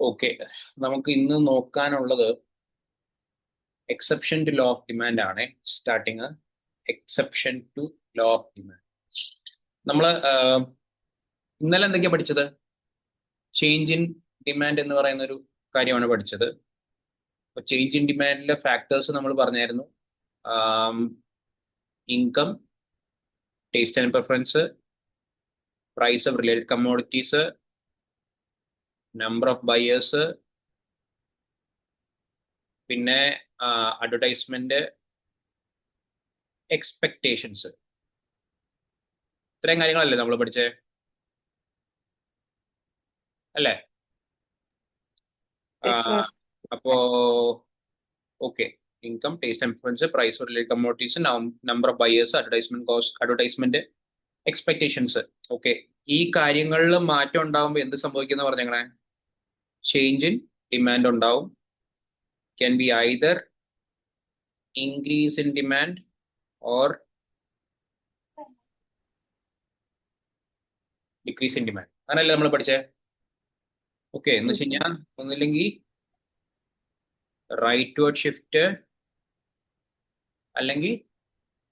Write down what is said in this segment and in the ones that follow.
Okay, നമുക്ക് ഇന്ന് നോക്കാനുള്ളത് exception to law of demand ആണ്. Starting exception to law of demand. നമ്മൾ ഇന്നലെ എന്തൊക്കെയാ പഠിച്ചത്? ചേഞ്ച് ഇൻ ഡിമാൻഡ് എന്ന് പറയുന്ന ഒരു കാര്യമാണ് പഠിച്ചത്. അപ്പൊ ചേഞ്ച് ഇൻ ഡിമാൻഡിലെ ഫാക്ടേഴ്സ് നമ്മൾ പറഞ്ഞായിരുന്നു. Income, taste and preference, price of related commodities, number of buyers, പിന്നെ അഡ്വർടൈസ്മെന്റ്, എക്സ്പെക്ടേഷൻസ്. ഇത്രയും കാര്യങ്ങളല്ലേ നമ്മൾ പഠിച്ചേ? അല്ലേ? അപ്പോ okay, income, taste and preference, price of related commodities, number of buyers, advertisement cost, advertisement, expectations. Okay, ഈ കാര്യങ്ങളിൽ മാറ്റം ഉണ്ടാവുമ്പോൾ എന്ത് സംഭവിക്കുന്ന പറഞ്ഞേ? ചേഞ്ച് ഇൻ ഡിമാൻഡ് ഉണ്ടാവും. Can be either increase in demand or decrease in demand. അങ്ങനല്ലേ നമ്മൾ പഠിച്ചേ? ഓക്കെ, എന്ന് വെച്ച് കഴിഞ്ഞാൽ ഒന്നില്ലെങ്കിൽ റൈറ്റ് വേർഡ് ഷിഫ്റ്റ് അല്ലെങ്കിൽ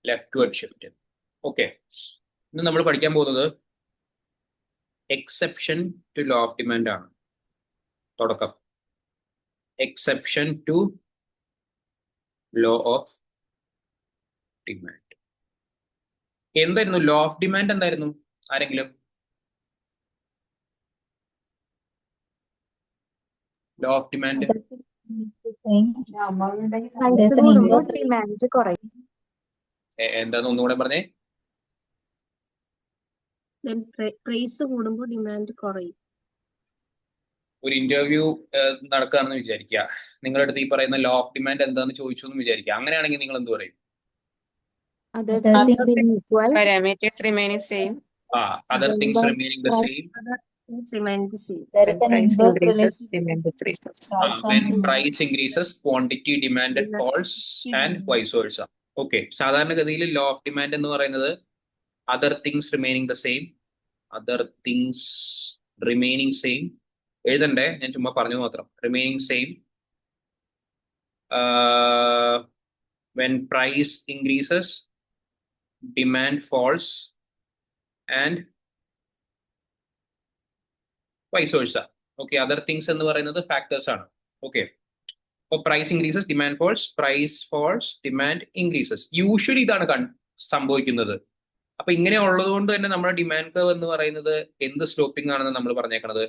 ലെഫ്റ്റ് വേർഡ് ഷിഫ്റ്റ്. ഓക്കെ, ഇന്ന് നമ്മൾ പഠിക്കാൻ പോകുന്നത് exception to law of demand ആണ്. തുടക്കം exception to law of demand. എന്തായിരുന്നു ലോ ഓഫ് ഡിമാൻഡ്? എന്തായിരുന്നു? ആരെങ്കിലും ലോ ഓഫ് ഡിമാൻഡ് എന്താന്ന് ഒന്നുകൂടെ പറഞ്ഞേ? പ്രൈസ് കൂടുമ്പോൾ ഡിമാൻഡ് കുറയും. ഒരു ഇന്റർവ്യൂ നടക്കുകയാണെന്ന് വിചാരിക്കുക. നിങ്ങളുടെ അടുത്ത് ഈ പറയുന്ന ലോ ഓഫ് ഡിമാൻഡ് എന്താന്ന് ചോദിച്ചു എന്ന് വിചാരിക്കുക. അങ്ങനെയാണെങ്കിൽ നിങ്ങൾ എന്ത് പറയും? Parameters remaining same. Other things remaining the same. Demand decreases. When price increases, quantity demanded falls and vice versa. Okay, സാധാരണഗതിയിൽ ലോ ഓഫ് ഡിമാൻഡ് എന്ന് പറയുന്നത് other things remaining the same. Other things remaining same. എഴുതണ്ടേ, ഞാൻ ചുമ്മാ പറഞ്ഞു മാത്രം. Remaining same. When price increases, demand falls and vice versa. Okay, other things എന്ന് പറയുന്നത് factors ആണ്. ഓക്കെ, അപ്പോൾ price increases, demand falls, price falls, demand increases. Usually ഇതാണ് സംഭവിക്കുന്നത്. അപ്പൊ ഇങ്ങനെ ഉള്ളത് കൊണ്ട് തന്നെ നമ്മുടെ ഡിമാൻഡ് കർവ് എന്ന് പറയുന്നത് എന്ത് സ്ലോപ്പിംഗ് ആണെന്ന് നമ്മൾ പറഞ്ഞേക്കണത്?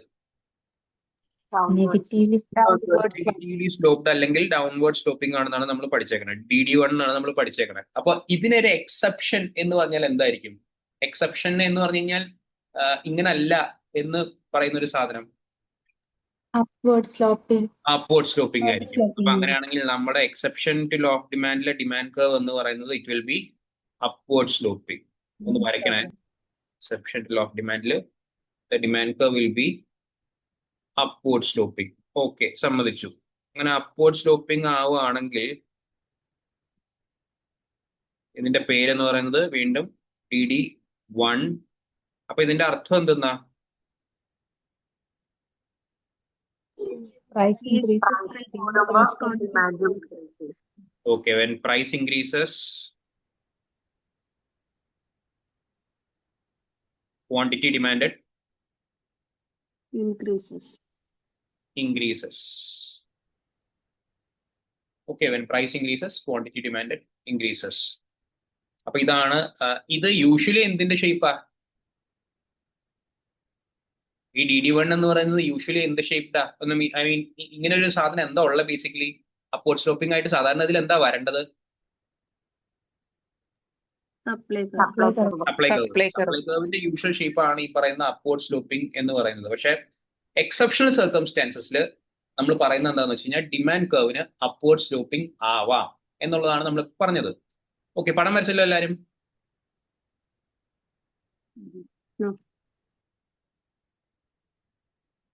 നെഗറ്റീവ്ലി സ്ലോപ്ഡ് അല്ലെങ്കിൽ ഡൗൺവേർഡ് സ്ലോപ്പിംഗ് ആണെന്നാണ് നമ്മൾ പഠിച്ചേക്കണത്. DD1 എന്നാണ് നമ്മൾ പഠിച്ചേക്കണത്. അപ്പൊ ഇതിനൊരു എക്സെപ്ഷൻ എന്ന് പറഞ്ഞാൽ എന്തായിരിക്കും? എക്സെപ്ഷൻ എന്ന് പറഞ്ഞു കഴിഞ്ഞാൽ ഇങ്ങനല്ല എന്ന് പറയുന്ന ഒരു സാധനം അപ്വേർഡ് സ്ലോപ്പിംഗ് ആയിരിക്കും. അപ്പൊ അങ്ങനെയാണെങ്കിൽ നമ്മുടെ എക്സെപ്ഷൻ ടു ലോ ഓഫ് ഡിമാൻഡിലെ ഡിമാൻഡ് കർവ് എന്ന് പറയുന്നത് it will be upward sloping. ഒന്ന് വരയ്ക്കണേ. എക്സെപ്ഷൻ ടു ലോ ഓഫ് ഡിമാൻഡിൽ demand curve will be upward sloping. Okay, സമ്മതിച്ചു. അങ്ങനെ അപ്വേർഡ് സ്ലോപ്പിംഗ് ആവുകയാണെങ്കിൽ ഇതിന്റെ പേരെന്ന് പറയുന്നത് വീണ്ടും DD1. അപ്പൊ ഇതിന്റെ അർത്ഥം എന്തെന്നാ? Okay, when price increases, quantity demanded increases. Okay, when price increases, quantity demanded increases. അപ്പൊ ഇതാണ് ഇത് യൂഷ്വലി എന്തിന്റെ ഷേപ്പാ? ഈ DD1 എന്ന് പറയുന്നത് യൂഷ്വലി എന്ത് ഷേപ്പ്ഡാ? ഐ മീൻ ഇങ്ങനെ ഒരു സാധനം എന്താ ഉള്ളത്? ബേസിക്കലി അപ്വേർഡ് സ്ലോപ്പിംഗ് ആയിട്ട് സാധാരണ ഇതിൽ എന്താ വരേണ്ടത്? സപ്ലൈ കർവിന്റെ യൂഷ്വൽ ഷേപ്പാണ് ഈ പറയുന്ന അപ്വേർഡ് സ്ലോപ്പിംഗ് എന്ന് പറയുന്നത്. പക്ഷെ എക്സെപ്ഷണൽ സർക്കംസ്റ്റാൻസസിൽ നമ്മൾ പറയുന്നത് എന്താണെന്ന് വെച്ച് കഴിഞ്ഞാൽ ഡിമാൻഡ് കർവിന് അപ്വേർഡ് സ്ലോപ്പിംഗ് ആവാം എന്നുള്ളതാണ് നമ്മൾ പറഞ്ഞത്. ഓക്കെ, പടം വരച്ചല്ലോ എല്ലാവരും?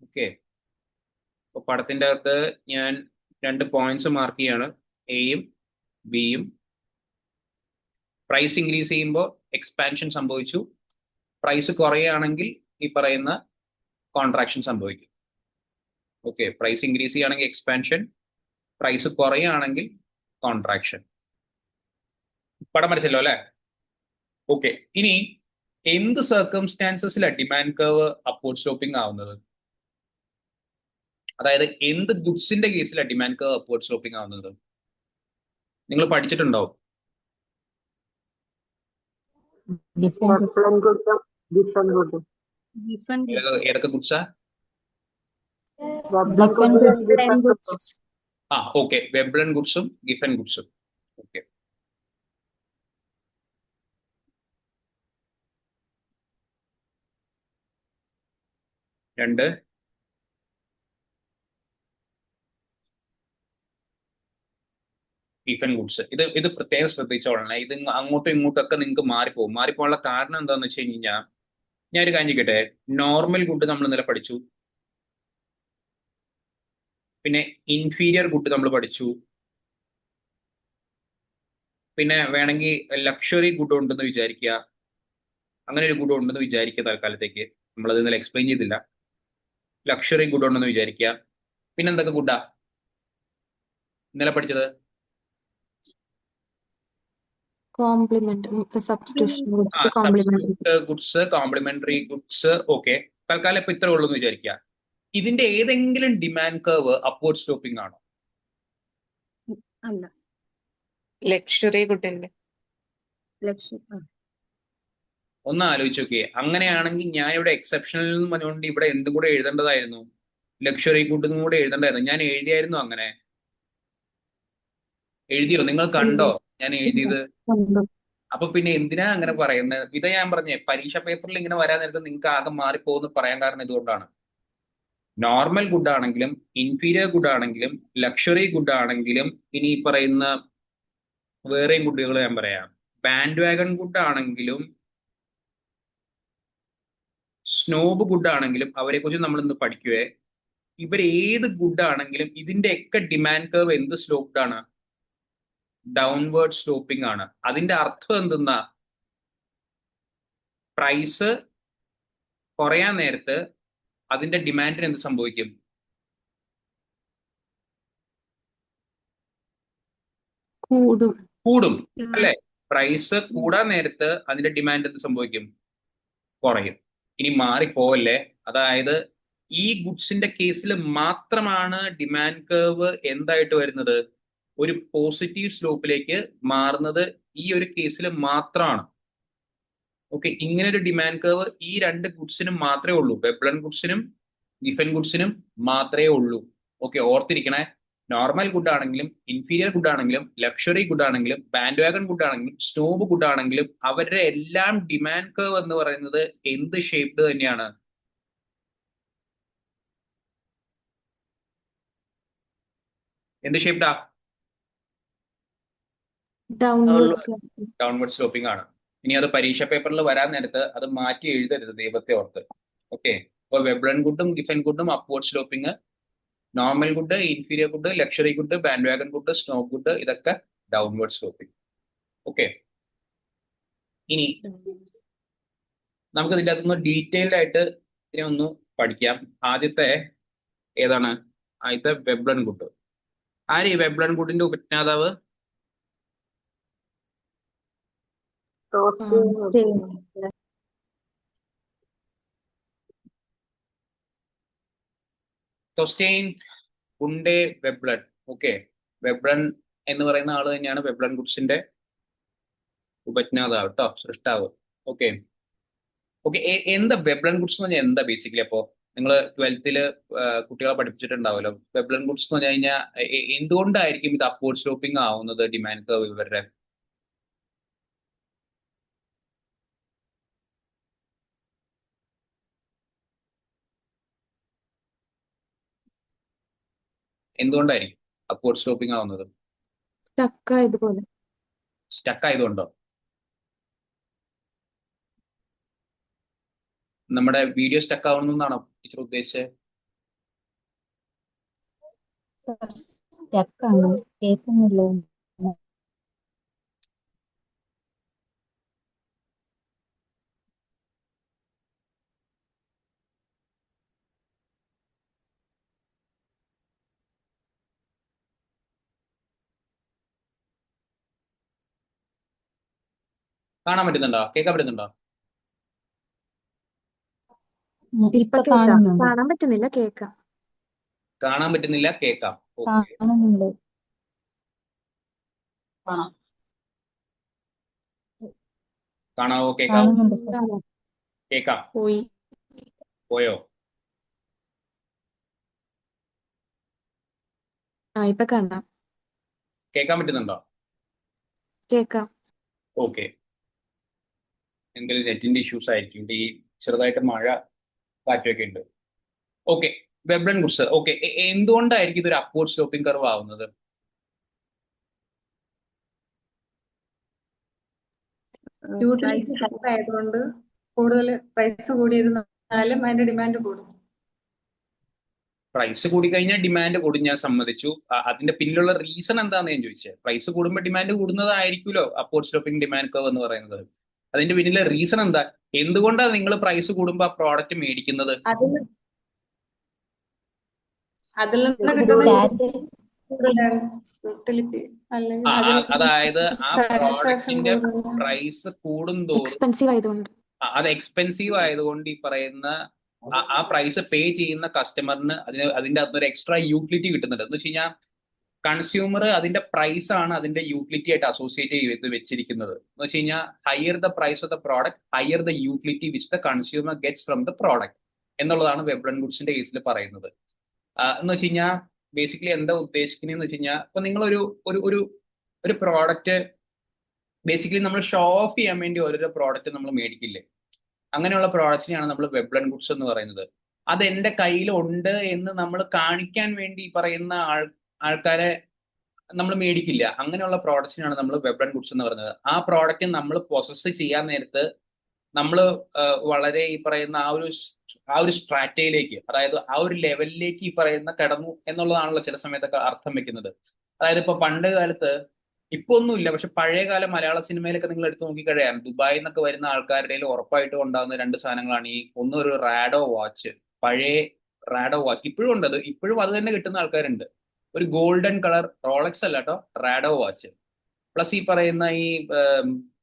ഓക്കെ, അപ്പൊ പടത്തിന്റെ അകത്ത് ഞാൻ 2 പോയിന്റ്സ് മാർക്ക് ചെയ്യാണ്, എയും ബിയും. പ്രൈസ് ഇൻക്രീസ് ചെയ്യുമ്പോൾ എക്സ്പാൻഷൻ സംഭവിച്ചു. പ്രൈസ് കുറയുകയാണെങ്കിൽ ഈ പറയുന്ന കോൺട്രാക്ഷൻ സംഭവിക്കും. ഓക്കെ, പ്രൈസ് ഇൻക്രീസ് ചെയ്യുകയാണെങ്കിൽ എക്സ്പാൻഷൻ, പ്രൈസ് കുറയുകയാണെങ്കിൽ കോൺട്രാക്ഷൻ. പടം മനസ്സിലോ അല്ലേ? ഓക്കെ, ഇനി എന്ത് സർക്കംസ്റ്റാൻസസിലാണ് ഡിമാൻഡ് കർവ് അപ്വേർഡ് സ്ലോപ്പിംഗ് ആവുന്നത്? അതായത് എന്ത് ഗുഡ്സിന്റെ കേസിലാണ് ഡിമാൻഡ് കർവ് അപ്വേർഡ് സ്ലോപ്പിംഗ് ആവുന്നത്? നിങ്ങൾ പഠിച്ചിട്ടുണ്ടാവും. ഏതൊക്കെ ഗുഡ്സാ? ആ ഓക്കെ, വെബ്ലൻ ഗുഡ്സും ഗിഫൻ ഗുഡ്സും. ഓക്കെ, രണ്ട് ഗിഫൻ ഗുഡ്സ്. ഇത് പ്രത്യേകം ശ്രദ്ധിച്ചോളണം. ഇത് അങ്ങോട്ടും ഇങ്ങോട്ടും ഒക്കെ നിങ്ങൾക്ക് മാറിപ്പോകും. മാറിപ്പോകാനുള്ള കാരണം എന്താണെന്ന് വെച്ച് കഴിഞ്ഞാൽ, ഞാൻ ഒരു കാര്യം ചോദിക്കട്ടെ, നോർമൽ ഗുഡ് നമ്മൾ ഇന്നലെ പഠിച്ചു, പിന്നെ ഇൻഫീരിയർ ഗുഡ് നമ്മൾ പഠിച്ചു, പിന്നെ വേണമെങ്കിൽ ലക്ഷറി ഗുഡ് ഉണ്ടെന്ന് വിചാരിക്കുക. അങ്ങനെ ഒരു ഗുഡ് ഉണ്ടെന്ന് വിചാരിക്കുക തൽക്കാലത്തേക്ക്, നമ്മളത് ഇന്നലെ എക്സ്പ്ലെയിൻ ചെയ്തില്ല. ലക്ഷറി ഗുഡ് ഉണ്ടെന്ന് വിചാരിക്കുക. പിന്നെ എന്തൊക്കെ ഗുഡാ ഇന്നലെ പഠിച്ചത്? Goods, complementary goods. ഓക്കെ, തൽക്കാലം ഇപ്പൊ ഇത്ര ഉള്ളൂ എന്ന് വിചാരിക്കുക. ഇതിന്റെ ഏതെങ്കിലും ഡിമാൻഡ് കർവ് അപ്വേർഡ് സ്ലോപ്പിംഗ് ആണോ? അല്ല. ലക്ഷറി ഗുഡിന്റെ ഒന്ന് ആലോചിച്ച് നോക്കിയേ. അങ്ങനെയാണെങ്കിൽ ഞാൻ ഇവിടെ എക്സെപ്ഷണൽ എന്ന് പറഞ്ഞുകൊണ്ട് ഇവിടെ എന്തും കൂടെ എഴുതേണ്ടതായിരുന്നു, ലക്ഷറി ഗുഡ് എന്നും കൂടെ എഴുതേണ്ടതായിരുന്നു. ഞാൻ എഴുതിയായിരുന്നു അങ്ങനെ? എഴുതിയോ? നിങ്ങൾ കണ്ടോ ഞാൻ എഴുതിയത്? അപ്പൊ പിന്നെ എന്തിനാ അങ്ങനെ പറയുന്നത്? ഇത് ഞാൻ പറഞ്ഞേ, പരീക്ഷ പേപ്പറിൽ ഇങ്ങനെ വരാൻ നേരത്തെ നിങ്ങൾക്ക് ആകെ മാറിപ്പോകുന്നു പറയാൻ കാരണം ഇതുകൊണ്ടാണ്. നോർമൽ ഗുഡ് ആണെങ്കിലും ഇൻഫീരിയർ ഗുഡ് ആണെങ്കിലും ലക്ഷറി ഗുഡ് ആണെങ്കിലും ഇനി ഈ പറയുന്ന വേറെയും ഗുഡുകൾ ഞാൻ പറയാം, ബാൻഡ് വാഗൺ ഗുഡ് ആണെങ്കിലും സ്നോബ് ഗുഡ് ആണെങ്കിലും അവരെ കുറിച്ച് നമ്മൾ ഇന്ന് പഠിക്കുവേ. ഇവർ ഏത് ഗുഡ് ആണെങ്കിലും ഇതിന്റെയൊക്കെ ഡിമാൻഡ് കർവ് എന്ത് സ്ലോപ്ഡ് ആണ്? ഡൗൺവേർഡ് സ്ലോപ്പിംഗ് ആണ്. അതിന്റെ അർത്ഥം എന്തെന്നാ? പ്രൈസ് കുറയാൻ നേരത്ത് അതിന്റെ ഡിമാൻഡിന് എന്ത് സംഭവിക്കും? കൂടും അല്ലെ? പ്രൈസ് കൂടാൻ നേരത്ത് അതിന്റെ ഡിമാൻഡ് എന്ത് സംഭവിക്കും? കുറയും. ഇനി മാറിപ്പോവല്ലേ, അതായത് ഈ ഗുഡ്സിന്റെ കേസിൽ മാത്രമാണ് ഡിമാൻഡ് കർവ് എന്തായിട്ട് വരുന്നത്? ഒരു പോസിറ്റീവ് സ്ലോപ്പിലേക്ക് മാറുന്നത് ഈ ഒരു കേസിൽ മാത്രമാണ്. ഓക്കെ, ഇങ്ങനെ ഒരു ഡിമാൻഡ് കർവ് ഈ രണ്ട് ഗുഡ്സിനും മാത്രമേ ഉള്ളൂ, വെബ്ലൻ ഗുഡ്സിനും ഗിഫൻ ഗുഡ്സിനും മാത്രമേ ഉള്ളൂ. ഓക്കെ, ഓർത്തിരിക്കണേ. നോർമൽ ഗുഡ് ആണെങ്കിലും ഇൻഫീരിയർ ഗുഡ് ആണെങ്കിലും ലക്ഷറി ഗുഡ് ആണെങ്കിലും ബാൻഡ് വാഗൺ ഗുഡ് ആണെങ്കിലും സ്നോബ് ഗുഡ് ആണെങ്കിലും അവരുടെ എല്ലാം ഡിമാൻഡ് കർവ് എന്ന് പറയുന്നത് എന്ത് ഷേപ്ഡ് തന്നെയാണ്? എന്ത് ഷേപ്ഡാ? ഡൗൺവേർഡ് സ്ലോപ്പിംഗ് ആണ്. ഇനി അത് പരീക്ഷ പേപ്പറിൽ വരാൻ നേരത്ത് അത് മാറ്റി എഴുതരുത്, ദൈവത്തെ ഓർത്ത്. ഓക്കെ, അപ്പോൾ വെബ്ലൻ ഗുഡും ഗിഫൻ ഗുഡും upward sloping, normal good inferior good luxury good bandwagon good snob good ഇതൊക്കെ ഡൗൺവേർഡ് സ്ലോപ്പിംഗ്. ഓക്കെ, ഇനി നമുക്ക് ഇതിൻ്റെ അകത്തുനിന്ന് ഡീറ്റെയിൽഡ് ആയിട്ട് ഇതിനെ ഒന്ന് പഠിക്കാം. ആദ്യത്തെ ഏതാണ്? ആദ്യത്തെ വെബ്ലൻ ഗുഡ്. ആര് ഈ വെബ്ലൻ ഗുഡിന്റെ ഉപജ്ഞാതാവ്? ടോസ്റ്റെയിൻ ഗുണ്ടെ വെബ്ലൻ. ഓക്കെ, വെബ്ലൻ എന്ന് പറയുന്ന ആള് തന്നെയാണ് വെബ്ലൻ ഗുഡ്സിന്റെ ഉപജ്ഞാതാവ് കേട്ടോ, സൃഷ്ടാവ്. ഓക്കെ ഓക്കെ, എന്താ വെബ്ലൻ ഗുഡ്സ് എന്ന് പറഞ്ഞാൽ എന്താ ബേസിക്കലി? അപ്പോ നിങ്ങൾ 12th കുട്ടികളെ പഠിപ്പിച്ചിട്ടുണ്ടാവുമല്ലോ, വെബ്ലൻ ഗുഡ്സ് എന്ന് പറഞ്ഞു കഴിഞ്ഞാൽ എന്തുകൊണ്ടായിരിക്കും ഇത് അപ്വേർഡ് സ്ലോപ്പിംഗ് ആവുന്നത് ഡിമാൻഡ് കർവ് ഇവരുടെ? എന്തുകൊണ്ടായിരിക്കും അപ്വേർഡ് സ്ലോപ്പിംഗ് ആവുന്നത്? സ്റ്റക്ക് ആയതുകൊണ്ടോ? നമ്മുടെ വീഡിയോ സ്റ്റക്ക് ആവുന്നതാണോ ടീച്ചർ ഉദ്ദേശിച്ചത്? കാണാൻ പറ്റുന്നുണ്ടോ? കേൾക്കാൻ പറ്റുന്നുണ്ടോ? ഇപ്പൊ ഇപ്പൊ കേക്കാം. കാണുന്നുണ്ട്. കാണാൻ പറ്റുന്നില്ല, കേക്കാം. കാണാൻ പറ്റുന്നില്ല, കേൾക്കാം. ഓക്കെ. കാണുന്നുണ്ട്. കാണാവോ? കേൾക്കാവോ? കാണുന്നുണ്ട് സർ. കാണാം. കേൾക്കാം. പോയി. പോയോ? ഇപ്പൊ കാണാം. കേൾക്കാൻ പറ്റുന്നുണ്ടോ? കേക്കാം. ഓക്കെ. എങ്കിൽ നെറ്റിന്റെ ഇഷ്യൂസ് ആയിരിക്കും. ഇവിടെ ഈ ചെറുതായിട്ട് മഴ കാറ്റൊക്കെ ഉണ്ട്. ഓക്കെ. Veblen goods. ഓക്കെ. എന്തുകൊണ്ടായിരിക്കും ഇതൊരു അപ്വേർഡ് സ്ലോപ്പിംഗ് കർവ് ആവുന്നത്? യൂട്ടിലിറ്റി സെക്ടർ ആയതുകൊണ്ട് കൂടുതൽ പ്രൈസ് കൂടിയിരുന്നാലും അതിന്റെ ഡിമാൻഡ് കൂടും. പ്രൈസ് കൂടി കഴിഞ്ഞാൽ ഡിമാൻഡ് കൂടും, ഞാൻ സമ്മതിച്ചു. അതിന്റെ പിന്നിലുള്ള റീസൺ എന്താണെന്ന് ഞാൻ ചോദിച്ചത്. പ്രൈസ് കൂടുമ്പോൾ ഡിമാൻഡ് കൂടുന്നതായിരിക്കുമല്ലോ അപ്വേർഡ് സ്ലോപ്പിംഗ് ഡിമാൻഡ് കർവ് എന്ന് പറയുന്നത്. അതിന്റെ പിന്നിലെ റീസൺ എന്താ? എന്തുകൊണ്ടാണ് നിങ്ങൾ പ്രൈസ് കൂടുമ്പോൾ ആ പ്രോഡക്റ്റ് മേടിക്കുന്നത്? അതിൽ നിന്ന് കിട്ടുന്ന സ്റ്റാറ്റ് കൂടുതലാണ് യൂട്ടിലിറ്റി, അല്ലെങ്കിൽ അതായത് ആ സാറ്റിസ്ഫാക്ഷൻ പ്രോഡക്റ്റിന്റെ പ്രൈസ് കൂടുന്തോറും എക്സ്പെൻസീവ് ആയതുകൊണ്ട്. അത് എക്സ്പെൻസീവ് ആയതുകൊണ്ട് ഈ പറയുന്ന ആ പ്രൈസ് പേ ചെയ്യുന്ന കസ്റ്റമറിന് അതിന്റെ അകത്തൊരു എക്സ്ട്രാ യൂട്ടിലിറ്റി കിട്ടുന്നുണ്ട്. എന്ന് വെച്ച് കഴിഞ്ഞാൽ കൺസ്യൂമർ അതിന്റെ പ്രൈസ് ആണ് അതിന്റെ യൂട്ടിലിറ്റി ആയിട്ട് അസോസിയേറ്റ് ചെയ്ത് വെച്ചിരിക്കുന്നത്. എന്ന് വെച്ച് കഴിഞ്ഞാൽ higher the price of the product, higher the utility which the consumer gets from the product എന്നുള്ളതാണ് വെബ്ലൻ ഗുഡ്സിന്റെ കേസിൽ പറയുന്നത്. എന്ന് വെച്ച് കഴിഞ്ഞാൽ ബേസിക്കലി എന്താ ഉദ്ദേശിക്കുന്നതെന്ന് വെച്ച് കഴിഞ്ഞാൽ ഇപ്പൊ നിങ്ങൾ ഒരു പ്രോഡക്റ്റ് ബേസിക്കലി നമ്മൾ ഷോ ഓഫ് ചെയ്യാൻ വേണ്ടി ഓരോരോ പ്രോഡക്റ്റ് നമ്മൾ മേടിക്കില്ലേ? അങ്ങനെയുള്ള പ്രോഡക്റ്റിനെയാണ് നമ്മൾ വെബ്ലൻ ഗുഡ്സ് എന്ന് പറയുന്നത്. അത് എൻ്റെ കയ്യിലുണ്ട് എന്ന് നമ്മൾ കാണിക്കാൻ വേണ്ടി പറയുന്ന ആൾക്കാരെ നമ്മൾ മേടിക്കില്ല. അങ്ങനെയുള്ള പ്രോഡക്റ്റിനാണ് നമ്മൾ വെബ്ലൻ ഗുഡ്സ് എന്ന് പറയുന്നത്. ആ പ്രോഡക്റ്റ് നമ്മൾ പ്രൊസസ് ചെയ്യാൻ നേരത്ത് നമ്മൾ വളരെ ഈ പറയുന്ന ആ ഒരു സ്ട്രാറ്റയിലേക്ക്, അതായത് ആ ഒരു ലെവലിലേക്ക് ഈ പറയുന്ന കടന്നു എന്നുള്ളതാണല്ലോ ചില സമയത്തൊക്കെ അർത്ഥം വെക്കുന്നത്. അതായത് ഇപ്പൊ പണ്ട് കാലത്ത്, ഇപ്പൊ ഒന്നുമില്ല, പക്ഷെ പഴയകാല മലയാള സിനിമയിലൊക്കെ നിങ്ങൾ എടുത്തു നോക്കിക്കഴിയാൻ ദുബായിൽ നിന്നൊക്കെ വരുന്ന ആൾക്കാരുടെ ഉറപ്പായിട്ടും ഉണ്ടാകുന്ന രണ്ട് സാധനങ്ങളാണ് ഒരു റാഡോ വാച്ച്. പഴയ റാഡോ വാച്ച് ഇപ്പോഴും ഉണ്ട്. ഇപ്പോഴും അത് തന്നെ കിട്ടുന്ന ആൾക്കാരുണ്ട്. ഒരു ഗോൾഡൻ കളർ റോളക്സ് അല്ല കേട്ടോ, റാഡോ വാച്ച്. പ്ലസ് ഈ പറയുന്ന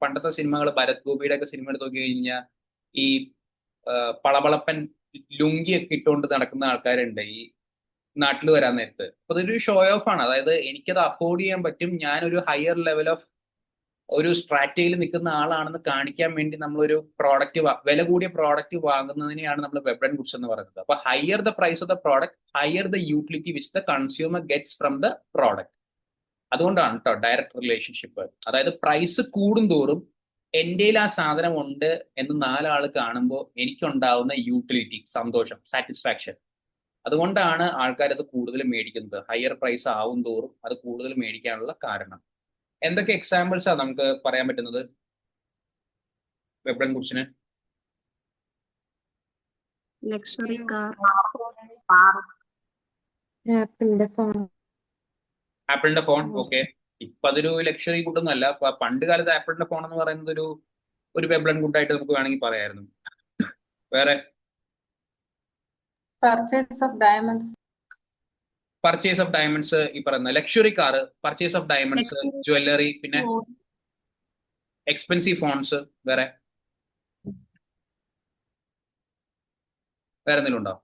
പണ്ടത്തെ സിനിമകൾ, ഭരത് ഗോപിയുടെ ഒക്കെ സിനിമ എടുത്ത് നോക്കി കഴിഞ്ഞാൽ ഈ പളപളപ്പൻ ലുങ്കിയൊക്കെ ഇട്ടുകൊണ്ട് നടക്കുന്ന ആൾക്കാരുണ്ട് ഈ നാട്ടിൽ വരാൻ നേരത്ത്. അപ്പൊ അതൊരു ഷോ ഓഫ് ആണ്. അതായത് എനിക്കത് അഫോർഡ് ചെയ്യാൻ പറ്റും, ഞാനൊരു ഹയർ ലെവൽ ഓഫ് ഒരു സ്ട്രാറ്റയിൽ നിൽക്കുന്ന ആളാണെന്ന് കാണിക്കാൻ വേണ്ടി നമ്മളൊരു പ്രോഡക്റ്റ്, വില കൂടിയ പ്രോഡക്റ്റ് വാങ്ങുന്നതിനെയാണ് നമ്മൾ വെബ്ലൻ ഗുഡ്സ് എന്ന് പറയുന്നത്. അപ്പൊ higher the price of the product, higher the utility which the consumer gets from the product. അതുകൊണ്ടാണ് കേട്ടോ ഡയറക്റ്റ് റിലേഷൻഷിപ്പ്. അതായത് പ്രൈസ് കൂടുന്തോറും എൻ്റെ ആ സാധനം ഉണ്ട് എന്ന് നാലാൾ കാണുമ്പോൾ എനിക്കുണ്ടാവുന്ന യൂട്ടിലിറ്റി, സന്തോഷം, സാറ്റിസ്ഫാക്ഷൻ, അതുകൊണ്ടാണ് ആൾക്കാർ അത് കൂടുതൽ മേടിക്കുന്നത്. ഹയർ പ്രൈസ് ആവും തോറും അത് കൂടുതൽ മേടിക്കാനുള്ള കാരണം. എന്തൊക്കെ എക്സാമ്പിൾസ് ആണ് നമുക്ക് പറയാൻ പറ്റുന്നത് വെബ്ലൻ ഗുഡ്സിന്? Luxury car. ആപ്പിളിന്റെ ഫോൺ. ഓക്കെ. ഇപ്പൊ അതൊരു ലക്ഷറി ഗുഡൊന്നുമല്ല. പണ്ട് കാലത്ത് ആപ്പിളിന്റെ ഫോൺ എന്ന് പറയുന്നത് ഒരു വെബ്ലൻ ഗുഡായിട്ട് നമുക്ക് വേണമെങ്കിൽ പറയായിരുന്നു. വേറെ purchase of diamonds. Purchase of diamonds, ഈ പറയുന്ന luxury car, purchase of diamonds, jewellery, പിന്നെ എക്സ്പെൻസീവ് ഫോൺസ്. വേറെ എന്തെങ്കിലും ഉണ്ടോ?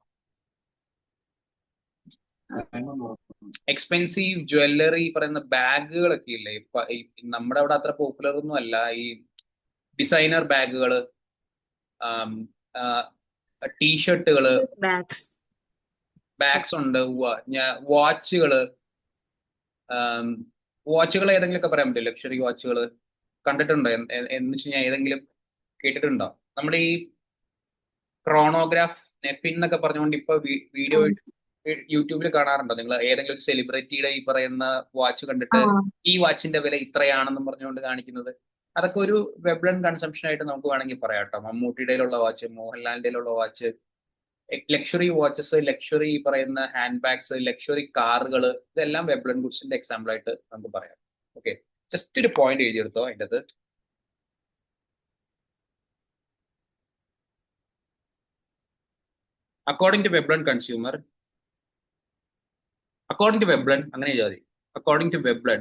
എക്സ്പെൻസീവ് ജ്വല്ലറി, പറയുന്ന ബാഗുകളൊക്കെ ഇല്ലേ? ഇപ്പൊ നമ്മുടെ അവിടെ അത്ര പോപ്പുലർ ഒന്നും അല്ല ഈ ഡിസൈനർ ബാഗുകള്, ടീഷർട്ടുകള്, ബാഗ്സ് ഉണ്ട്, വാച്ചുകള്. വാച്ചുകൾ ഏതെങ്കിലും ഒക്കെ പറയാൻ പറ്റും? ലക്ഷറി വാച്ചുകൾ കണ്ടിട്ടുണ്ടോ? എന്ന് വെച്ച് കഴിഞ്ഞാൽ ഏതെങ്കിലും കേട്ടിട്ടുണ്ടോ? നമ്മുടെ ഈ ക്രോണോഗ്രാഫ്, നെഫിൻ എന്നൊക്കെ പറഞ്ഞുകൊണ്ട് ഇപ്പൊ വീഡിയോ യൂട്യൂബിൽ കാണാറുണ്ടോ നിങ്ങൾ? ഏതെങ്കിലും ഒരു സെലിബ്രിറ്റിയുടെ ഈ പറയുന്ന വാച്ച് കണ്ടിട്ട് ഈ വാച്ചിന്റെ വില ഇത്രയാണെന്നും പറഞ്ഞുകൊണ്ട് കാണിക്കുന്നത്. അതൊക്കെ ഒരു വെബ്ലൻ കൺസംഷൻ ആയിട്ട് നമുക്ക് വേണമെങ്കിൽ പറയാം കേട്ടോ. മമ്മൂട്ടിയുടെയിലുള്ള വാച്ച്, മോഹൻലാലിന്റെയിലുള്ള വാച്ച്, ലക്ഷറി വാച്ചസ്, ലക്ഷറി പറയുന്ന ഹാൻഡ് ബാഗ്സ്, ലക്ഷറി കാറുകൾ, ഇതെല്ലാം വെബ്ലൻ ഗുഡ്സിന്റെ എക്സാമ്പിൾ ആയിട്ട് നമുക്ക് പറയാം. ഓക്കെ, ജസ്റ്റ് ഒരു പോയിന്റ് എഴുതിയെടുത്തോ അതിൻ്റെ അത്. According to Veblen consumer, according to Veblen, അങ്ങനെ എഴുതിയാൽ മതി. According to Veblen,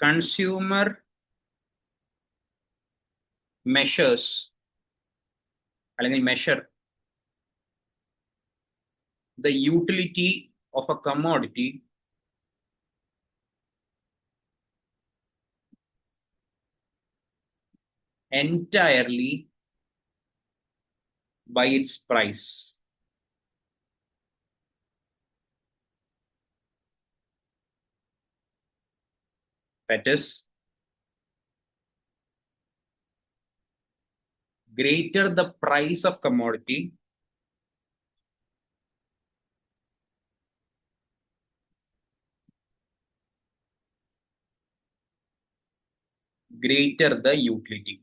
consumer measures അല്ലെങ്കിൽ measure the utility of a commodity entirely by its price. That is, greater the price of commodity, greater the utility.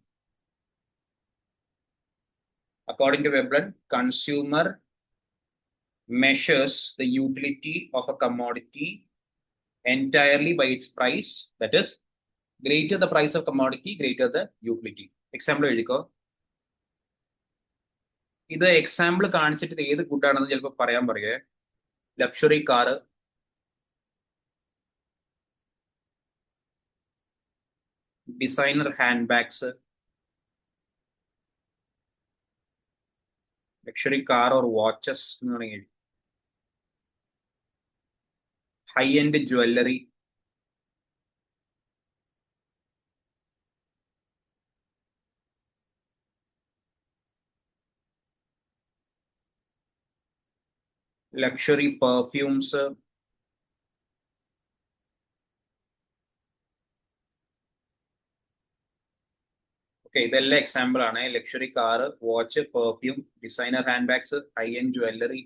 According to Veblen, consumer measures the utility of a commodity entirely by its price. That is, greater the price of commodity, greater the utility. Example എഴുതിക്കോ. ഇത് example കാണിച്ചിട്ട് ഇത് ഏത് ഗുഡാണെന്ന് ചിലപ്പോൾ പറയാൻ പറയേ. Luxury car, designer handbags, luxury car or watches എന്ന് വേണമെങ്കിൽ, high end jewellery, luxury perfumes, okay, ഇതെല്ലാം എക്സാമ്പിൾ ആണ്. Luxury car, watch, perfume, designer handbags, high end jewellery.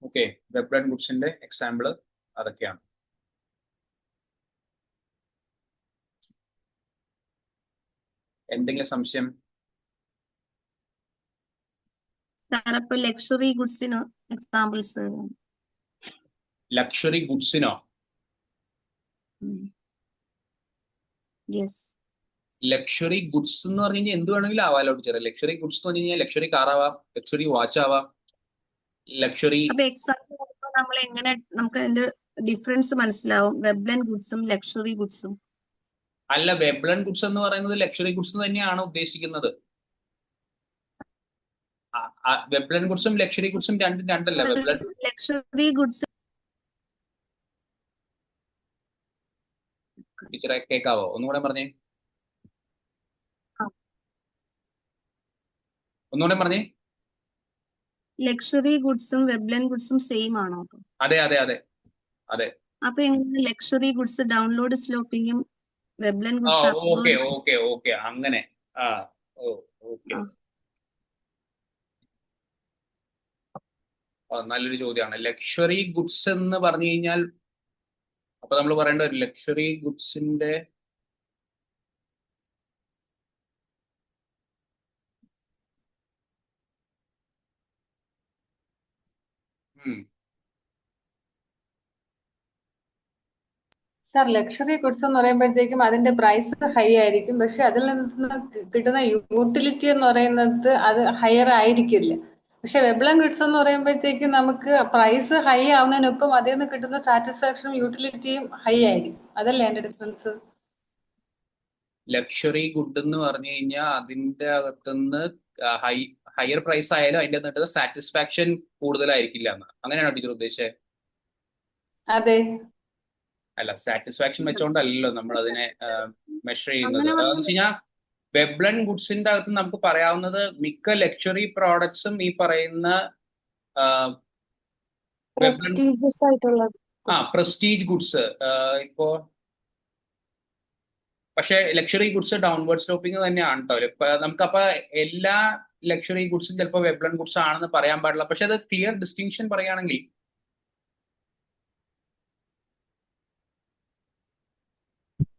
Okay, വെബ് ആൻഡ് ഗുഡ്സിന്റെ എക്സാമ്പിൾ അതൊക്കെയാണ്. എന്തെങ്കിലും സംശയം? സാറപ്പോ ലക്ഷറി ഗുഡ്സിന് എക്സാമ്പിൾസ്. ലക്ഷറി ഗുഡ്സിനോ? യെസ്. ലക്ഷറി ഗുഡ്സ് എന്ന് പറഞ്ഞു കഴിഞ്ഞാൽ എന്ത് വേണമെങ്കിലും ആവാലോ ടീച്ചർ. ലക്ഷറി ഗുഡ്സ് എന്ന് പറഞ്ഞു കഴിഞ്ഞാൽ ലക്ഷറി കാർ ആവാം, ലക്ഷറി വാച്ച് ആവാം, ലക്ഷറി. അപ്പൊ എക്സാമ്പിൾ നമ്മൾ എങ്ങനെ നമുക്ക് അതിന്റെ ഡിഫറൻസ് മനസ്സിലാവും വെബ്ലൻ ഗുഡ്സും ലക്ഷറി ഗുഡ്സും? അല്ല, വെബ്ലൻ ഗുഡ്സ് എന്ന് പറയുന്നത് ലക്ഷറി ഗുഡ്സ് തന്നെയാണ് ഉദ്ദേശിക്കുന്നത്. വെബ്ലൻ ഗുഡ്സും ലക്ഷറി ഗുഡ്സും രണ്ടും രണ്ടല്ല. വെബ്ലൻ ലക്ഷറി ഗുഡ്സ് ടീച്ചറെ കേൾക്കാവോ? ഒന്നുകൂടെ പറഞ്ഞേ, ഒന്നുകൂടെ പറഞ്ഞേ. ലക്ഷറി ഗുഡ്സും വെബ്ലൻ ഗുഡ്സും സെയിം ആണോ? അതെ അതെ അതെ അതെ. അപ്പൊ എങ്ങനെ ലക്ഷറി ഗുഡ്സ് ഡൗൺലോഡ് സ്ലോപ്പിങ്ങും വെബ്ലൻ ആ ഗുഡ്സ് ഓക്കെ ഓക്കെ ഓക്കെ, അങ്ങനെ. ആ ഓ ഓക്കെ, നല്ലൊരു ചോദ്യമാണ്. ലക്ഷറി ഗുഡ്സ് എന്ന് പറഞ്ഞു കഴിഞ്ഞാൽ അപ്പൊ നമ്മൾ പറയേണ്ട ഒരു ലക്ഷറി ഗുഡ്സിന്റെ സാർ ലക്ഷറി ഗുഡ്സ് എന്ന് പറയുമ്പോഴത്തേക്കും അതിന്റെ പ്രൈസ് ഹൈ ആയിരിക്കും, പക്ഷെ അതിൽ നിന്ന് കിട്ടുന്ന യൂട്ടിലിറ്റി എന്ന് പറയുന്നത് അത് ഹയർ ആയിരിക്കില്ല. പക്ഷെ വെബ്ലൻ ഗുഡ്സ് എന്ന് പറയുമ്പോഴത്തേക്കും നമുക്ക് പ്രൈസ് ഹൈ ആവുന്നതിനൊപ്പം അതിൽ നിന്ന് കിട്ടുന്ന സാറ്റിസ്ഫാക്ഷനും യൂട്ടിലിറ്റിയും ഹൈ ആയിരിക്കും. അതല്ലേ അതിന്റെ ഡിഫറൻസ്? ലക്ഷറി ഗുഡ് എന്ന് പറഞ്ഞു കഴിഞ്ഞാൽ അതിന്റെ അകത്തുനിന്ന് ഹയർ പ്രൈസ് ആയാലും അതിന്റെ അകത്ത് സാറ്റിസ്ഫാക്ഷൻ കൂടുതലായിരിക്കില്ല എന്ന്, അങ്ങനെയാണോ ടീച്ചർ ഉദ്ദേശിച്ചത്? അതെ. അല്ല, സാറ്റിസ്ഫാക്ഷൻ വെച്ചോണ്ടല്ലോ നമ്മൾ അതിനെ മെഷർ ചെയ്യുന്നത്. അങ്ങനെ അതെന്ന് വെച്ച് കഴിഞ്ഞാൽ വെബ്ലൻ ഗുഡ്സിന്റെ അകത്ത് നമുക്ക് പറയാവുന്നത് മിക്ക ലക്ഷറി പ്രോഡക്ട്സും ഈ പറയുന്ന പ്രസ്റ്റീജിയസ് ആയിട്ടുള്ള പ്രസ്റ്റീജ് ഗുഡ്സ് ഇപ്പോ. പക്ഷെ ലക്ഷറി ഗുഡ്സ് ഡൗൺവേർഡ് സ്ലോപ്പിംഗ് തന്നെയാണ് കേട്ടോ. ഇപ്പൊ നമുക്കപ്പോ എല്ലാ ലക്ഷറി ഗുഡ്സും ചിലപ്പോൾ വെബ്ലൻ ഗുഡ്സ് ആണെന്ന് പറയാൻ പാടില്ല. പക്ഷെ അത് ക്ലിയർ ഡിസ്റ്റിങ്ഷൻ പറയുകയാണെങ്കിൽ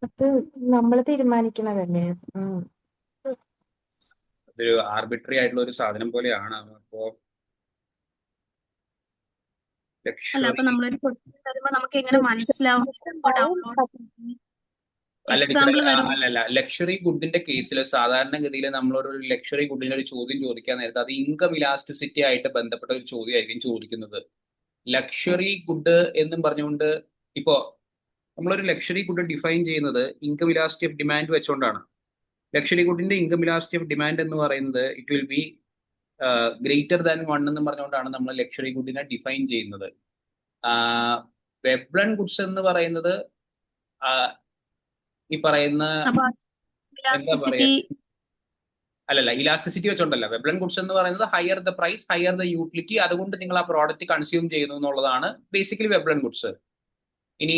അത് നമ്മൾ തീരുമാനിക്കണതല്ലേ. അതൊരു ആർബിട്രറി ആയിട്ടുള്ള ഒരു സാധനം പോലെയാണ്. അപ്പോ അല്ല, അപ്പൊ നമ്മളൊരു ക്വസ്റ്റ്യൻ വരുമ്പോ നമുക്ക് എങ്ങനെ മനസ്സിലാവും ഡൗൺലോഡ്? അല്ല എക്സാമ്പിൾ വരും. അല്ലല്ല, ലക്ഷറി ഗുഡിന്റെ കേസിൽ സാധാരണഗതിയിൽ നമ്മളൊരു ലക്ഷറി ഗുഡിന്റെ ഒരു ചോദ്യം ചോദിക്കാൻ നേരത്തെ അത് ഇൻകം ഇലാസ്റ്റിസിറ്റി ആയിട്ട് ബന്ധപ്പെട്ട ഒരു ചോദ്യമായിരിക്കും ചോദിക്കുന്നത്. ലക്ഷറി ഗുഡ് എന്നും പറഞ്ഞുകൊണ്ട് ഇപ്പോ നമ്മളൊരു ലക്ഷറി ഗുഡ് ഡിഫൈൻ ചെയ്യുന്നത് ഇൻകം ഇലാസ്റ്റി ഓഫ് ഡിമാൻഡ് വെച്ചുകൊണ്ടാണ്. ലക്ഷറി ഗുഡിന്റെ ഇൻകം ഇലാസ്റ്റി ഓഫ് ഡിമാൻഡ് എന്ന് പറയുന്നത് it will be greater than 1 എന്ന് പറഞ്ഞുകൊണ്ടാണ് നമ്മൾ ലക്ഷറി ഗുഡിനെ ഡിഫൈൻ ചെയ്യുന്നത്. വെബ്ലൻ ഗുഡ്സ് എന്ന് പറയുന്നത് ഈ പറയുന്ന അപ്പൊ എന്താ പറയാ, ഇലാസ്റ്റിസിറ്റി അല്ലല്ല, ഇലാസ്റ്റിസിറ്റി വെച്ചോണ്ടല്ല. വെബ്ലൻ ഗുഡ്സ് എന്ന് പറയുന്നത് higher the price higher the utility, അതുകൊണ്ട് നിങ്ങൾ ആ പ്രോഡക്റ്റ് കൺസ്യൂം ചെയ്യുന്നു എന്നുള്ളതാണ് ബേസിക്കലി വെബ്ലൻ ഗുഡ്സ്. ഇനി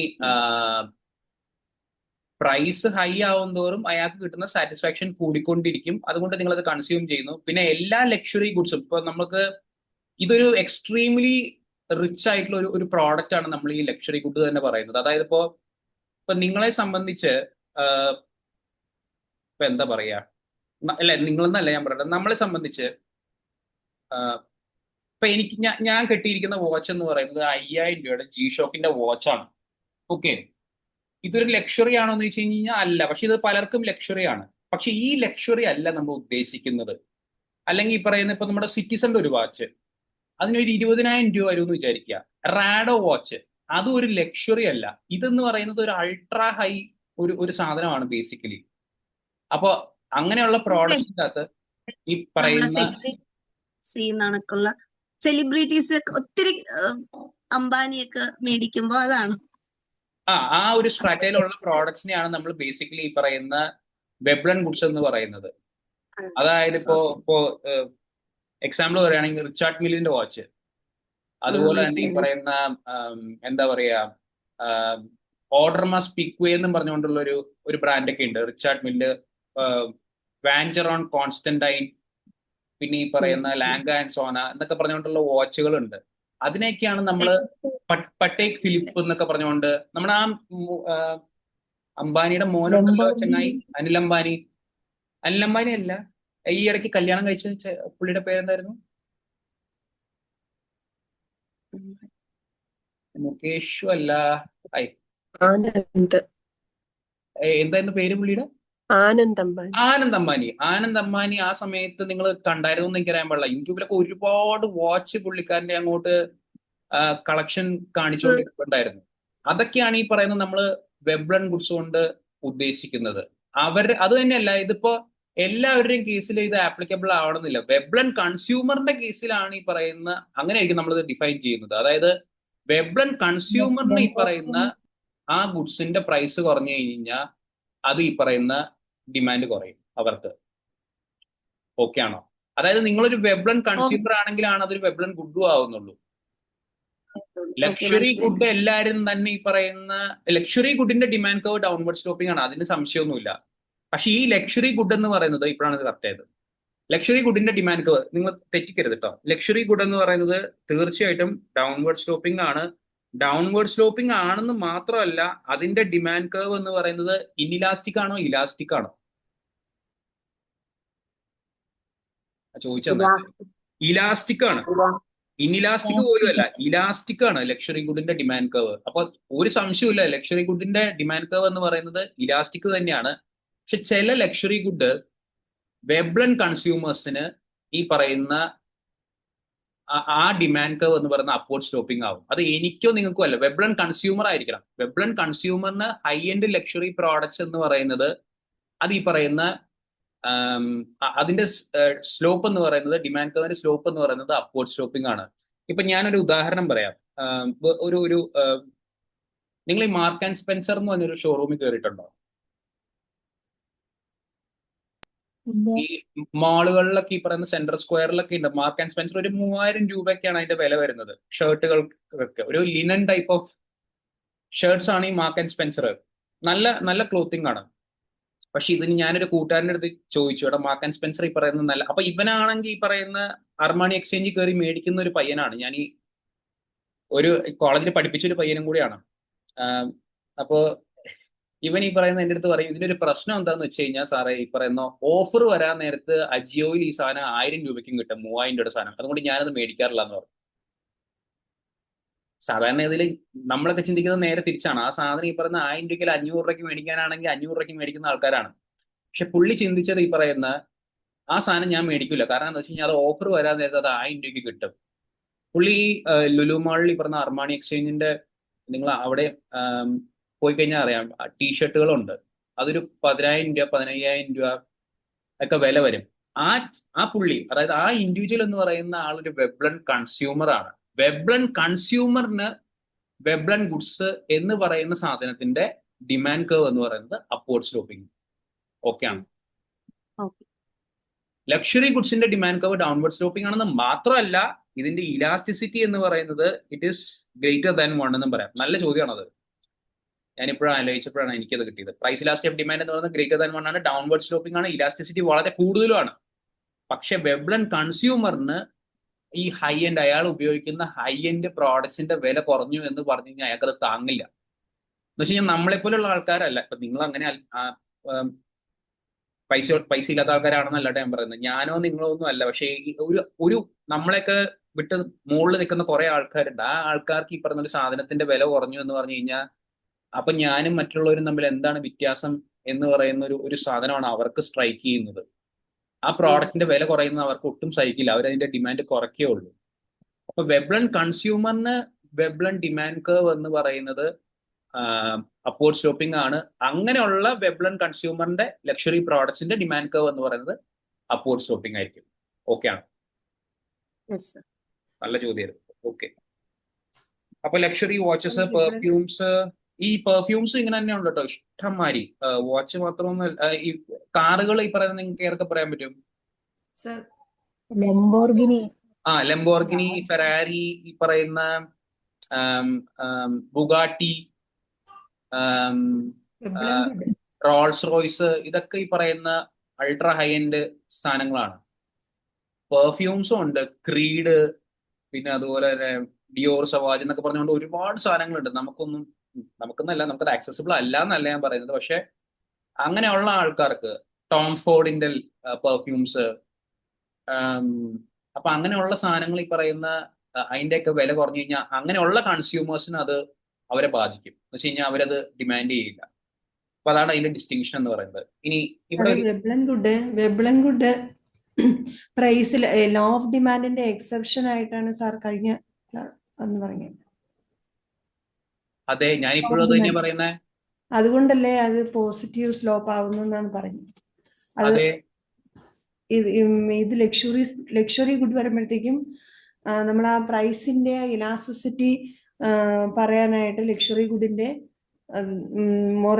പ്രൈസ് ഹൈ ആവും തോറും അയാൾക്ക് കിട്ടുന്ന സാറ്റിസ്ഫാക്ഷൻ കൂടിക്കൊണ്ടിരിക്കും, അതുകൊണ്ട് നിങ്ങൾ അത് കൺസ്യൂം ചെയ്യുന്നു. പിന്നെ എല്ലാ ലക്ഷറി ഗുഡ്സും ഇപ്പൊ നമുക്ക് ഇതൊരു എക്സ്ട്രീംലി റിച്ച് ആയിട്ടുള്ള ഒരു പ്രോഡക്റ്റ് ആണ് നമ്മൾ ഈ ലക്ഷറി ഗുഡ് തന്നെ പറയുന്നത്. അതായത് ഇപ്പോ നിങ്ങളെ സംബന്ധിച്ച് ഇപ്പൊ എന്താ പറയാ, അല്ല നിങ്ങളെന്നല്ല ഞാൻ പറയുന്നത്, നമ്മളെ സംബന്ധിച്ച് ഇപ്പൊ എനിക്ക് ഞാൻ കെട്ടിയിരിക്കുന്ന വാച്ച് എന്ന് പറയുന്നത് 5000 രൂപയുടെ ജി ഷോക്കിന്റെ വാച്ചാണ്. ഓക്കെ, ഇതൊരു ലക്ഷറി ആണോ എന്ന് വെച്ച് കഴിഞ്ഞാൽ അല്ല, പക്ഷെ ഇത് പലർക്കും ലക്ഷറി ആണ്. പക്ഷെ ഈ ലക്ഷറി അല്ല നമ്മൾ ഉദ്ദേശിക്കുന്നത്. അല്ലെങ്കിൽ ഈ പറയുന്ന ഇപ്പൊ നമ്മുടെ സിറ്റിസന്റെ ഒരു വാച്ച്, അതിനൊരു 20,000 രൂപ വരുമെന്ന് വിചാരിക്കുക. റാഡോ വാച്ച്, അതും ഒരു ലക്ഷറി അല്ല. ഇതെന്ന് പറയുന്നത് ഒരു അൾട്രാ ഹൈ ഒരു സാധനമാണ് ബേസിക്കലി. അപ്പൊ അങ്ങനെയുള്ള പ്രോഡക്ട്സിന്റെ അകത്ത് ഈ പറയുന്ന കണക്കുള്ള സെലിബ്രിറ്റീസ് ഒത്തിരി അംബാനിയൊക്കെ മേടിക്കുമ്പോ അതാണ് ആ ഒരു സ്ട്രാറ്റയിലുള്ള പ്രോഡക്ട്സിനെയാണ് നമ്മൾ ബേസിക്കലി ഈ പറയുന്ന വെബ്ലൻ ഗുഡ്സ് എന്ന് പറയുന്നത്. അതായത് ഇപ്പോ എക്സാമ്പിൾ പറയുകയാണെങ്കിൽ റിച്ചാർഡ് മില്ലിന്റെ വാച്ച്, അതുപോലെ തന്നെ ഈ പറയുന്ന എന്താ പറയാ ഓർഡർമ സ്പിക്വേ എന്നും പറഞ്ഞുകൊണ്ടുള്ള ഒരു ബ്രാൻഡൊക്കെ ഉണ്ട്. റിച്ചാർഡ് മില്ല്, വാഞ്ചറോൺ കോൺസ്റ്റന്റൈൻ, പിന്നെ ഈ പറയുന്ന ലാങ്ക ആൻഡ് സോന എന്നൊക്കെ പറഞ്ഞുകൊണ്ടുള്ള വാച്ചുകളുണ്ട്. അതിനെയൊക്കെയാണ് നമ്മൾ പട്ടേക് ഫിലിപ്പ് എന്നൊക്കെ പറഞ്ഞുകൊണ്ട് നമ്മുടെ അംബാനിയുടെ മോനുണ്ടല്ലോ ചങ്ങായി, അനിൽ അംബാനി അല്ല, ഈ ഇടയ്ക്ക് കല്യാണം കഴിച്ച പുള്ളിയുടെ പേരെന്തായിരുന്നു? മുകേഷു അല്ല, എന്തായിരുന്നു പേര് പുള്ളിയുടെ? ആനന്ദ് അംബാനി. ആ സമയത്ത് നിങ്ങൾ കണ്ടായിരുന്നു എന്ന് എനിക്കറിയാൻ പാടില്ല. യൂട്യൂബിലൊക്കെ ഒരുപാട് വാച്ച് പുള്ളിക്കാരന്റെ അങ്ങോട്ട് കളക്ഷൻ കാണിച്ചുകൊണ്ടിരിക്കുന്നുണ്ടായിരുന്നു. അതൊക്കെയാണ് ഈ പറയുന്നത് നമ്മൾ വെബ്ലൻ ഗുഡ്സ് കൊണ്ട് ഉദ്ദേശിക്കുന്നത്. അത് തന്നെയല്ല, ഇതിപ്പോ എല്ലാവരുടെയും കേസിൽ ഇത് ആപ്ലിക്കബിൾ ആവണമെന്നില്ല. വെബ്ലൻ കൺസ്യൂമറിന്റെ കേസിലാണ് ഈ പറയുന്ന, അങ്ങനെയായിരിക്കും നമ്മൾ ഡിഫൈൻ ചെയ്യുന്നത്. അതായത് വെബ്ലൻ കൺസ്യൂമറിന് ഈ പറയുന്ന ആ ഗുഡ്സിന്റെ പ്രൈസ് കുറഞ്ഞു കഴിഞ്ഞാൽ അത് ഈ പറയുന്ന ഡിമാൻഡ് കുറയും അവർക്ക്. ഓക്കെ ആണോ? അതായത് നിങ്ങളൊരു വെബ്ലൻ കൺസ്യൂമർ ആണെങ്കിലാണ് അതൊരു വെബ്ലൻ ഗുഡും ആവുന്നുള്ളൂ. ലക്ഷറി ഗുഡ് എല്ലാവരും തന്നെ ഈ പറയുന്ന ലക്ഷറി ഗുഡിന്റെ ഡിമാൻഡ് കർവ് ഡൗൺവേർഡ് സ്ലോപ്പിംഗ് ആണ്, അതിന് സംശയമൊന്നുമില്ല. പക്ഷെ ഈ ലക്ഷറി ഗുഡ് എന്ന് പറയുന്നത് ഇപ്പോഴാണ് ഇത് കറക്റ്റ് ആയത്. ലക്ഷറി ഗുഡിന്റെ ഡിമാൻഡ് കർവ് നിങ്ങൾ തെറ്റിക്കരുത് കേട്ടോ. ലക്ഷറി ഗുഡ് എന്ന് പറയുന്നത് തീർച്ചയായിട്ടും ഡൗൺവേർഡ് സ്ലോപ്പിംഗ് ആണ്. ഡൗൺവേർഡ് സ്ലോപ്പിംഗ് ആണെന്ന് മാത്രമല്ല, അതിന്റെ ഡിമാൻഡ് കർവ് എന്ന് പറയുന്നത് ഇൻഇലാസ്റ്റിക് ആണോ ഇലാസ്റ്റിക് ആണോ? ചോദിച്ചത് ഇലാസ്റ്റിക് ആണ്, ഇൻഇലാസ്റ്റിക് പോലും അല്ല, ഇലാസ്റ്റിക് ആണ് ലക്ഷറി ഗുഡിന്റെ ഡിമാൻഡ് കർവ്. അപ്പൊ ഒരു സംശയമില്ല, ലക്ഷറി ഗുഡിന്റെ ഡിമാൻഡ് കർവ് എന്ന് പറയുന്നത് ഇലാസ്റ്റിക് തന്നെയാണ്. പക്ഷെ ചില ലക്ഷറി ഗുഡ് വെബ്ലൻ കൺസ്യൂമേഴ്സിന് ഈ പറയുന്ന ആ ഡിമാൻഡ് കർവ് എന്ന് പറയുന്ന അപ്വേർഡ് സ്ലോപ്പിംഗ് ആവും. അത് എനിക്കോ നിങ്ങൾക്കോ അല്ല, വെബ്ലൻ കൺസ്യൂമർ ആയിരിക്കണം. വെബ്ലൻ കൺസ്യൂമറിന് ഹൈ എൻഡ് ലക്ഷറി പ്രോഡക്ട്സ് എന്ന് പറയുന്നത് അത് ഈ പറയുന്ന അതിന്റെ സ്ലോപ്പ് എന്ന് പറയുന്നത്, ഡിമാൻഡ് കർവിന്റെ സ്ലോപ്പ് എന്ന് പറയുന്നത് അപ്വേർഡ് സ്ലോപ്പിംഗ് ആണ്. ഇപ്പൊ ഞാനൊരു ഉദാഹരണം പറയാം. നിങ്ങൾ ഈ മാർക്ക് ആൻഡ് സ്പെൻസർ എന്ന് പറഞ്ഞൊരു ഷോറൂമിൽ കയറിയിട്ടുണ്ടോ? ഈ മാളുകളിലൊക്കെ ഈ പറയുന്ന സെൻട്രൽ സ്ക്വയറിലൊക്കെ ഉണ്ട് മാർക്ക് ആൻഡ് സ്പെൻസർ. ഒരു 3000 രൂപയൊക്കെയാണ് അതിന്റെ വില വരുന്നത് ഷർട്ടുകൾക്കൊക്കെ. ഒരു ലിനൻ ടൈപ്പ് ഓഫ് ഷർട്ട്സ് ആണ് ഈ മാർക്ക് ആൻഡ് സ്പെൻസർ. നല്ല നല്ല ക്ലോത്തിങ് ആണ്. പക്ഷെ ഇതിന് ഞാനൊരു കൂട്ടുകാരൻ്റെ അടുത്ത് ചോദിച്ചു, എടാ മാർക്ക് ആൻഡ് സ്പെൻസർ ഈ പറയുന്നത് നല്ല, അപ്പൊ ഇവനാണെങ്കിൽ ഈ പറയുന്ന അർമാണി എക്സ്ചേഞ്ചിൽ കയറി മേടിക്കുന്ന ഒരു പയ്യനാണ്. ഞാൻ ഈ ഒരു കോളേജിൽ പഠിപ്പിച്ച ഒരു പയ്യനും കൂടിയാണ്. അപ്പോ ഇവൻ ഈ പറയുന്ന എൻ്റെ അടുത്ത് പറയും, ഇതിനൊരു പ്രശ്നം എന്താന്ന് വെച്ച് കഴിഞ്ഞാൽ സാറേ, ഈ പറയുന്ന ഓഫർ വരാൻ നേരത്ത് അജിയോയിൽ ഈ സാധനം 1000 രൂപയ്ക്കും കിട്ടും, 3000 രൂപയുടെ സാധനം, അതുകൊണ്ട് ഞാനത് മേടിക്കാറില്ല എന്ന് പറഞ്ഞു. സാധാരണ ഇതിൽ നമ്മളൊക്കെ ചിന്തിക്കുന്നത് നേരെ തിരിച്ചാണ്. ആ സാധനം ഈ പറയുന്ന 1000 രൂപയ്ക്ക് 500 രൂപയ്ക്ക് മേടിക്കാനാണെങ്കിൽ 500 രൂപയ്ക്ക് മേടിക്കുന്ന ആൾക്കാരാണ്. പക്ഷെ പുള്ളി ചിന്തിച്ചത് ഈ പറയുന്ന ആ സാധനം ഞാൻ മേടിക്കില്ല, കാരണം എന്താ വെച്ച് കഴിഞ്ഞാൽ അത് ഓഫർ വരാൻ നേരത്ത് അത് 1000 രൂപയ്ക്ക് കിട്ടും. പുള്ളി ലുലു മാളിൽ ഈ പറഞ്ഞ അർമാണി എക്സ്ചേഞ്ചിന്റെ, നിങ്ങൾ അവിടെ പോയി കഴിഞ്ഞാൽ അറിയാം, ടീഷർട്ടുകളുണ്ട്. അതൊരു 10,000 രൂപ 15,000 രൂപ ഒക്കെ വില വരും. ആ ആ പുള്ളി, അതായത് ആ ഇൻഡിവിജ്വൽ എന്ന് പറയുന്ന ആളൊരു വെബ്ലൻ കൺസ്യൂമർ ആണ്. വെബ്ലൻ കൺസ്യൂമറിന് വെബ്ലൻ ഗുഡ്സ് എന്ന് പറയുന്ന സാധനത്തിന്റെ ഡിമാൻഡ് കർവ് എന്ന് പറയുന്നത് അപ്വേർഡ് സ്ലോപ്പിംഗ്. ഓക്കെ ആണ്. ഓക്കെ. ലക്ഷറി ഗുഡ്സിന്റെ ഡിമാൻഡ് കർവ് ഡൗൺവേർഡ് സ്ലോപ്പിംഗ് ആണെന്ന് മാത്രമല്ല, ഇതിന്റെ ഇലാസ്റ്റിസിറ്റി എന്ന് പറയുന്നത് ഇറ്റ് ഈസ് ഗ്രേറ്റർ ദാൻ 1 എന്നും പറയാം. നല്ല ചോദ്യമാണത്. ഞാനിപ്പോഴും ആലോചിച്ചപ്പോഴാണ് എനിക്കത് കിട്ടിയത്. പ്രൈസ് ഇലാസ്റ്റിക് ഡിമാൻഡ് എന്ന് പറയുന്നത് ഗ്രേറ്റർ ദാൻ 1 ആണ്, ഡൗൺവേർഡ് സ്ലോപ്പിംഗ് ആണ്, ഇലാസ്റ്റിസിറ്റി വളരെ കൂടുതലുമാണ്. പക്ഷെ വെബ്ലൻ കൺസ്യൂമറിന് ഈ ഹൈ എൻഡ്, അയാൾ ഉപയോഗിക്കുന്ന ഹൈ എൻഡ് പ്രോഡക്ട്സിന്റെ വില കുറഞ്ഞു എന്ന് പറഞ്ഞു കഴിഞ്ഞാൽ അയാൾക്കത് താങ്ങില്ല. എന്ന് വെച്ച് കഴിഞ്ഞാൽ നമ്മളെപ്പോലുള്ള ആൾക്കാരല്ല. ഇപ്പൊ നിങ്ങൾ അങ്ങനെ പൈസ ഇല്ലാത്ത ആൾക്കാരാണെന്നല്ല ഞാൻ പറയുന്നത്, ഞാനോ നിങ്ങളോ ഒന്നും അല്ല. പക്ഷേ ഈ ഒരു നമ്മളെയൊക്കെ വിട്ട് മുകളിൽ നിൽക്കുന്ന കുറെ ആൾക്കാരുണ്ട്. ആ ആൾക്കാർക്ക് ഈ പറഞ്ഞ ഒരു സാധനത്തിന്റെ വില കുറഞ്ഞു എന്ന് പറഞ്ഞു കഴിഞ്ഞാൽ അപ്പൊ ഞാനും മറ്റുള്ളവരും തമ്മിൽ എന്താണ് വ്യത്യാസം എന്ന് പറയുന്ന ഒരു സാധനമാണ് അവർക്ക് സ്ട്രൈക്ക് ചെയ്യുന്നത്. ആ പ്രോഡക്റ്റിന്റെ വില കുറയുന്നത് അവർക്ക് ഒട്ടും സഹിക്കില്ല, അവരതിന്റെ ഡിമാൻഡ് കുറയ്ക്കേ ഉള്ളൂ. അപ്പൊ വെബ്ലൻ കൺസ്യൂമറിന് വെബ്ലൻ ഡിമാൻഡ് കർവ് എന്ന് പറയുന്നത് അപ്വേർഡ് സ്ലോപ്പിംഗ് ആണ്. അങ്ങനെയുള്ള വെബ്ലൻ കൺസ്യൂമറിന്റെ ലക്ഷറി പ്രോഡക്ട്സിന്റെ ഡിമാൻഡ് കർവ് എന്ന് പറയുന്നത് അപ്വേർഡ് സ്ലോപ്പിംഗ് ആയിരിക്കും. ഓക്കെ ആണ്. Yes sir. നല്ല ചോദ്യമായിരുന്നു. ഓക്കെ. അപ്പൊ ലക്ഷറി വാച്ചസ്, പെർഫ്യൂംസ്, ഈ പെർഫ്യൂംസ് ഇങ്ങനെ തന്നെ ഉണ്ട് കേട്ടോ, ഇഷ്ടംമാതിരി. വാച്ച് മാത്രമൊന്നും, ഈ കാറുകൾ ഈ പറയുന്നത് നിങ്ങൾക്ക് ഏതൊക്കെ പറയാൻ പറ്റും? സർ ലംബോർഗിനി, ലംബോർഗിനി, ഫെറാരി, ഈ പറയുന്ന ബുഗാട്ടി, റോൾസ് റോയ്സ്, ഇതൊക്കെ ഈ പറയുന്ന അൾട്രാ ഹൈ എൻഡ് സാധനങ്ങളാണ്. പെർഫ്യൂംസും ഉണ്ട്, ക്രീഡ്, പിന്നെ അതുപോലെ തന്നെ ഡിയോർ, സവാജ് എന്നൊക്കെ പറഞ്ഞുകൊണ്ട് ഒരുപാട് സാധനങ്ങളുണ്ട്. നമുക്കൊന്നല്ല, നമുക്കത് ആക്സസിബിൾ അല്ല എന്നല്ല ഞാൻ പറയുന്നത്. പക്ഷെ അങ്ങനെയുള്ള ആൾക്കാർക്ക് ടോം ഫോർഡിന്റെ പെർഫ്യൂംസ്, അപ്പൊ അങ്ങനെയുള്ള സാധനങ്ങൾ ഈ പറയുന്ന അതിന്റെയൊക്കെ വില കുറഞ്ഞു കഴിഞ്ഞാൽ അങ്ങനെയുള്ള കൺസ്യൂമേഴ്സിന് അത് അവരെ ബാധിക്കും. എന്ന് വെച്ച് കഴിഞ്ഞാൽ അവരത് ഡിമാൻഡ് ചെയ്യില്ല. അപ്പൊ അതാണ് അതിന്റെ ഡിസ്റ്റിങ്ഷൻ എന്ന് പറയുന്നത്. ഇനി ഇവിടെ വെബ്ലൻ ഗുഡ് പ്രൈസിൽ ലോ ഓഫ് ഡിമാൻഡിന്റെ എക്സെപ്ഷൻ ആയിട്ടാണ് സാർ കഴിഞ്ഞ എന്ന് പറഞ്ഞത്. അതെ, ഞാൻ ഇപ്പോഴും അത് തന്നെയാ പറയുന്നത്. അതുകൊണ്ടല്ലേ അത് പോസിറ്റീവ് സ്ലോപ്പ് ആവുന്നു എന്നാണ് പറയുന്നത്. അത് അതെ, ഇത് ലക്ഷറി ഗുഡ് വരുമ്പോഴത്തേക്കും നമ്മൾ ആ പ്രൈസിന്റെ ഇലാസ്റ്റിസിറ്റി പറയാനായിട്ട് ലക്ഷറി ഗുഡിന്റെ മോർ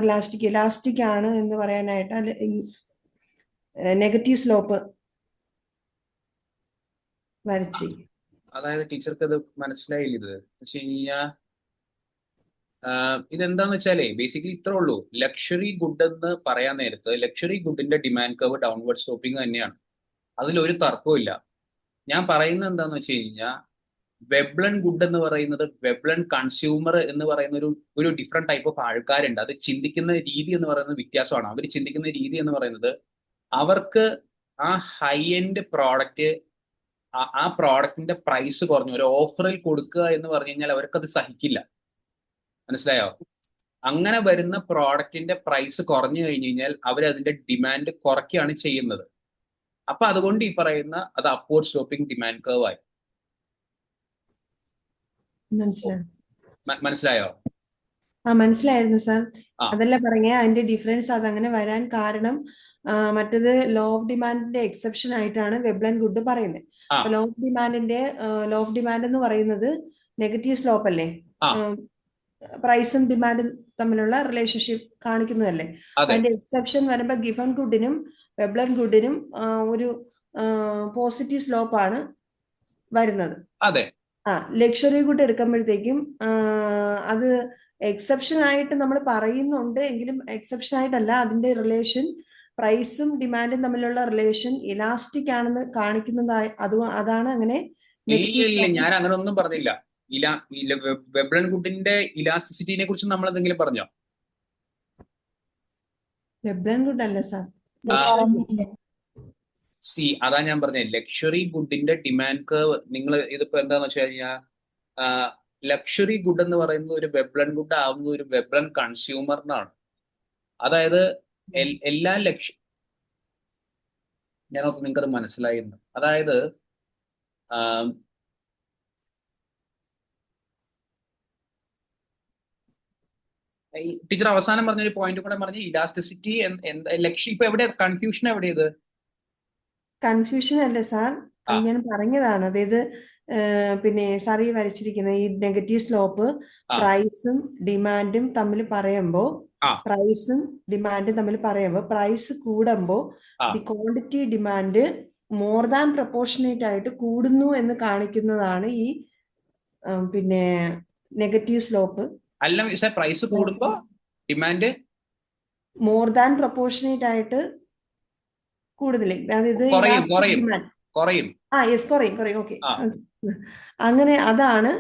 ഇലാസ്റ്റിക് ആണ് എന്ന് പറയാനായിട്ട് നെഗറ്റീവ് സ്ലോപ്പ് വരച്ച്. അതായത് ടീച്ചർക്ക് അത് മനസ്സിലായില്ല. ഇത് വെച്ച് കഴിഞ്ഞാൽ ഇതെന്താന്ന് വെച്ചാലേ ബേസിക്കലി ഇത്രേ ഉള്ളൂ. ലക്ഷറി ഗുഡ് എന്ന് പറയാൻ നേരത്ത് ലക്ഷറി ഗുഡിന്റെ ഡിമാൻഡ് കർവ് ഡൗൺവേർഡ് സ്ലോപ്പിംഗ് തന്നെയാണ്, അതിലൊരു തർക്കവും. ഞാൻ പറയുന്നത് എന്താന്ന് വെച്ച് കഴിഞ്ഞാൽ വെബ്ലൻ ഗുഡ് എന്ന് പറയുന്നത്, വെബ്ലൻ കൺസ്യൂമർ എന്ന് പറയുന്ന ഒരു ഡിഫറെന്റ് ടൈപ്പ് ഓഫ് ആൾക്കാരുണ്ട്. അത് ചിന്തിക്കുന്ന രീതി എന്ന് പറയുന്നത് വ്യത്യാസമാണ്. അവർ ചിന്തിക്കുന്ന രീതി എന്ന് പറയുന്നത് അവർക്ക് ആ ഹൈ എൻഡ് പ്രോഡക്റ്റ്, ആ പ്രോഡക്റ്റിന്റെ പ്രൈസ് കുറഞ്ഞു ഒരു ഓഫറിൽ കൊടുക്കുക എന്ന് പറഞ്ഞു കഴിഞ്ഞാൽ അവർക്കത് സഹിക്കില്ല. മനസ്സിലായോ? അങ്ങനെ വരുന്ന പ്രോഡക്റ്റിന്റെ പ്രൈസ് കുറഞ്ഞു കഴിഞ്ഞു കഴിഞ്ഞാൽ അവരതിന്റെ ഡിമാൻഡ് കുറയ്ക്കുകയാണ് ചെയ്യുന്നത്. അപ്പൊ അതുകൊണ്ട് ഈ പറയുന്ന അത് അപ്വേർഡ് സ്ലോപ്പിംഗ് ഡിമാൻഡ് കർവ് ആയി. മനസ്സിലായോ? മനസ്സിലായിരുന്നു സാർ. അതല്ല പറഞ്ഞ അതിന്റെ ഡിഫറൻസ്, അതങ്ങനെ വരാൻ കാരണം മറ്റത് ലോ ഓഫ് ഡിമാൻഡിന്റെ എക്സെപ്ഷൻ ആയിട്ടാണ് വെബ്ലൻ ഗുഡ് പറയുന്നത്. ലോ ഓഫ് ഡിമാൻഡ് എന്ന് പറയുന്നത് നെഗറ്റീവ് സ്ലോപ്പ് അല്ലേ, പ്രൈസും ഡിമാൻഡും തമ്മിലുള്ള റിലേഷൻഷിപ്പ് കാണിക്കുന്നതല്ലേ. അതിന്റെ എക്സെപ്ഷൻ വരുമ്പോ ഗിഫൺ ഗുഡിനും വെബ്ലൻ ഗുഡിനും ഒരു പോസിറ്റീവ് സ്ലോപ്പ് ആണ് വരുന്നത്. ലക്ഷറി ഗുഡ് എടുക്കുമ്പോഴത്തേക്കും അത് എക്സെപ്ഷൻ ആയിട്ട് നമ്മൾ പറയുന്നുണ്ട് എങ്കിലും എക്സെപ്ഷൻ ആയിട്ടല്ല, അതിന്റെ റിലേഷൻ പ്രൈസും ഡിമാൻഡും തമ്മിലുള്ള റിലേഷൻ ഇലാസ്റ്റിക് ആണെന്ന് കാണിക്കുന്നതായി. അതാണ് അങ്ങനെ. ഞാൻ അങ്ങനെ ഒന്നും പറഞ്ഞില്ല. വെബ്ലൻ ഗുഡിന്റെ ഇലാസ്റ്റിസിറ്റിനെ കുറിച്ച് നമ്മൾ എന്തെങ്കിലും പറഞ്ഞോ? വെബ്ലൻ ഗുഡ് അല്ല സാർ, അതാ ഞാൻ പറഞ്ഞത്. ലക്ഷറി ഗുഡിന്റെ ഡിമാൻഡ് കർവ് നിങ്ങൾ ഇതിപ്പോ എന്താന്ന് വെച്ച് കഴിഞ്ഞാൽ ലക്ഷറി ഗുഡ് എന്ന് പറയുന്നത് ഒരു വെബ്ലൻ ഗുഡ് ആവുന്നത് ഒരു വെബ്ലൻ കൺസ്യൂമറിനാണ്. അതായത് എല്ലാ ഞാനൊക്കെ നിങ്ങൾക്കത് മനസ്സിലായിരുന്നു. അതായത് ടീച്ചർ അവസാനം പറഞ്ഞൊരു പോയിന്റ് കൂടെ പറഞ്ഞ് ഇലാസ്റ്റിസിറ്റി ലക്ഷ്യം ഇപ്പൊ എവിടെ കൺഫ്യൂഷൻ എവിടെയത്? കൺഫ്യൂഷൻ അല്ലേ സാർ, ആ അത് ഞാൻ പറഞ്ഞതാണ്. അതായത് പിന്നെ സാർ ഈ വരച്ചിരിക്കുന്ന ഈ നെഗറ്റീവ് സ്ലോപ്പ് ആ പ്രൈസും ഡിമാൻഡും തമ്മിൽ പറയുമ്പോൾ ആ പ്രൈസ് കൂടുമ്പോൾ ആ the quantity demand more than proportionate ആയിട്ട് കൂടുന്നു എന്ന് കാണിക്കുന്നതാണ് ഈ പിന്നെ നെഗറ്റീവ് സ്ലോപ്പ്. അല്ല സാർ, പ്രൈസ് കൂടുമ്പോ ഡിമാൻഡ് മോർ ദാൻ പ്രൊപ്പോർഷനേറ്റ് ആയിട്ട് കൂടുതൽ, അതായത് കുറയും ഇലാസ്റ്റിക് കുറയും ഡിമാൻഡ്. കുറയും. യെസ്, കുറയും. ഓക്കെ, ആ അങ്ങനെ അതാണ്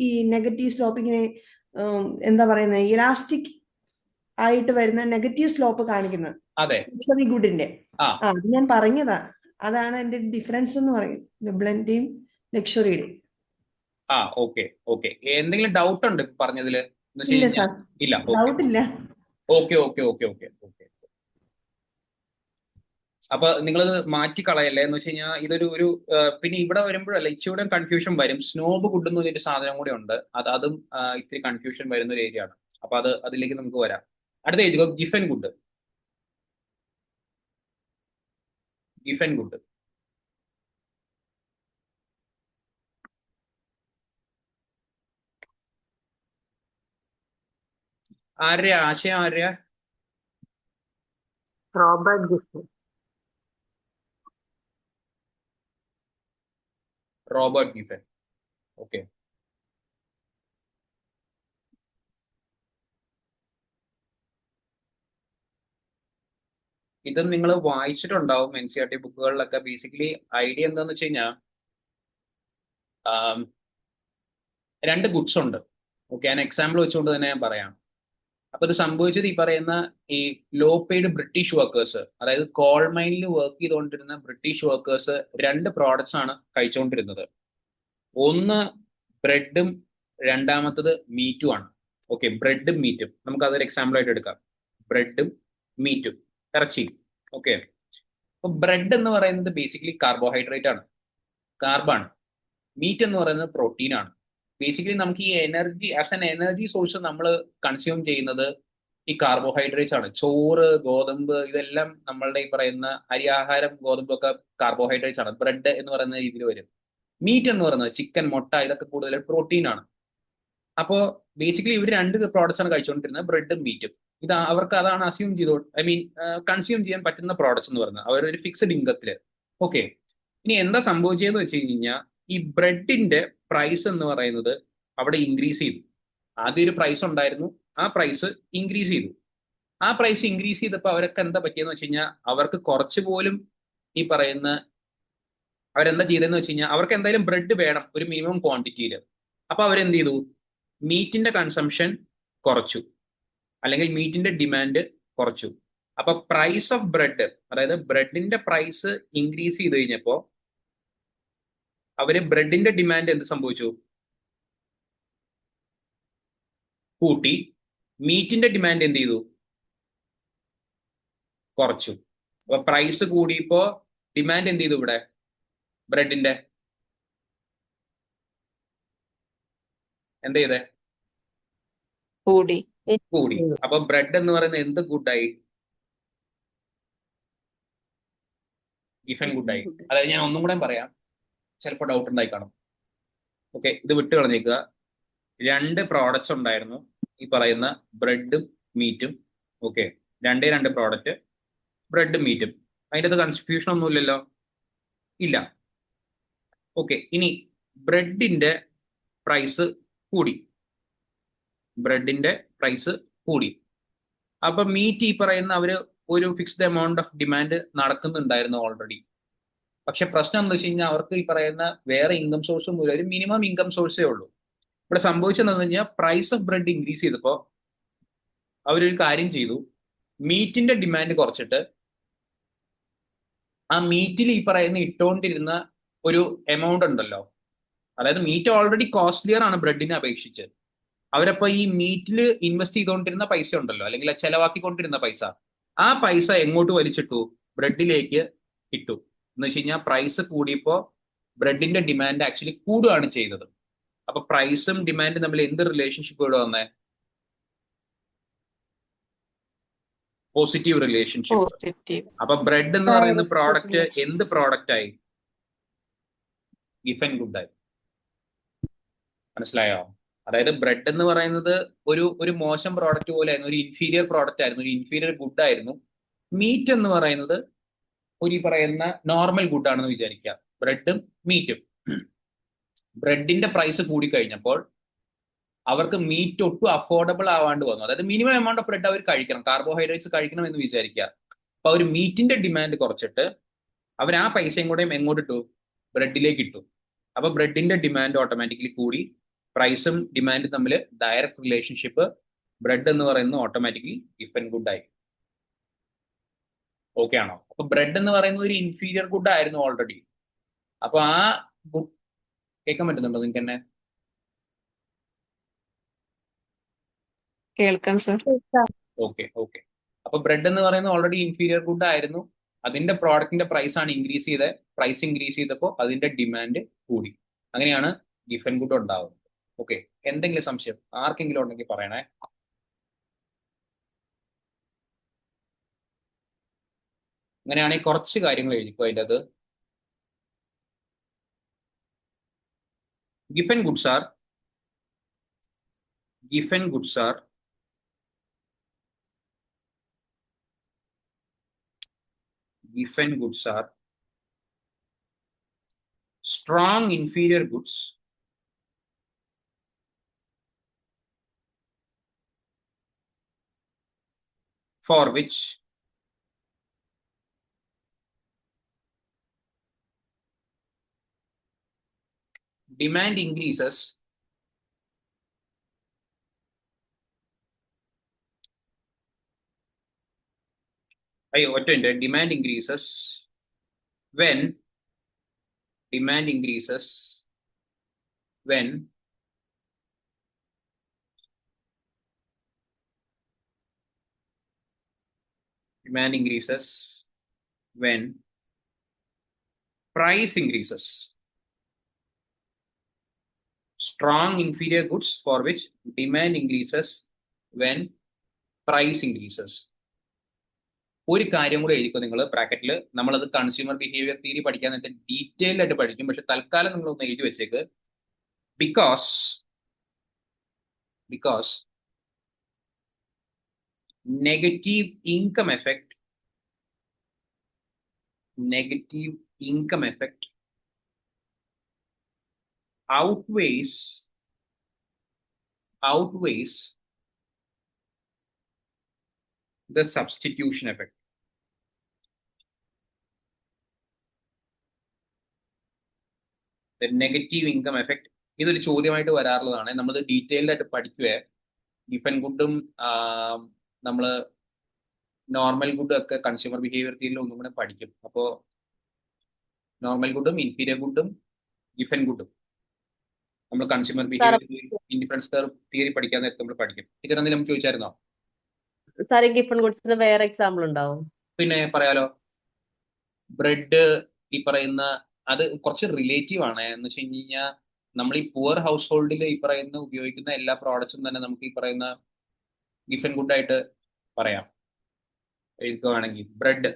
ഈ നെഗറ്റീവ് സ്ലോപ്പിങ്ങിനെ എന്താ പറയുന്നത്, ഇലാസ്റ്റിക് ആയിട്ട് വരുന്ന നെഗറ്റീവ് സ്ലോപ്പ് കാണിക്കുന്നത് അതെ. ലക്ഷറി ഗുഡിന്റെ. ആ അത് ഞാൻ പറഞ്ഞതാ, അതാണ് എന്റെ ഡിഫറൻസ് എന്ന് പറയും വെബ്ലന്റെയും ലക്ഷറിയുടെയും. ഓക്കെ. എന്തെങ്കിലും ഡൗട്ട് ഉണ്ട് പറഞ്ഞതില്? എന്ന് വെച്ച് ഇല്ല കഴിഞ്ഞാ- സാർ, ഇല്ല. ഡൗട്ട് ഇല്ല. ഓക്കെ. അപ്പൊ നിങ്ങളത് മാറ്റി കളയല്ലേ, എന്ന് വെച്ച് കഴിഞ്ഞാൽ ഇതൊരു പിന്നെ ഇവിടെ വരുമ്പോഴല്ല ഇച്ചിരി കൺഫ്യൂഷൻ വരും. സ്നോബ് ഗുഡ് എന്ന് ഒരു സാധനം കൂടെ ഉണ്ട്, അതും ഇത്തിരി കൺഫ്യൂഷൻ വരുന്ന ഒരു ഏരിയ ആണ്. അപ്പൊ അതിലേക്ക് നമുക്ക് വരാം. അടുത്ത എഴുതുക, ഗിഫൻ ഗുഡ്. ആരുടെ ആശയം? ആരുടെ? Robert Giffen. Robert Giffen. Okay. ഇത് നിങ്ങൾ വായിച്ചിട്ടുണ്ടാവും NCERT ബുക്കുകളിലൊക്കെ. ബേസിക്കലി ഐഡിയ എന്താന്ന് വെച്ച് കഴിഞ്ഞാൽ രണ്ട് ഗുഡ്സ് ഉണ്ട്. ഓക്കെ, ഞാൻ എക്സാമ്പിൾ വെച്ചുകൊണ്ട് തന്നെ ഞാൻ പറയാം. അപ്പൊ ഇത് സംഭവിച്ചത് ഈ പറയുന്ന ഈ ലോ പെയ്ഡ് ബ്രിട്ടീഷ് വർക്കേഴ്സ്, അതായത് കോൾ മൈനിൽ വർക്ക് ചെയ്തുകൊണ്ടിരുന്ന ബ്രിട്ടീഷ് വർക്കേഴ്സ് രണ്ട് പ്രോഡക്ട്സ് ആണ് കഴിച്ചുകൊണ്ടിരുന്നത്. ഒന്ന് ബ്രെഡും, രണ്ടാമത്തത് മീറ്റും ആണ്. ഓക്കെ, ബ്രെഡും മീറ്റും നമുക്ക് അതൊരു എക്സാമ്പിൾ ആയിട്ട് എടുക്കാം. ബ്രെഡും മീറ്റും, ഇറച്ചിയും. ഓക്കെ, അപ്പൊ ബ്രെഡ് എന്ന് പറയുന്നത് ബേസിക്കലി കാർബോഹൈഡ്രേറ്റ് ആണ്, കാർബാണ്. മീറ്റ് എന്ന് പറയുന്നത് പ്രോട്ടീൻ ആണ്. ബേസിക്കലി നമുക്ക് ഈ energy as an energy source നമ്മൾ കൺസ്യൂം ചെയ്യുന്നത് ഈ കാർബോഹൈഡ്രേറ്റ്സ് ആണ്. ചോറ്, ഗോതമ്പ്, ഇതെല്ലാം നമ്മളുടെ ഈ പറയുന്ന അരിയാഹാരം, ഗോതമ്പൊക്കെ കാർബോഹൈഡ്രേറ്റ്സ് ആണ്. ബ്രെഡ് എന്ന് പറയുന്ന രീതിയിൽ വരും. മീറ്റ് എന്ന് പറയുന്നത് ചിക്കൻ, മുട്ട, ഇതൊക്കെ കൂടുതൽ പ്രോട്ടീൻ ആണ്. അപ്പോൾ ബേസിക്കലി ഇവർ രണ്ട് പ്രോഡക്ട്സ് ആണ് കഴിച്ചുകൊണ്ടിരുന്നത്, ബ്രെഡും മീറ്റും. അവർക്ക് അതാണ് അസ്യൂം ചെയ്തോ കൺസ്യൂം ചെയ്യാൻ പറ്റുന്ന പ്രോഡക്ട്സ് എന്ന് പറയുന്നത്, അവരൊരു ഫിക്സഡ് ഇൻകത്തില്. ഓക്കെ, ഇനി എന്താ സംഭവിച്ചതെന്ന് വെച്ച് കഴിഞ്ഞാൽ ഈ ബ്രെഡിന്റെ പ്രൈസ് എന്ന് പറയുന്നത് അവിടെ ഇൻക്രീസ് ചെയ്തു. ആദ്യം ഒരു പ്രൈസ് ഉണ്ടായിരുന്നു, ആ പ്രൈസ് ഇൻക്രീസ് ചെയ്തു. ആ പ്രൈസ് ഇൻക്രീസ് ചെയ്തപ്പോൾ അവരൊക്കെ എന്താ പറ്റിയെന്ന് വെച്ച് കഴിഞ്ഞാൽ അവർക്ക് കുറച്ച് പോലും ഈ പറയുന്ന അവരെന്താ ചെയ്തതെന്ന് വെച്ച് കഴിഞ്ഞാൽ അവർക്ക് എന്തായാലും ബ്രെഡ് വേണം ഒരു മിനിമം ക്വാണ്ടിറ്റിയിൽ. അപ്പൊ അവരെന്ത് ചെയ്തു, മീറ്റിന്റെ കൺസംഷൻ കുറച്ചു, അല്ലെങ്കിൽ മീറ്റിന്റെ ഡിമാൻഡ് കുറച്ചു. അപ്പൊ പ്രൈസ് ഓഫ് ബ്രെഡ്, അതായത് ബ്രെഡിന്റെ പ്രൈസ് ഇൻക്രീസ് ചെയ്ത് കഴിഞ്ഞപ്പോ അവര് ബ്രെഡിന്റെ ഡിമാൻഡ് എന്ത് സംഭവിച്ചു, കൂട്ടി. മീറ്റിന്റെ ഡിമാൻഡ് എന്ത് ചെയ്തു, കുറച്ചു. അപ്പൊ പ്രൈസ് കൂടിയപ്പോ ഡിമാൻഡ് എന്ത് ചെയ്തു, ഇവിടെ ബ്രെഡിന്റെ എന്ത് ചെയ്തേ, കൂടി. അപ്പൊ ബ്രെഡ് എന്ന് പറയുന്നത് എന്ത് ഗുഡായി, ഗിഫൻ ഗുഡായി. അതായത് ഞാൻ ഒന്നും കൂടെ പറയാം, ചിലപ്പോൾ ഡൗട്ട് ഉണ്ടായി കാണും. ഓക്കെ, ഇത് വിട്ട് കളഞ്ഞേക്കുക. രണ്ട് പ്രോഡക്ട്സ് ഉണ്ടായിരുന്നു, ഈ പറയുന്ന ബ്രെഡും മീറ്റും. ഓക്കെ, രണ്ട് പ്രോഡക്റ്റ്, ബ്രെഡും മീറ്റും. അതിൻ്റെ അത് കൺഫ്യൂഷൻ ഒന്നുമില്ലല്ലോ, ഇല്ല. ഓക്കെ, ഇനി ബ്രെഡിന്റെ പ്രൈസ് കൂടി, അപ്പൊ മീറ്റ് ഈ പറയുന്ന അവര് ഒരു ഫിക്സ്ഡ് എമൗണ്ട് ഓഫ് ഡിമാൻഡ് നടക്കുന്നുണ്ടായിരുന്നു ഓൾറെഡി. പക്ഷെ പ്രശ്നം എന്താ വെച്ച് കഴിഞ്ഞാൽ അവർക്ക് ഈ പറയുന്ന വേറെ ഇൻകം സോഴ്സ് ഒന്നുമില്ല, ഒരു മിനിമം ഇൻകം സോഴ്സേ ഉള്ളൂ. ഇവിടെ സംഭവിച്ചതെന്ന് കഴിഞ്ഞാൽ പ്രൈസ് ഓഫ് ബ്രെഡ് ഇൻക്രീസ് ചെയ്തപ്പോൾ അവരൊരു കാര്യം ചെയ്തു, മീറ്റിന്റെ ഡിമാൻഡ് കുറച്ചിട്ട് ആ മീറ്റിൽ ഈ പറയുന്ന ഇട്ടുകൊണ്ടിരുന്ന ഒരു എമൗണ്ട് ഉണ്ടല്ലോ, അതായത് മീറ്റ് ഓൾറെഡി കോസ്റ്റ്ലിയർ ആണ് ബ്രെഡിനെ അപേക്ഷിച്ച്. അവരപ്പോ ഈ മീറ്റിൽ ഇൻവെസ്റ്റ് ചെയ്തുകൊണ്ടിരുന്ന പൈസ ഉണ്ടല്ലോ, അല്ലെങ്കിൽ ചെലവാക്കിക്കൊണ്ടിരുന്ന പൈസ, ആ പൈസ എങ്ങോട്ട് വലിച്ചിട്ടു, ബ്രെഡിലേക്ക് ഇട്ടു. എന്ന് വെച്ച് കഴിഞ്ഞാൽ പ്രൈസ് കൂടിയപ്പോ ബ്രെഡിന്റെ ഡിമാൻഡ് ആക്ച്വലി കൂടുകയാണ് ചെയ്തത്. അപ്പൊ പ്രൈസും ഡിമാൻഡും തമ്മിൽ എന്ത് റിലേഷൻഷിപ്പ് ഇവിടെ വന്നേ, പോസിറ്റീവ് റിലേഷൻഷിപ്പ്. പോസിറ്റീവ്. അപ്പൊ ബ്രെഡ് എന്ന് പറയുന്ന Direct പ്രോഡക്റ്റ് relation. എന്ത് പ്രോഡക്റ്റ് ആയി? ഗിഫ് ആൻഡ് ഗുഡ് ആയി. മനസ്സിലായോ? അതായത് ബ്രെഡ് എന്ന് പറയുന്നത് ഒരു മോശം പ്രോഡക്റ്റ് പോലെ ആയിരുന്നു, ഒരു ഇൻഫീരിയർ പ്രോഡക്റ്റ് ആയിരുന്നു, ഒരു ഇൻഫീരിയർ ഗുഡ് ആയിരുന്നു. മീറ്റ് എന്ന് പറയുന്നത് ഒരു ഈ പറയുന്ന നോർമൽ ഗുഡ് ആണെന്ന് വിചാരിക്കുക. ബ്രെഡും മീറ്റും. ബ്രെഡിന്റെ പ്രൈസ് കൂടിക്കഴിഞ്ഞപ്പോൾ അവർക്ക് മീറ്റ് ഒട്ടും അഫോർഡബിൾ ആവാണ്ട് വന്നു. അതായത് മിനിമം എമൗണ്ട് ഓഫ് ബ്രെഡ് അവർ കഴിക്കണം, കാർബോഹൈഡ്രേറ്റ്സ് കഴിക്കണം എന്ന് വിചാരിക്കുക. അപ്പൊ അവർ മീറ്റിന്റെ ഡിമാൻഡ് കുറച്ചിട്ട് അവർ ആ പൈസയും കൂടെ എങ്ങോട്ട് ഇട്ടു? ബ്രെഡിലേക്ക് ഇട്ടു. അപ്പൊ ബ്രെഡിന്റെ ഡിമാൻഡ് ഓട്ടോമാറ്റിക്കലി കൂടി, പ്രൈസും ഡിമാൻഡും തമ്മിൽ ഡയറക്റ്റ് റിലേഷൻഷിപ്പ്. ബ്രെഡ് എന്ന് പറയുന്നത് ഓട്ടോമാറ്റിക്കലി ഗിഫ് ആൻഡ് ഗുഡ് ആയി. ഓക്കെ ആണോ? അപ്പൊ ബ്രെഡ് എന്ന് പറയുന്നത് ഒരു ഇൻഫീരിയർ ഗുഡ് ആയിരുന്നു ഓൾറെഡി. അപ്പൊ ആ ഗുഡ് കേൾക്കാൻ പറ്റുന്നുണ്ടോ നിങ്ങൾക്ക് തന്നെ? കേൾക്കാം സർ. Okay okay. അപ്പൊ ബ്രെഡ് എന്ന് പറയുന്നത് ഓൾറെഡി ഇൻഫീരിയർ ഗുഡ് ആയിരുന്നു. അതിന്റെ പ്രോഡക്റ്റിന്റെ പ്രൈസ് ആണ് ഇൻക്രീസ് ചെയ്തത്. പ്രൈസ് ഇൻക്രീസ് ചെയ്തപ്പോൾ അതിന്റെ ഡിമാൻഡ് കൂടി. അങ്ങനെയാണ് ഗിഫ് ആൻഡ് ഗുഡ് ഉണ്ടാവുന്നത്. ഓക്കെ, എന്തെങ്കിലും സംശയം ആർക്കെങ്കിലും ഉണ്ടെങ്കിൽ പറയണേ. അങ്ങനെയാണെങ്കിൽ കുറച്ച് കാര്യങ്ങൾ എഴുതിക്കോ അതിൻ്റെ അത്. Giffen goods are Giffen goods are Gift and goods are strong inferior goods for which demand increases demand increases when demand increases when demand increases when price increases. Strong inferior goods for which demand increases when price increases. ഒരു കാര്യം കൂടെ എഴുതിക്കോ നിങ്ങൾ ബ്രാക്കറ്റിൽ. നമ്മളത് consumer behaviour theory പഠിക്കാൻ നേരത്തെ detailed ആയിട്ട് പഠിക്കും. പക്ഷെ തൽക്കാലം നിങ്ങൾ ഒന്ന് എഴുതി വെച്ചേക്ക്. Because negative income effect outweighs the substitution effect. The negative income effect. ഇതൊരു ചോദ്യമായിട്ട് വരാറുള്ളതാണ്. നമ്മൾ ഡീറ്റെയിൽഡ് ആയിട്ട് പഠിക്കുക. ഗിഫ് ആൻഡ് ഗുഡും നമ്മൾ നോർമൽ ഗുഡും ഒക്കെ കൺസ്യൂമർ ബിഹേവിയർ തിയറിയിൽ ഒന്നും കൂടെ പഠിക്കും. അപ്പോൾ നോർമൽ ഗുഡും ഇൻഫീരിയർ ഗുഡും ഗിഫ് ആൻഡ് ഗുഡും നമ്മൾ consumer behaviour indifference curve theory പഠിക്കാൻ നേരത്തെ നമ്മൾ പഠിക്കും. ടീച്ചർ എന്തെങ്കിലും നമുക്ക് ചോദിച്ചായിരുന്നോ? സാറേ ഗിഫ് ആൻഡ് ഗുഡ്സിന് വേറെ എക്സാമ്പിൾ ഉണ്ടാവും? പിന്നെ പറയാലോ. ബ്രെഡ് ഈ പറയുന്ന അത് കുറച്ച് റിലേറ്റീവ് ആണ്. എന്ന് വെച്ച് കഴിഞ്ഞാൽ നമ്മൾ ഈ പുവർ ഹൗസ് ഹോൾഡിൽ ഈ പറയുന്ന ഉപയോഗിക്കുന്ന എല്ലാ പ്രോഡക്ട്സും തന്നെ നമുക്ക് ഈ പറയുന്ന ഗിഫ് ആൻഡ് ഗുഡ് ആയിട്ട് പറയാം. എഴുതുകയാണെങ്കിൽ bread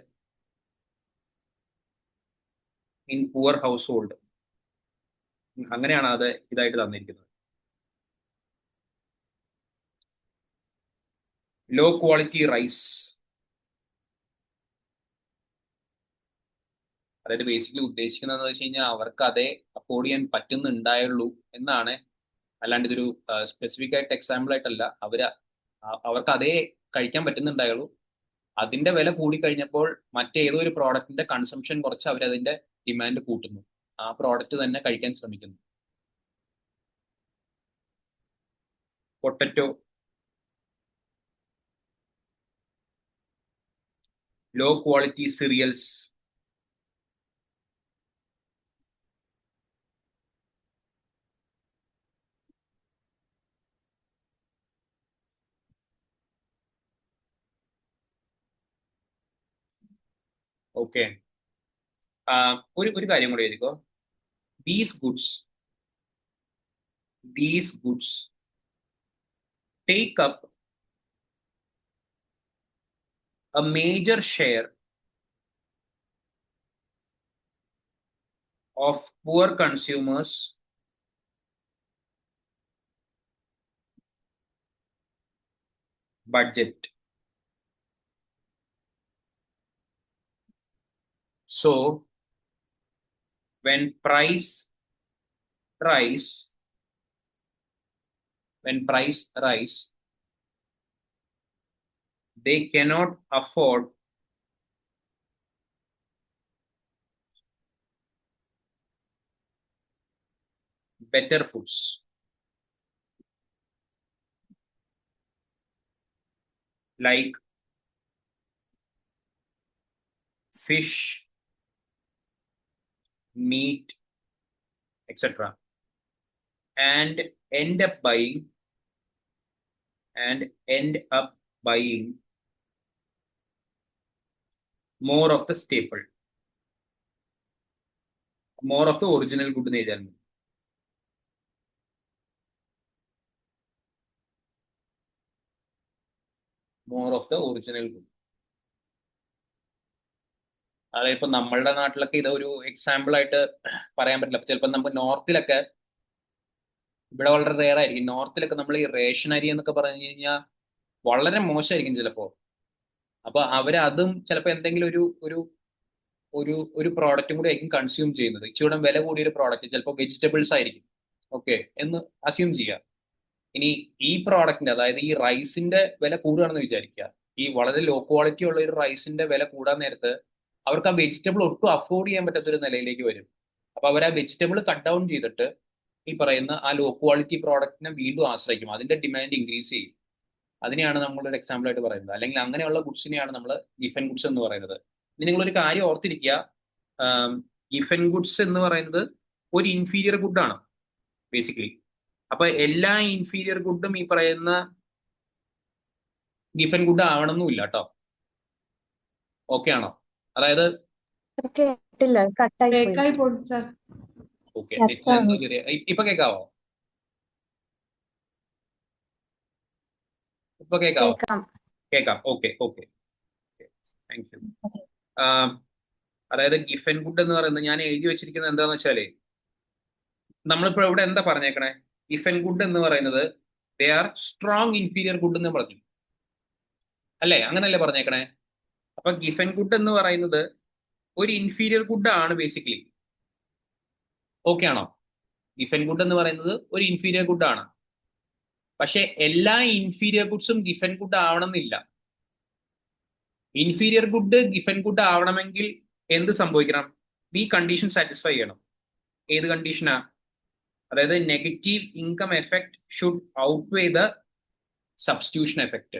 in poor house hold, അങ്ങനെയാണ് അത് ഇതായിട്ട് തന്നിരിക്കുന്നത്. ലോ ക്വാളിറ്റി റൈസ്, അതായത് ബേസിക്കലി ഉദ്ദേശിക്കുന്നത് വെച്ച് കഴിഞ്ഞാൽ അവർക്ക് അതേ അഫോർഡ് ചെയ്യാൻ പറ്റുന്നുണ്ടായുള്ളൂ എന്നാണ്. അല്ലാണ്ട് ഇതൊരു സ്പെസിഫിക് ആയിട്ട് എക്സാമ്പിൾ ആയിട്ടല്ല. അവർക്ക് അതേ കഴിക്കാൻ പറ്റുന്നുണ്ടായുള്ളൂ. അതിന്റെ വില കൂടിക്കഴിഞ്ഞപ്പോൾ മറ്റേതോ ഒരു പ്രോഡക്റ്റിന്റെ കൺസംഷൻ കുറച്ച് അവരതിന്റെ ഡിമാൻഡ് കൂട്ടുന്നു. ആ പ്രോഡക്റ്റ് തന്നെ കഴിക്കാൻ ശ്രമിക്കുന്നു. Potato, low quality cereals, okay. ഒരു കാര്യം കൂടെ എഴുതിക്കോ. These goods take up a major share of poor consumers budget. So when price rise, they cannot afford better foods. Like fish, meat, etc. and end up buying more of the staple, more of the original good എന്ന് എഴുതാൻ മതി. More of the original good. അതായത് ഇപ്പൊ നമ്മളുടെ നാട്ടിലൊക്കെ ഇത് ഒരു example ആയിട്ട് പറയാൻ പറ്റില്ല. ചിലപ്പോൾ നമുക്ക് നോർത്തിലൊക്കെ, ഇവിടെ വളരെ റെയർ ആയിരിക്കും, നോർത്തിലൊക്കെ നമ്മൾ ഈ റേഷൻ അരി എന്നൊക്കെ പറഞ്ഞു കഴിഞ്ഞാൽ വളരെ മോശമായിരിക്കും ചിലപ്പോൾ. അപ്പൊ അവരതും ചിലപ്പോൾ എന്തെങ്കിലും ഒരു ഒരു ഒരു ഒരു പ്രോഡക്റ്റും കൂടി ആയിരിക്കും കൺസ്യൂം ചെയ്യുന്നത്. ഇച്ചിരി വില കൂടിയൊരു പ്രോഡക്റ്റ് ചിലപ്പോൾ വെജിറ്റബിൾസ് ആയിരിക്കും, ഓക്കെ എന്ന് അസ്യൂം ചെയ്യുക. ഇനി ഈ പ്രോഡക്റ്റിന്റെ, അതായത് ഈ റൈസിന്റെ വില കൂടുകയാണെന്ന് വിചാരിക്കുക. ഈ വളരെ ലോ ക്വാളിറ്റി ഉള്ള ഒരു റൈസിന്റെ വില കൂടാൻ നേരത്ത് അവർക്ക് ആ വെജിറ്റബിൾ ഒട്ടും അഫോർഡ് ചെയ്യാൻ പറ്റാത്തൊരു നിലയിലേക്ക് വരും. അപ്പൊ അവർ ആ വെജിറ്റബിൾ കട്ട് ഡൗൺ ചെയ്തിട്ട് ഈ പറയുന്ന ആ ലോ ക്വാളിറ്റി പ്രോഡക്റ്റിനെ വീണ്ടും ആശ്രയിക്കും. അതിന്റെ ഡിമാൻഡ് ഇൻക്രീസ് ചെയ്യും. അതിനെയാണ് നമ്മളൊരു എക്സാമ്പിൾ ആയിട്ട് പറയുന്നത്. അല്ലെങ്കിൽ അങ്ങനെയുള്ള ഗുഡ്സിനെയാണ് നമ്മൾ ഗിഫൻ ഗുഡ്സ് എന്ന് പറയുന്നത്. ഇനി നിങ്ങളൊരു കാര്യം ഓർത്തിരിക്കുക, ഗിഫൻ ഗുഡ്സ് എന്ന് പറയുന്നത് ഒരു ഇൻഫീരിയർ ഗുഡാണ് ബേസിക്കലി. അപ്പൊ എല്ലാ ഇൻഫീരിയർ ഗുഡും ഈ പറയുന്ന ഗിഫൻ ഗുഡ് ആവണമെന്നില്ല കേട്ടോ. ഓക്കെ ആണോ? അതായത് കേട്ടില്ല, കട്ടായി ബ്രേക്കായി പോയി സർ. ഓക്കെ, എന്തോ ചെറിയ, ഇപ്പൊ കേൾക്കാവോ? ഇപ്പൊ കേൾക്കാവോ? കേൾക്കാം. Okay okay, thank you. അതായത് ഗിഫൻ ഗുഡ് എന്ന് പറയുന്നത് ഞാൻ എഴുതി വെച്ചിരിക്കുന്നത് എന്താന്ന് വെച്ചാല്, നമ്മളിപ്പോ ഇവിടെ എന്താ പറഞ്ഞേക്കണേ? ഗിഫൻ ഗുഡ് എന്ന് പറയുന്നത് they are strong inferior good എന്ന് പറഞ്ഞു അല്ലേ? അങ്ങനല്ലേ പറഞ്ഞേക്കണേ? അപ്പൊ ഗിഫൻ ഗുഡ് എന്ന് പറയുന്നത് ഒരു ഇൻഫീരിയർ ഗുഡ് ആണ് ബേസിക്കലി. ഓക്കെ ആണോ? ഗിഫൻ ഗുഡ് എന്ന് പറയുന്നത് ഒരു ഇൻഫീരിയർ ഗുഡ് ആണ്. പക്ഷെ എല്ലാ ഇൻഫീരിയർ ഗുഡ്സും ഗിഫൻ ഗുഡ് ആവണമെന്നില്ല. ഇൻഫീരിയർ ഗുഡ് ഗിഫൻ ഗുഡ് ആവണമെങ്കിൽ എന്ത് സംഭവിക്കണം? ഈ കണ്ടീഷൻ സാറ്റിസ്ഫൈ ചെയ്യണം. ഏത് കണ്ടീഷനാ? അതായത് negative income effect should outweigh the substitution effect.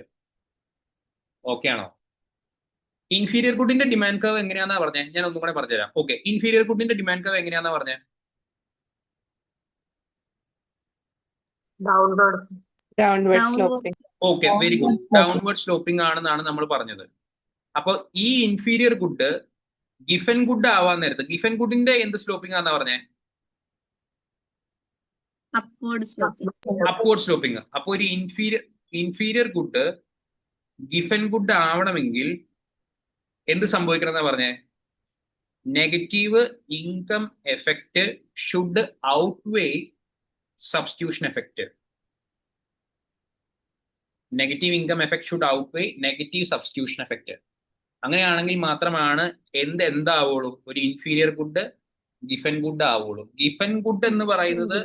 Okay ആണോ? ഇൻഫീരിയർ ഗുഡിന്റെ ഡിമാൻഡ് കർവ് എങ്ങനെയാണെന്നാ പറഞ്ഞേ? ഞാൻ ഒന്നും കൂടെ പറഞ്ഞുതരാം. ഓക്കെ, ഇൻഫീരിയർ ഗുഡിന്റെ ഡിമാൻഡ് കർവ് എങ്ങനെയാണെന്നാ പറഞ്ഞേ? Downward sloping. Okay, very good. Downward sloping ആണെന്നാണ് നമ്മൾ പറഞ്ഞത്. അപ്പൊ ഈ ഇൻഫീരിയർ ഗുഡ് ഗിഫൻ ഗുഡ് ആവാൻ നേരത്ത് ഗിഫൻ ഗുഡിന്റെ എന്ത് സ്ലോപ്പിംഗ് ആണെന്നാ പറഞ്ഞേ? Upward sloping. Upward sloping. അപ്പൊ ഒരു ഇൻഫീരിയർ ഗുഡ് ഗിഫൻ ഗുഡ് ആവണമെങ്കിൽ എന്ത് സംഭവിക്കണം എന്നാ പറഞ്ഞേ? Negative income effect should outweigh substitution effect. Negative income effect should outweigh negative substitution effect. അങ്ങനെയാണെങ്കിൽ മാത്രമാണ് എന്താവുള്ളൂ? ഒരു ഇൻഫീരിയർ ഗുഡ് ഗിഫൻ ഗുഡ് ആവുള്ളൂ. ഗിഫൻ ഗുഡ് എന്ന് പറയുന്നത്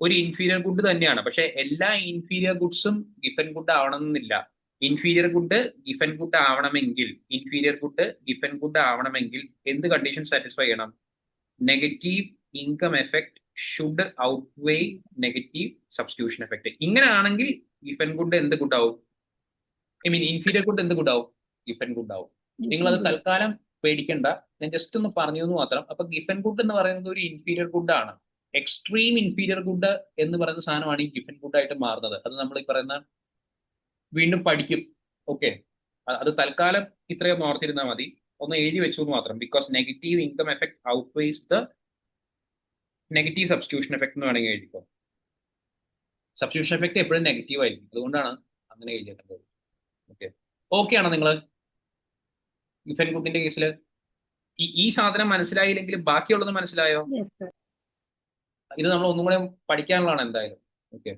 ഒരു ഇൻഫീരിയർ ഗുഡ് തന്നെയാണ്. പക്ഷെ എല്ലാ ഇൻഫീരിയർ ഗുഡ്സും ഗിഫൻ ഗുഡ് ആവണമെന്നില്ല. ഇൻഫീരിയർ ഗുഡ് ഗിഫൻ ഗുഡ് ആവണമെങ്കിൽ എന്ത് കണ്ടീഷൻ സാറ്റിസ്ഫൈ ചെയ്യണം? Negative income effect should outweigh negative substitution effect. ഇങ്ങനെയാണെങ്കിൽ ഗിഫൻ ഗുഡ് എന്ത് ഗുഡാവും? ഇൻഫീരിയർ ഗുഡ് എന്ത് ഗുഡാവും? ഗിഫൻ ഗുഡ് ആവും. നിങ്ങളത് തൽക്കാലം പേടിക്കണ്ട, ഞാൻ ജസ്റ്റ് ഒന്ന് പറഞ്ഞു എന്ന് മാത്രം. അപ്പൊ ഗിഫൻ ഗുഡ് എന്ന് പറയുന്നത് ഒരു ഇൻഫീരിയർ ഗുഡ് ആണ്. എക്സ്ട്രീം ഇൻഫീരിയർ ഗുഡ് എന്ന് പറയുന്ന സാധനമാണ് ഈ ഗിഫൻ ഗുഡ് ആയിട്ട് മാറുന്നത്. അത് നമ്മൾ ഈ പറയുന്ന വീണ്ടും പഠിക്കും. ഓക്കെ, അത് തൽക്കാലം ഇത്രയും ഓർത്തിരുന്നാൽ മതി. ഒന്ന് എഴുതി വെച്ചു എന്ന് മാത്രം. Because negative income effect outweighs the negative substitution effect എന്ന് വേണമെങ്കിൽ എഴുതിക്കോ. സബ്സ്റ്റിറ്റ്യൂഷൻ എഫക്ട് എപ്പോഴും നെഗറ്റീവ് ആയിരിക്കും, അതുകൊണ്ടാണ് അങ്ങനെ എഴുതിയിട്ടുള്ളത്. ഓക്കെ, ഓക്കെ ആണോ നിങ്ങൾ? ഇഫ് ആൻഡ് ഗുഡിന്റെ കേസിൽ ഈ സാധനം മനസ്സിലായില്ലെങ്കിൽ ബാക്കിയുള്ളത് മനസ്സിലായോ? Yes sir. ഇത് നമ്മൾ ഒന്നും കൂടെ പഠിക്കാനുള്ളതാണ് എന്തായാലും. ഓക്കെ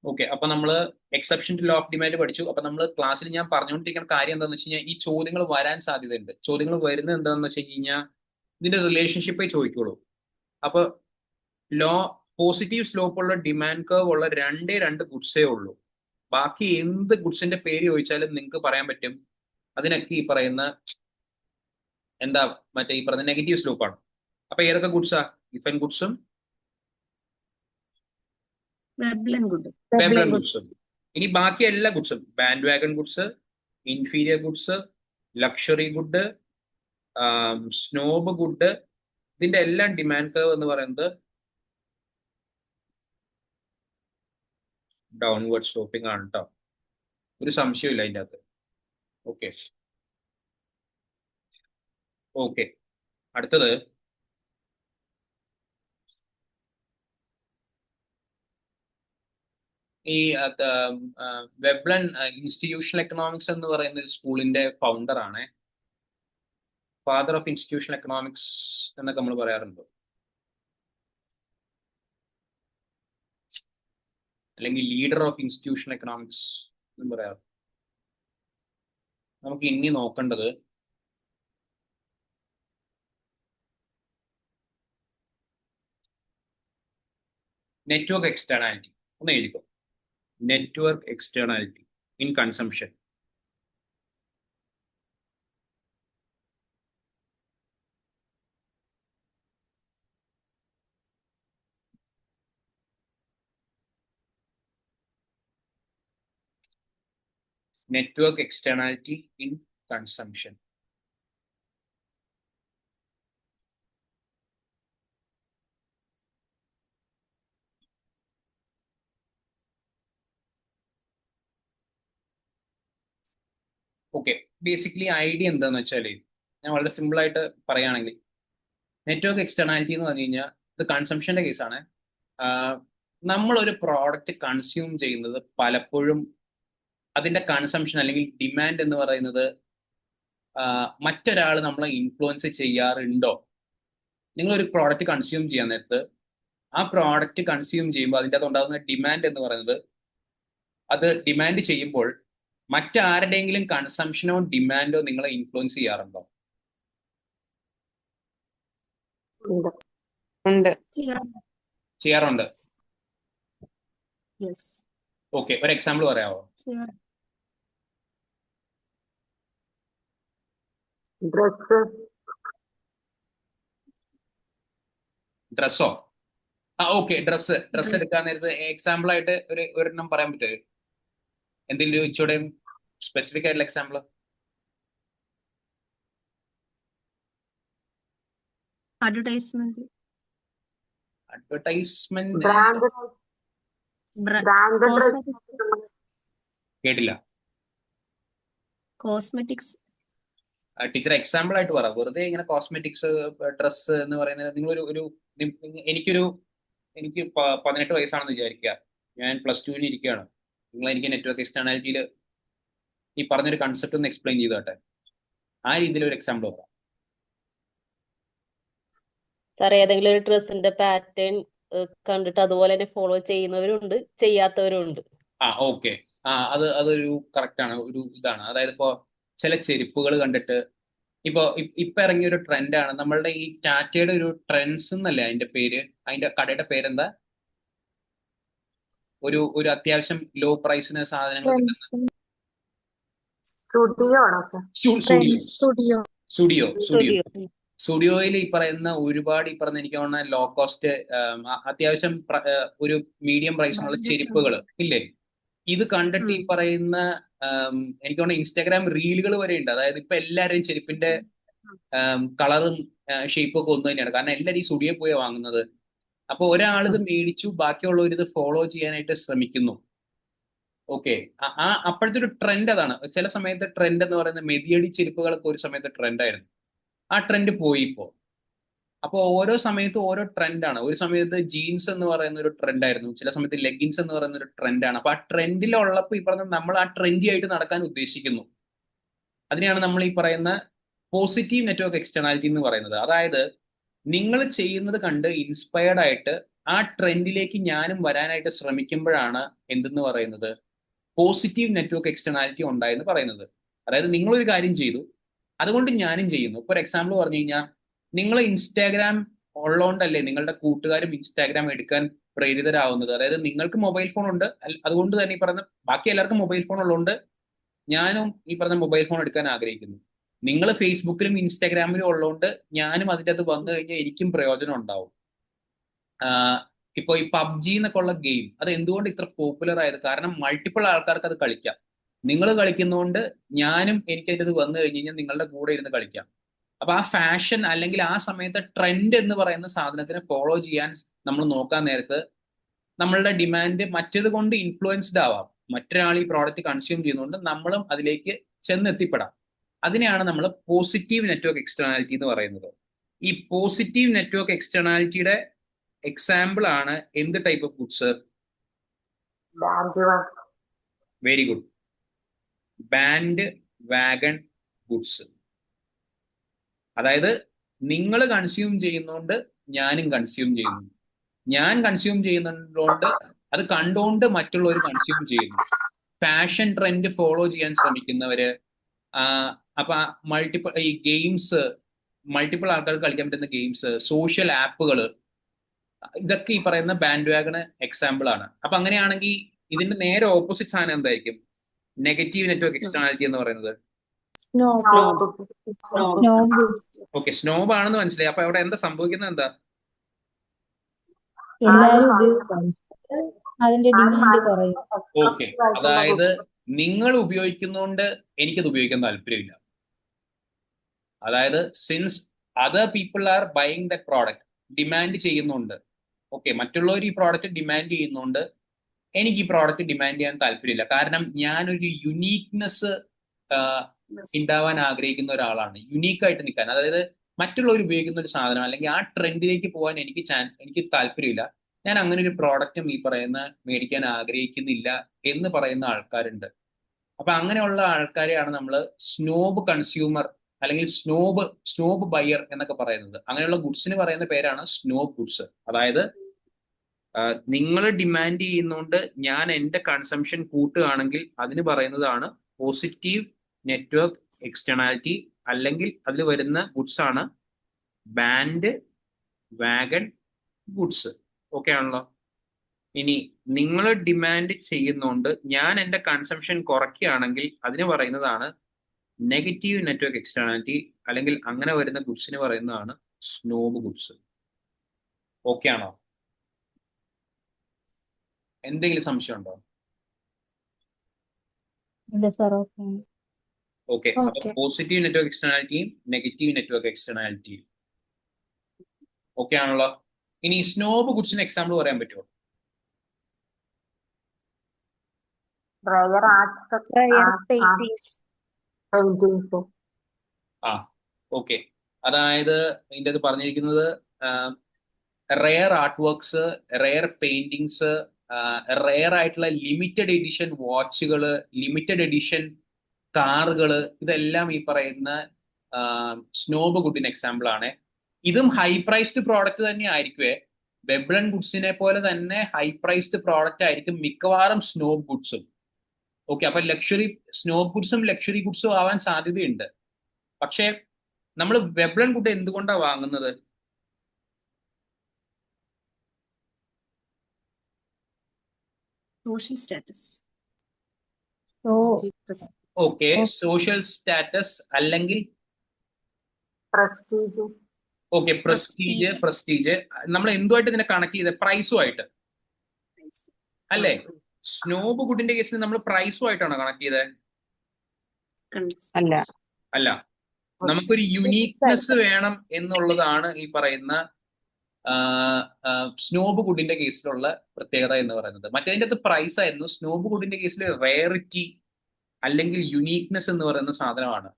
ഓക്കെ അപ്പൊ നമ്മൾ exception to law of demand പഠിച്ചു. അപ്പൊ നമ്മൾ ക്ലാസ്സിൽ ഞാൻ പറഞ്ഞുകൊണ്ടിരിക്കുന്ന കാര്യം എന്താണെന്ന് വെച്ച് കഴിഞ്ഞാൽ ഈ ചോദ്യങ്ങൾ വരാൻ സാധ്യതയുണ്ട്. ചോദ്യങ്ങൾ വരുന്നത് എന്താണെന്ന് വെച്ച് കഴിഞ്ഞാൽ ഇതിന്റെ റിലേഷൻഷിപ്പേ ചോദിക്കുള്ളൂ. അപ്പൊ ലോ പോസിറ്റീവ് സ്ലോപ്പ് ഉള്ള ഡിമാൻഡ് കർവ് ഉള്ള രണ്ട് ഗുഡ്സേ ഉള്ളൂ. ബാക്കി എന്ത് ഗുഡ്സിന്റെ പേര് ചോദിച്ചാലും നിങ്ങൾക്ക് പറയാൻ പറ്റും അതിനൊക്കെ ഈ പറയുന്ന എന്താ മറ്റേ ഈ പറയുന്ന നെഗറ്റീവ് സ്ലോപ്പാണ്. അപ്പൊ ഏതൊക്കെ ഗുഡ്സാ? ഇഫ് ആൻഡ് ഗുഡ്സും വെബ്ലൻ ഗുഡ്. വെബ്ലൻ ഗുഡ്സും. ഇനി ബാക്കി എല്ലാ ഗുഡ്സും bandwagon goods, inferior goods, luxury good, snob good, ഇതിന്റെ എല്ലാം ഡിമാൻഡ് കർവ് എന്ന് പറയുന്നത് ഡൗൺവേർഡ് സ്ലോപ്പിംഗ് ആണ് കേട്ടോ. ഒരു സംശയമില്ല അതിൻ്റെ അകത്ത്. ഓക്കെ ഓക്കെ അടുത്തത് ഈ വെബ്ലൻ ഇൻസ്റ്റിറ്റ്യൂഷണൽ എക്കണോമിക്സ് എന്ന് പറയുന്ന ഒരു സ്കൂളിന്റെ ഫൗണ്ടർ ആണ്. ഫാദർ ഓഫ് ഇൻസ്റ്റിറ്റ്യൂഷണൽ എക്കണോമിക്സ് എന്നൊക്കെ നമ്മൾ പറയാറുണ്ട്, അല്ലെങ്കിൽ ലീഡർ ഓഫ് ഇൻസ്റ്റിറ്റ്യൂഷണൽ എക്കണോമിക്സ് എന്നും പറയാറ്. നമുക്ക് ഇനി നോക്കേണ്ടത് നെറ്റ്വർക്ക് എക്സ്റ്റേണാലിറ്റി. ഒന്ന് എഴുതിക്കോ, network externality in consumption. Network externality in consumption. Okay basically idea എന്താന്ന് വെച്ചാൽ ഞാൻ വളരെ സിമ്പിൾ ആയിട്ട് പറയുകയാണെങ്കിൽ നെറ്റ്വർക്ക് എക്സ്റ്റേണാലിറ്റി എന്ന് പറഞ്ഞു കഴിഞ്ഞാൽ ഇത് കൺസംഷന്റെ കേസാണ്. നമ്മളൊരു പ്രോഡക്റ്റ് കൺസ്യൂം ചെയ്യുന്നത് പലപ്പോഴും അതിന്റെ കൺസംഷൻ അല്ലെങ്കിൽ ഡിമാൻഡ് എന്ന് പറയുന്നത് മറ്റൊരാൾ നമ്മളെ ഇൻഫ്ലുവൻസ് ചെയ്യാറുണ്ടോ? നിങ്ങളൊരു പ്രോഡക്റ്റ് കൺസ്യൂം ചെയ്യാൻ നേരത്ത് ആ പ്രോഡക്റ്റ് കൺസ്യൂം ചെയ്യുമ്പോൾ അതിൻ്റെ അകത്ത് ഉണ്ടാകുന്ന ഡിമാൻഡ് എന്ന് പറയുന്നത്, അത് ഡിമാൻഡ് ചെയ്യുമ്പോൾ മറ്റാരുടെയെങ്കിലും കൺസംഷനോ ഡിമാൻഡോ നിങ്ങളെ ഇൻഫ്ലുവൻസ് ചെയ്യാറുണ്ടോ? ഉണ്ട്. ചെയ്യാറുണ്ട്. യെസ്. ഓക്കെ ഒരു എക്സാമ്പിൾ പറയാമോ? ഡ്രസ്സോ? ഓക്കെ ഡ്രസ്സ് എടുക്കാൻ നേരത്ത് എക്സാമ്പിൾ ആയിട്ട് ഒരെണ്ണം പറയാൻ പറ്റുമോ? എന്തെങ്കിലും ഇച്ചിരി സ്പെസിഫിക് ആയിട്ടുള്ള എക്സാമ്പിൾ? അഡ്വർടൈസ്മെന്റ്. കേട്ടില്ല. കോസ്മെറ്റിക്സ്. ടീച്ചർ എക്സാമ്പിൾ ആയിട്ട് പറ. വെറുതെ ഇങ്ങനെ കോസ്മെറ്റിക്സ് ഡ്രസ്സ് എന്ന് പറയുന്നത് നിങ്ങളൊരു എനിക്ക് 18 വയസ്സാണെന്ന് വിചാരിക്കുക, ഞാൻ +2 ഇരിക്കുകയാണ്. നിങ്ങൾ എനിക്ക് നെറ്റ്വർക്ക് എക്സ്റ്റേണാലിറ്റിയിൽ ഈ പറഞ്ഞൊരു കൺസെപ്റ്റ് ഒന്ന് എക്സ്പ്ലെയിൻ ചെയ്തോട്ടെ. ആ രീതിയിൽ ഒരു എക്സാമ്പിൾ പറയാം. സാർ ഏതെങ്കിലും ഒരു ഡ്രസ്സിന്റെ പാറ്റേൺ കണ്ടിട്ട് അതുപോലെ തന്നെ ഫോളോ ചെയ്യുന്നവരുണ്ട്, ചെയ്യാത്തവരുണ്ട്. ഓക്കെ അതൊരു കറക്റ്റ് ആണ്, ഒരു ഇതാണ്. അതായത് ഇപ്പോ ചില ചെരുപ്പുകൾ കണ്ടിട്ട് ഇപ്പൊ ഇറങ്ങിയ ഒരു ട്രെൻഡാണ് നമ്മളുടെ ഈ ടാറ്റയുടെ ഒരു ട്രെൻഡ്സ് എന്നല്ലേ അതിന്റെ പേര്, അതിന്റെ കടയുടെ പേരെന്താ? ഒരു അത്യാവശ്യം ലോ പ്രൈസിന് സാധനങ്ങൾ കിട്ടുന്ന സ്റ്റുഡിയോയിൽ ഈ പറയുന്ന ഒരുപാട് ഈ പറഞ്ഞ എനിക്ക് തോന്നുന്ന ലോ കോസ്റ്റ് അത്യാവശ്യം ഒരു മീഡിയം പ്രൈസിനുള്ള ചെരുപ്പുകൾ ഇല്ലേ? ഇത് കണ്ടിട്ട് ഈ പറയുന്ന എനിക്ക് തോന്നുന്നു ഇൻസ്റ്റാഗ്രാം റീലുകൾ വരെ ഉണ്ട്. അതായത് ഇപ്പൊ എല്ലാവരും ചെരുപ്പിന്റെ കളറും ഷേപ്പും ഒക്കെ ഒന്ന് തന്നെയാണ്, കാരണം എല്ലാവരും ഈ സ്റ്റുഡിയോ പോയി വാങ്ങുന്നത്. അപ്പൊ ഒരാളിത് മേടിച്ചു, ബാക്കിയുള്ളവർ ഇത് ഫോളോ ചെയ്യാനായിട്ട് ശ്രമിക്കുന്നു. ഓക്കെ അപ്പോഴത്തെ ഒരു ട്രെൻഡ് അതാണ്. ചില സമയത്ത് ട്രെൻഡ് എന്ന് പറയുന്നത് മെതിയടി ചെരുപ്പുകളൊക്കെ ഒരു സമയത്ത് ട്രെൻഡായിരുന്നു. ആ ട്രെൻഡ് പോയി ഇപ്പോ. അപ്പോൾ ഓരോ സമയത്തും ഓരോ ട്രെൻഡാണ്. ഒരു സമയത്ത് ജീൻസ് എന്ന് പറയുന്ന ഒരു ട്രെൻഡായിരുന്നു, ചില സമയത്ത് ലെഗിൻസ് എന്ന് പറയുന്ന ഒരു ട്രെൻഡാണ്. അപ്പൊ ആ ട്രെൻഡിലുള്ളപ്പോൾ ഈ പറഞ്ഞ നമ്മൾ ആ ട്രെൻഡി ആയിട്ട് നടക്കാൻ ഉദ്ദേശിക്കുന്നു. അതിനെയാണ് നമ്മൾ ഈ പറയുന്ന പോസിറ്റീവ് നെറ്റ്വർക്ക് എക്സ്റ്റേണാലിറ്റി എന്ന് പറയുന്നത്. അതായത് നിങ്ങൾ ചെയ്യുന്നത് കണ്ട് ഇൻസ്പയർഡ് ആയിട്ട് ആ ട്രെൻഡിലേക്ക് ഞാനും വരാനായിട്ട് ശ്രമിക്കുമ്പോഴാണ് എന്തെന്ന് പറയുന്നത് പോസിറ്റീവ് നെറ്റ്വർക്ക് എക്സ്റ്റേണാലിറ്റി ഉണ്ടായെന്ന് പറയുന്നത്. അതായത് നിങ്ങളൊരു കാര്യം ചെയ്തു, അതുകൊണ്ട് ഞാനും ചെയ്യുന്നു. ഇപ്പോൾ ഒരു എക്സാമ്പിൾ പറഞ്ഞു കഴിഞ്ഞാൽ, നിങ്ങൾ ഇൻസ്റ്റാഗ്രാം ഉള്ളതുകൊണ്ടല്ലേ നിങ്ങളുടെ കൂട്ടുകാരും ഇൻസ്റ്റാഗ്രാം എടുക്കാൻ പ്രേരിതരാവുന്നത്. അതായത് നിങ്ങൾക്ക് മൊബൈൽ ഫോൺ ഉണ്ട്, അതുകൊണ്ട് തന്നെ ഈ പറഞ്ഞ ബാക്കി എല്ലാവർക്കും മൊബൈൽ ഫോൺ ഉള്ളതുകൊണ്ട് ഞാനും ഈ പറഞ്ഞ മൊബൈൽ ഫോൺ എടുക്കാൻ ആഗ്രഹിക്കുന്നു. നിങ്ങൾ ഫേസ്ബുക്കിലും ഇൻസ്റ്റാഗ്രാമിലും ഉള്ളതുകൊണ്ട് ഞാനും അതിൻ്റെ അകത്ത് വന്നു കഴിഞ്ഞാൽ എനിക്കും പ്രയോജനം ഉണ്ടാവും. ഇപ്പോൾ ഈ പബ്ജി എന്നൊക്കെ ഉള്ള ഗെയിം അത് എന്തുകൊണ്ട് ഇത്ര പോപ്പുലർ ആയത്? കാരണം മൾട്ടിപ്പിൾ ആൾക്കാർക്ക് അത് കളിക്കാം. നിങ്ങൾ കളിക്കുന്നതുകൊണ്ട് ഞാനും എനിക്ക് അതിൻ്റെ അത് വന്നു കഴിഞ്ഞ് കഴിഞ്ഞാൽ നിങ്ങളുടെ കൂടെ ഇരുന്ന് കളിക്കാം. അപ്പൊ ആ ഫാഷൻ അല്ലെങ്കിൽ ആ സമയത്തെ ട്രെൻഡ് എന്ന് പറയുന്ന സാധനത്തിനെ ഫോളോ ചെയ്യാൻ നമ്മൾ നോക്കാൻ നേരത്ത് നമ്മളുടെ ഡിമാൻഡ് മറ്റേത് കൊണ്ട് ഇൻഫ്ലുവൻസ്ഡ് ആവാം. മറ്റൊരാൾ ഈ പ്രോഡക്റ്റ് കൺസ്യൂം ചെയ്യുന്നതുകൊണ്ട് നമ്മളും അതിലേക്ക് ചെന്നെത്തിപ്പെടാം. അതിനെയാണ് നമ്മൾ പോസിറ്റീവ് നെറ്റ്വർക്ക് എക്സ്റ്റേണാലിറ്റി എന്ന് പറയുന്നത്. ഈ പോസിറ്റീവ് നെറ്റ്വർക്ക് എക്സ്റ്റേണാലിറ്റിയുടെ എക്സാമ്പിൾ ആണ് എന്ത് type of goods? Very good. Bandwagon goods. അതായത് നിങ്ങൾ കൺസ്യൂം ചെയ്യുന്നതുകൊണ്ട് ഞാനും കൺസ്യൂം ചെയ്യുന്നു, ഞാൻ കൺസ്യൂം ചെയ്യുന്നതുകൊണ്ട് അത് കണ്ടുകൊണ്ട് മറ്റുള്ളവർ കൺസ്യൂം ചെയ്യുന്നു. ഫാഷൻ ട്രെൻഡ് ഫോളോ ചെയ്യാൻ ശ്രമിക്കുന്നവര്, അപ്പൊ മൾട്ടിപ്പിൾ ഈ ഗെയിംസ്, മൾട്ടിപ്പിൾ ആൾക്കാർക്ക് കളിക്കാൻ പറ്റുന്ന ഗെയിംസ്, സോഷ്യൽ ആപ്പുകൾ, ഇതൊക്കെ ഈ പറയുന്ന ബാൻഡ് വാഗണ് എക്സാമ്പിൾ ആണ്. അപ്പൊ അങ്ങനെയാണെങ്കിൽ ഇതിന്റെ നേരെ ഓപ്പോസിറ്റ് സാധനം എന്തായിരിക്കും? നെഗറ്റീവ് നെറ്റ്വർക്ക് എക്സ്റ്റേണാലിറ്റി എന്ന് പറയുന്നത്. ഓക്കെ, സ്നോബ് ആണെന്ന് മനസ്സിലായി. അപ്പൊ അവിടെ എന്താ സംഭവിക്കുന്നത്? എന്താ ഓക്കെ, അതായത് നിങ്ങൾ ഉപയോഗിക്കുന്നതുകൊണ്ട് എനിക്കത് ഉപയോഗിക്കാൻ താല്പര്യമില്ല. അതായത് since other people are buying the product, demand ചെയ്യുന്നുണ്ട്. ഓക്കെ, മറ്റുള്ളവർ ഈ പ്രോഡക്റ്റ് ഡിമാൻഡ് ചെയ്യുന്നുണ്ട്, എനിക്ക് ഈ പ്രോഡക്റ്റ് ഡിമാൻഡ് ചെയ്യാൻ താല്പര്യമില്ല. കാരണം ഞാനൊരു യുണീക്നെസ് ഉണ്ടാവാൻ ആഗ്രഹിക്കുന്ന ഒരാളാണ്, യുണീക്കായിട്ട് നിൽക്കാൻ. അതായത് മറ്റുള്ളവർ ഉപയോഗിക്കുന്ന ഒരു സാധനം അല്ലെങ്കിൽ ആ ട്രെൻഡിലേക്ക് പോകാൻ എനിക്ക് താല്പര്യമില്ല, ഞാൻ അങ്ങനെ ഒരു പ്രോഡക്റ്റും ഈ പറയുന്ന മേടിക്കാൻ ആഗ്രഹിക്കുന്നില്ല എന്ന് പറയുന്ന ആൾക്കാരുണ്ട്. അപ്പൊ അങ്ങനെയുള്ള ആൾക്കാരെയാണ് നമ്മൾ സ്നോബ് കൺസ്യൂമർ അല്ലെങ്കിൽ സ്നോബ് ബയർ എന്നൊക്കെ പറയുന്നത്. അങ്ങനെയുള്ള ഗുഡ്സിന് പറയുന്ന പേരാണ് സ്നോബ് ഗുഡ്സ്. അതായത് നിങ്ങൾ ഡിമാൻഡ് ചെയ്യുന്നതുകൊണ്ട് ഞാൻ എൻ്റെ കൺസംഷൻ കൂട്ടുകയാണെങ്കിൽ അതിന് പറയുന്നതാണ് പോസിറ്റീവ് നെറ്റ്വർക്ക് എക്സ്റ്റേണാലിറ്റി, അല്ലെങ്കിൽ അതിൽ വരുന്ന ഗുഡ്സ് ആണ് ബാൻഡ് വാഗൺ ഗുഡ്സ്. ഓക്കെ ആണല്ലോ. ഇനി നിങ്ങൾ ഡിമാൻഡ് ചെയ്യുന്നതുകൊണ്ട് ഞാൻ എൻ്റെ കൺസംഷൻ കുറയ്ക്കുകയാണെങ്കിൽ അതിന് പറയുന്നതാണ് നെഗറ്റീവ് നെറ്റ്വർക്ക് എക്സ്റ്റേണാലിറ്റി, അല്ലെങ്കിൽ അങ്ങനെ വരുന്ന ഗുഡ്സിന് പറയുന്നതാണ് സ്നോബ് ഗുഡ്സ്. ഓക്കെ ആണോ? എന്തെങ്കിലും സംശയം ഉണ്ടോ? ഓക്കെ, അപ്പൊ പോസിറ്റീവ് നെറ്റ്വർക്ക് എക്സ്റ്റേണാലിറ്റിയും നെഗറ്റീവ് നെറ്റ്വർക്ക് എക്സ്റ്റേണാലിറ്റിയും ഓക്കെ ആണല്ലോ. ഇനി സ്നോബ് ഗുഡ്സിന് എക്സാമ്പിൾ പറയാൻ പറ്റുമോ? ഓക്കെ, അതായത് ഇതിൻ്റെ അത് പറഞ്ഞിരിക്കുന്നത് rare art works, rare paintings, rare ആയിട്ടുള്ള ലിമിറ്റഡ് എഡിഷൻ വാച്ചുകൾ, ലിമിറ്റഡ് എഡിഷൻ കാറുകൾ, ഇതെല്ലാം ഈ പറയുന്ന സ്നോബ് ഗുഡിന് എക്സാമ്പിൾ ആണ്. ഇതും ഹൈ പ്രൈസ്ഡ് പ്രോഡക്റ്റ് തന്നെ ആയിരിക്കുവേ. വെബ്ലൻ ഗുഡ്സിനെ പോലെ തന്നെ ഹൈ പ്രൈസ്ഡ് പ്രോഡക്റ്റ് ആയിരിക്കും മിക്കവാറും സ്നോബ് ഗുഡ്സും. ഓക്കെ, അപ്പൊ സ്നോബ് ഗുഡ്സും ലക്ഷറി ഗുഡ്സും ആവാൻ സാധ്യതയുണ്ട്. പക്ഷേ നമ്മൾ വെബ്ലൻ ഗുഡ് എന്തുകൊണ്ടാണ് വാങ്ങുന്നത്? Social status. Okay, social status അല്ലെങ്കിൽ പ്രസ്റ്റീജ്. ഓക്കെ, പ്രസ്റ്റീജ് നമ്മൾ എന്തുമായിട്ട് ഇതിനെ കണക്ട് ചെയ്ത്? പ്രൈസുമായിട്ട് അല്ലേ? സ്നോബ് ഗുഡിന്റെ കേസിൽ നമ്മൾ പ്രൈസുമായിട്ടാണോ കണക്ട് ചെയ്തത്? അല്ല, നമുക്കൊരു യുണീക്നെസ് വേണം എന്നുള്ളതാണ് ഈ പറയുന്ന സ്നോബ് ഗുഡിന്റെ കേസിലുള്ള പ്രത്യേകത എന്ന് പറയുന്നത്. മറ്റേതിൻ്റെ അകത്ത് പ്രൈസ് ആയിരുന്നു. സ്നോബ് ഗുഡിന്റെ കേസിൽ റെയറിറ്റി അല്ലെങ്കിൽ യുണീക്നെസ് എന്ന് പറയുന്ന സാധനമാണ്.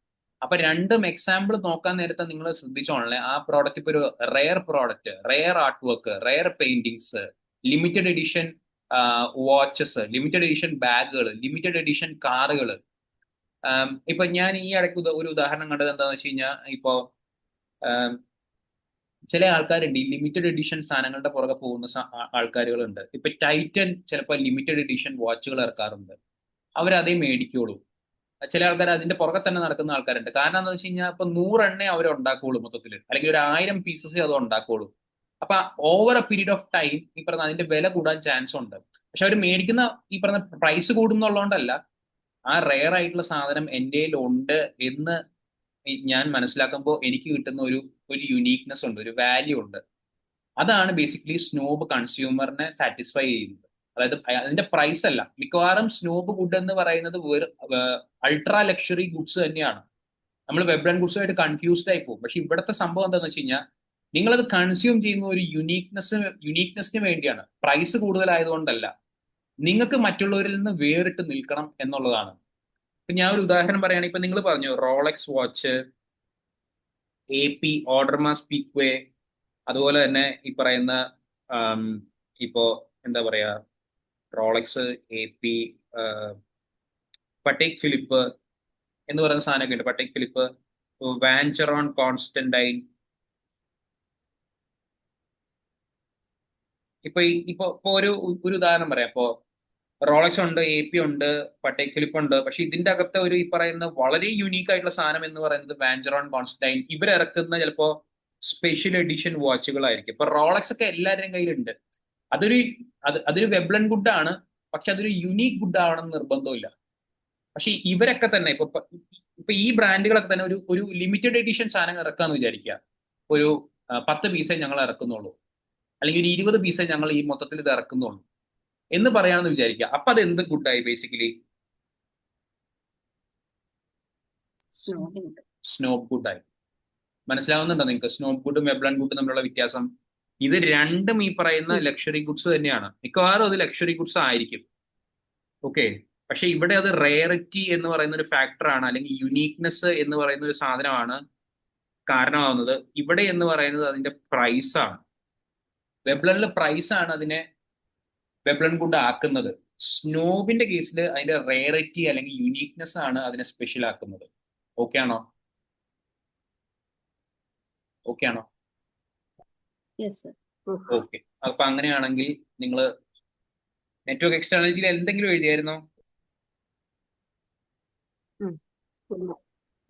അപ്പൊ രണ്ടും എക്സാമ്പിൾ നോക്കാൻ നേരത്തെ നിങ്ങൾ ശ്രദ്ധിച്ചോളേ. ആ പ്രോഡക്റ്റ് ഇപ്പൊ ഒരു rare product, rare art work, rare paintings, limited edition watches, limited edition ബാഗുകൾ, ലിമിറ്റഡ് എഡിഷൻ കാറുകൾ, ഇപ്പൊ ഞാൻ ഈ ഇടയ്ക്ക് ഒരു ഉദാഹരണം കണ്ടത് എന്താണെന്ന് വെച്ച് കഴിഞ്ഞാൽ ഇപ്പോ ആം, ചില ആൾക്കാരുണ്ട് ഈ ലിമിറ്റഡ് എഡിഷൻ സാധനങ്ങളുടെ പുറകെ പോകുന്ന ആൾക്കാരുകളുണ്ട്. ഇപ്പൊ ടൈറ്റൻ ചിലപ്പോൾ ലിമിറ്റഡ് എഡിഷൻ വാച്ചുകൾ ഇറക്കാറുണ്ട്. അവരതേ മേടിക്കുള്ളൂ. ചില ആൾക്കാർ അതിന്റെ പുറകെ തന്നെ നടക്കുന്ന ആൾക്കാരുണ്ട്. കാരണം എന്താണെന്ന് വെച്ച് കഴിഞ്ഞാൽ ഇപ്പൊ 100 എണ്ണേ അവർ ഉണ്ടാക്കുള്ളൂ മൊത്തത്തിൽ, അല്ലെങ്കിൽ ഒരു 1000 പീസസേ അത് ഉണ്ടാക്കുള്ളൂ. അപ്പൊ over A period of time ഈ പറഞ്ഞ അതിന്റെ വില കൂടാൻ ചാൻസ് ഉണ്ട്. പക്ഷെ അവർ മേടിക്കുന്ന ഈ പറഞ്ഞ പ്രൈസ് കൂടുന്നുള്ളതുകൊണ്ടല്ല, ആ റെയർ ആയിട്ടുള്ള സാധനം എൻ്റെ ഉണ്ട് എന്ന് ഞാൻ മനസ്സിലാക്കുമ്പോൾ എനിക്ക് കിട്ടുന്ന ഒരു യുണീക്നെസ് ഉണ്ട്, ഒരു വാല്യൂ ഉണ്ട്. അതാണ് ബേസിക്കലി സ്നോബ് കൺസ്യൂമറിനെ സാറ്റിസ്ഫൈ ചെയ്യുന്നത്. അതായത് അതിന്റെ പ്രൈസ് അല്ല. മിക്കവാറും സ്നോബ് ഗുഡ് എന്ന് പറയുന്നത് അൾട്രാ ലക്ഷറി ഗുഡ്സ് തന്നെയാണ്. നമ്മൾ വെബ് ആൻഡ് ഗുഡ്സുമായിട്ട് കൺഫ്യൂസ്ഡ് ആയി പോകും. പക്ഷെ ഇവിടുത്തെ സംഭവം എന്താണെന്ന് വെച്ച് കഴിഞ്ഞാൽ നിങ്ങളത് കൺസ്യൂം ചെയ്യുന്ന ഒരു യുണീക്നെസ്സിന് വേണ്ടിയാണ്. പ്രൈസ് കൂടുതലായതുകൊണ്ടല്ല. നിങ്ങൾക്ക് മറ്റുള്ളവരിൽ നിന്ന് വേറിട്ട് നിൽക്കണം എന്നുള്ളതാണ്. ഇപ്പൊ ഞാൻ ഒരു ഉദാഹരണം പറയുകയാണെങ്കിൽ, ഇപ്പൊ നിങ്ങൾ പറഞ്ഞു റോളക്സ് വാച്ച്, AP ഓർഡർമാ സ്പീക്വേ, അതുപോലെ തന്നെ ഈ പറയുന്ന ഇപ്പോ എന്താ പറയാ റോളക്സ്, AP, പട്ടേക് ഫിലിപ്പ് എന്ന് പറയുന്ന സാധനമൊക്കെ ഉണ്ട്. പട്ടേക് ഫിലിപ്പ്, വാഞ്ചറോൺ കോൺസ്റ്റന്റൈൻ. ഇപ്പൊ ഒരു ഉദാഹരണം പറയാം. ഇപ്പോ റോളക്സ് ഉണ്ട്, AP ഉണ്ട്, പട്ടേക് ഫിലിപ്പ് ഉണ്ട്. പക്ഷെ ഇതിന്റെ അകത്തെ ഈ പറയുന്ന വളരെ യുണീക്ക് ആയിട്ടുള്ള സാധനം എന്ന് പറയുന്നത് വാഞ്ചറോൺ കോൺസ്റ്റന്റൈൻ. ഇവരിറക്കുന്ന ചിലപ്പോ സ്പെഷ്യൽ എഡിഷൻ വാച്ചുകളായിരിക്കും. ഇപ്പൊ റോളക്സ് ഒക്കെ എല്ലാവരുടെയും കയ്യിലുണ്ട്. അതൊരു വെബ്ലൻ ഗുഡ് ആണ്. പക്ഷെ അതൊരു യുണീക്ക് ഗുഡ് ആവണമെന്ന് നിർബന്ധമില്ല. പക്ഷെ ഇവരൊക്കെ തന്നെ ഇപ്പൊ ഈ ബ്രാൻഡുകളൊക്കെ തന്നെ ഒരു ലിമിറ്റഡ് എഡിഷൻ സാധനം ഇറക്കാന്ന് വിചാരിക്കുക. ഒരു 10 പീസേ ഞങ്ങൾ ഇറക്കുന്നുള്ളൂ, അല്ലെങ്കിൽ ഒരു 20 പീസേ ഞങ്ങൾ ഈ മൊത്തത്തിൽ ഇത് ഇറക്കുന്നുള്ളൂ എന്ന് പറയാമെന്ന് വിചാരിക്കുക. അപ്പൊ അത് എന്ത് ഗുഡായി? Basically snob ഗുഡായി. മനസ്സിലാവുന്നുണ്ടോ നിങ്ങൾക്ക് സ്നോബ് ഗുഡും വെബ്ലൻ ഗുഡും തമ്മിലുള്ള വ്യത്യാസം? ഇത് രണ്ടും ഈ പറയുന്ന ലക്ഷറി ഗുഡ്സ് തന്നെയാണ്. മിക്കവാറും അത് ലക്ഷറി ഗുഡ്സ് ആയിരിക്കും. ഓക്കെ. പക്ഷെ ഇവിടെ അത് റെയറിറ്റി എന്ന് പറയുന്ന ഒരു ഫാക്ടറാണ്, അല്ലെങ്കിൽ യുണീക്നെസ് എന്ന് പറയുന്ന ഒരു സാധനമാണ് കാരണമാവുന്നത്. ഇവിടെ എന്ന് പറയുന്നത് അതിന്റെ പ്രൈസാണ്. വെബ്ലനിലെ പ്രൈസാണ് അതിനെ വെബ്ലൻ ഗുഡ് ആക്കുന്നത്. സ്നോബിന്റെ കേസിൽ അതിന്റെ റെയറിറ്റി അല്ലെങ്കിൽ യുണീക്നെസ് ആണ് അതിനെ സ്പെഷ്യൽ ആക്കുന്നത്. ഓക്കെ ആണോ? ഓക്കെ ആണോ? ഓക്കെ. അപ്പൊ അങ്ങനെയാണെങ്കിൽ നിങ്ങൾ നെറ്റ്വർക്ക് എക്സ്റ്റേണലിറ്റിയിൽ എന്തെങ്കിലും എഴുതിയായിരുന്നോ?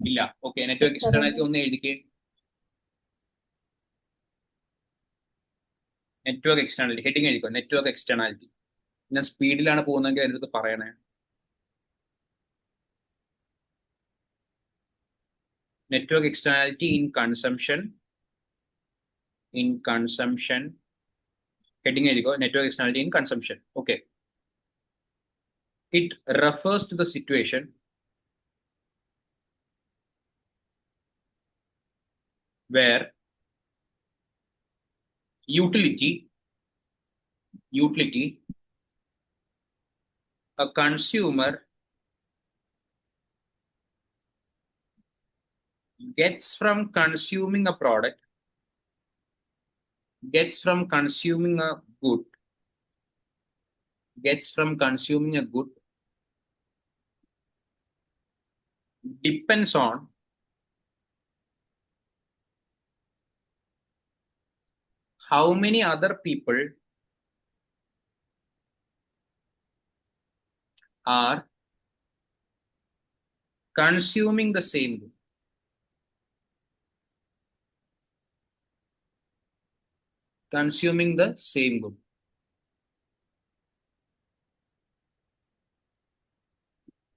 ഇല്ല. ഓക്കെ. നെറ്റ്വർക്ക് എക്സ്റ്റേണലിറ്റി ഒന്ന് എഴുതിക്കേ. നെറ്റ്വർക്ക് എക്സ്റ്റേണലിറ്റി ഹെഡിങ് എഴുതിക്കോ. Network externality. ഞാൻ സ്പീഡിലാണ് പോകുന്നതെങ്കിൽ എൻ്റെ അടുത്ത് പറയണേ. Network externality in consumption heading എഴുതിക്കോ. Network externality in consumption. Okay. It refers to the situation where utility, a consumer gets from consuming a product, gets from consuming a good, depends on how many other people are consuming the same good.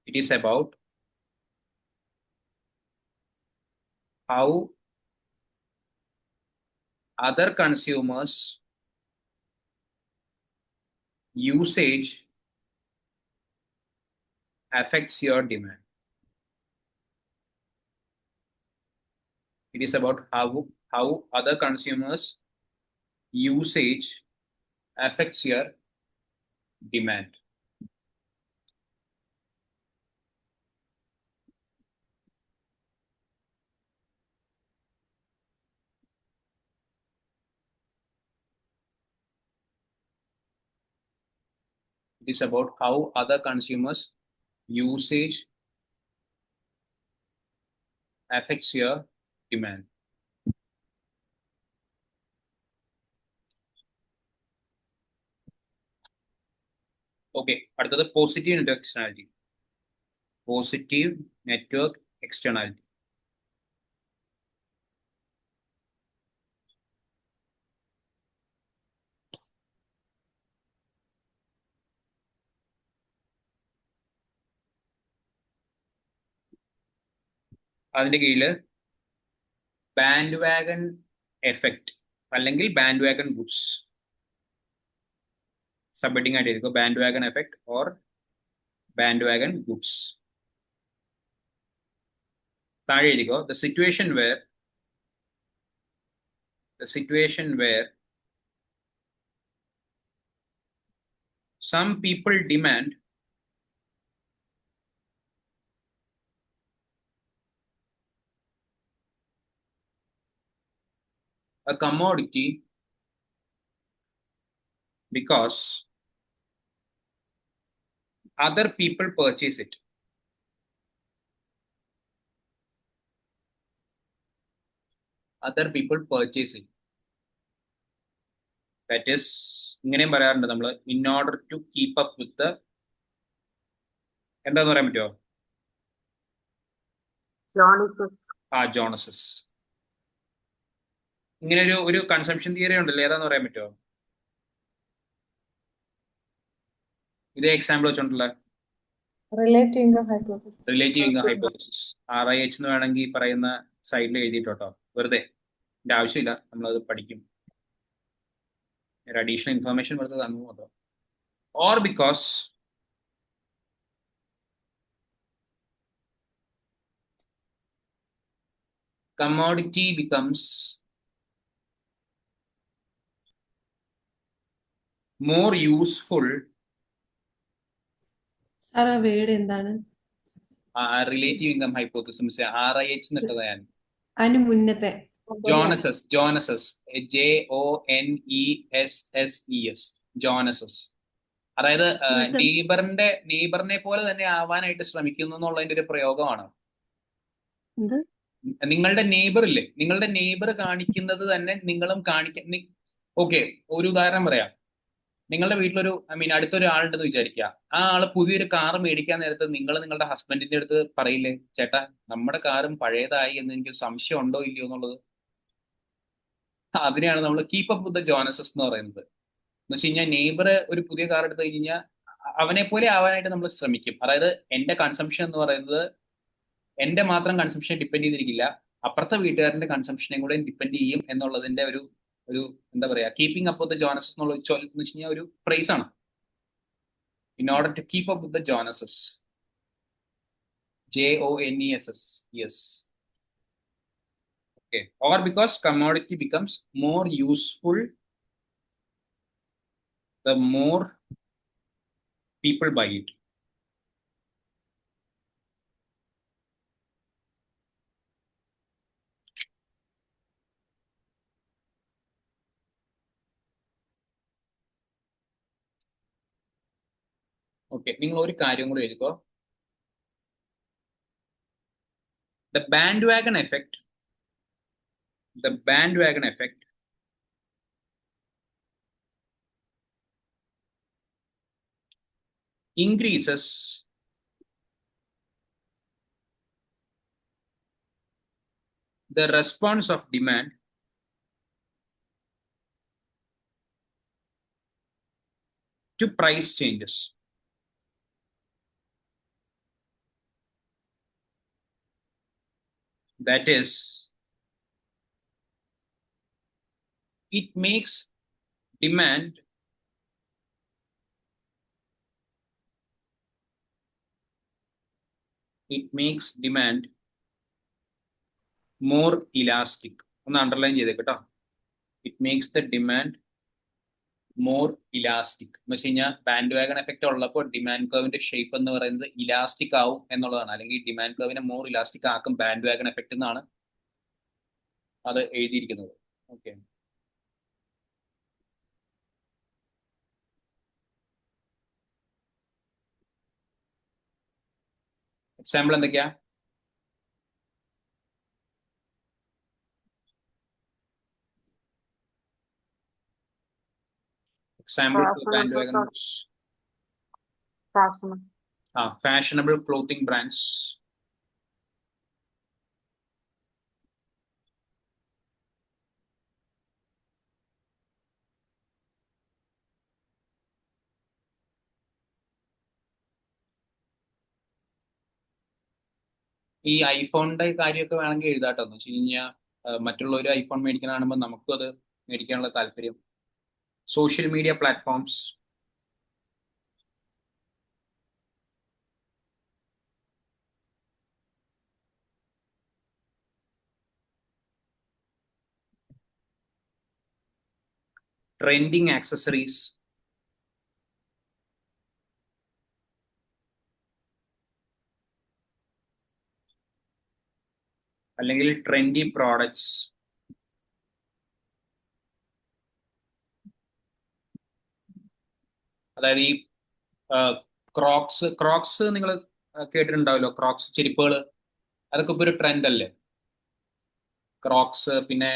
It is about how other consumers' usage affects your demand. It is about how other consumers' usage affects your demand. It is about how other consumers' usage affects your demand. Okay, അടുത്തത് positive network externality. Positive network externality. അതിന്റെ കീഴില് bandwagon effect അല്ലെങ്കിൽ bandwagon goods subheading ആയിട്ട് എഴുതിക്കോ. Bandwagon effect or bandwagon goods. താഴെ എഴുതിക്കോ. The situation where some people demand a commodity because other people purchase it. Other people purchase it. That is, ഇങ്ങനെയും പറയാറുണ്ട് നമ്മൾ, in order to keep up with the, എന്താന്ന് പറയാൻ പറ്റുമോ? ജോണസസ്. ഇങ്ങനെ ഒരു കൺസംഷൻ തിയറി ഉണ്ടല്ലോ, ഏതാന്ന് പറയാൻ പറ്റുമോ? ഇതേ എക്സാമ്പിൾ വെച്ചോണ്ടല്ലോ. Relative income hypothesis. Relative income hypothesis. RIH എന്ന് വേണമെങ്കിൽ പറയുന്ന സൈഡിൽ എഴുതിയിട്ടോ. വെറുതെ ഇതിന്റെ ആവശ്യമില്ല, നമ്മളത് പഠിക്കും. ഒരു അഡീഷണൽ ഇൻഫർമേഷൻ വെറുതെ തന്നു മാത്രം. Or because commodity becomes more useful. Sir ആ വേർഡ് എന്താണ്? റിലേറ്റീവ് ഇൻകം ഹൈപ്പോത്തസിസ് RIH എന്നിട്ടത് ഞാൻ. അതിന് മുന്നത്തെ ജോണസസ്. JONESSES. ജോണസസ്. അതായത് നെയ്ബറിനെ പോലെ തന്നെ ആവാനായിട്ട് ശ്രമിക്കുന്നു എന്നുള്ളതിന്റെ ഒരു പ്രയോഗമാണ്. നിങ്ങളുടെ നെയ്ബർ ഇല്ലേ, നിങ്ങളുടെ നെയ്ബർ കാണിക്കുന്നത് തന്നെ നിങ്ങളും കാണിക്കാൻ. ഓക്കെ, ഒരു ഉദാഹരണം പറയാം. നിങ്ങളുടെ വീട്ടിലൊരു അടുത്തൊരു ആളുണ്ടെന്ന് വിചാരിക്കുക. ആ ആള് പുതിയൊരു കാർ മേടിക്കാൻ നേരത്ത് നിങ്ങൾ നിങ്ങളുടെ ഹസ്ബൻഡിന്റെ അടുത്ത് പറയില്ലേ, ചേട്ടാ നമ്മുടെ കാറും പഴയതായി എന്ന് എനിക്ക് സംശയം ഉണ്ടോ ഇല്ലയോ എന്നുള്ളത്. അതിനെയാണ് നമ്മൾ കീപ്പ് അപ്പ് വിത്ത് ദ ജോണസസ് എന്ന് പറയുന്നത്. എന്ന് വെച്ച് കഴിഞ്ഞാൽ നെയ്ബർ ഒരു പുതിയ കാർ എടുത്തു കഴിഞ്ഞാൽ അവനെ പോലെ ആവാനായിട്ട് നമ്മൾ ശ്രമിക്കും. അതായത് എന്റെ കൺസംഷൻ എന്ന് പറയുന്നത് എന്റെ മാത്രം കൺസംഷൻ ഡിപ്പെൻഡ് ചെയ്തിരിക്കില്ല, അപ്പുറത്തെ വീട്ടുകാരന്റെ കൺസംഷനെയും കൂടെ ഡിപ്പെൻഡ് ചെയ്യും എന്നുള്ളതിന്റെ ഒരു എന്താ പറയാ, keeping up with the Joneses എന്നുള്ള എന്ന് വെച്ച് കഴിഞ്ഞാൽ ഒരു ഫ്രേസ് ആണ്. In order to keep up with the Joneses. JONESS. Okay. Or because commodity becomes more useful the more people buy it. Okay, നിങ്ങൾ ഒരു കാര്യം കൂടി എഴുതിക്കോ. The bandwagon effect increases the response of demand to price changes. That is, it makes demand more elastic. ഒന്ന് underline ചെയ്തേക്കട്ടോ. It makes the demand more elastic. എന്ന് വെച്ച് കഴിഞ്ഞാൽ ബാൻഡ് വാഗൺ എഫക്റ്റ് ഉള്ളപ്പോൾ ഡിമാൻഡ് കർവിന്റെ ഷേപ്പ് എന്ന് പറയുന്നത് ഇലാസ്റ്റിക് ആവും എന്നുള്ളതാണ്. അല്ലെങ്കിൽ ഡിമാൻഡ് കർവിനെ മോർ ഇലാസ്റ്റിക് ആക്കും ബാൻഡ് വാഗൺ എഫക്റ്റ് എന്നാണ് അത് എഴുതിയിരിക്കുന്നത്. ഓക്കെ, എക്സാമ്പിൾ എന്തൊക്കെയാ? Example for bandwagon goods. Fashionable clothing brands. ഈ ഐഫോണിന്റെ കാര്യമൊക്കെ വേണമെങ്കിൽ എഴുതാട്ടോ, എന്ന് വെച്ച് കഴിഞ്ഞാൽ മറ്റുള്ളവർ ഐഫോൺ മേടിക്കുന്ന കാണുമ്പോൾ നമുക്കും അത് മേടിക്കാനുള്ള താല്പര്യം. Social media platforms. Trending accessories. അല്ലെങ്കിൽ ട്രെൻഡി പ്രോഡക്ട്സ്. അതായത് ഈ ക്രോക്സ് നിങ്ങൾ കേട്ടിട്ടുണ്ടാവല്ലോ, ക്രോക്സ് ചെരുപ്പുകൾ. അതൊക്കെ ഇപ്പൊ ഒരു ട്രെൻഡ് അല്ലേ, ക്രോക്സ്. പിന്നെ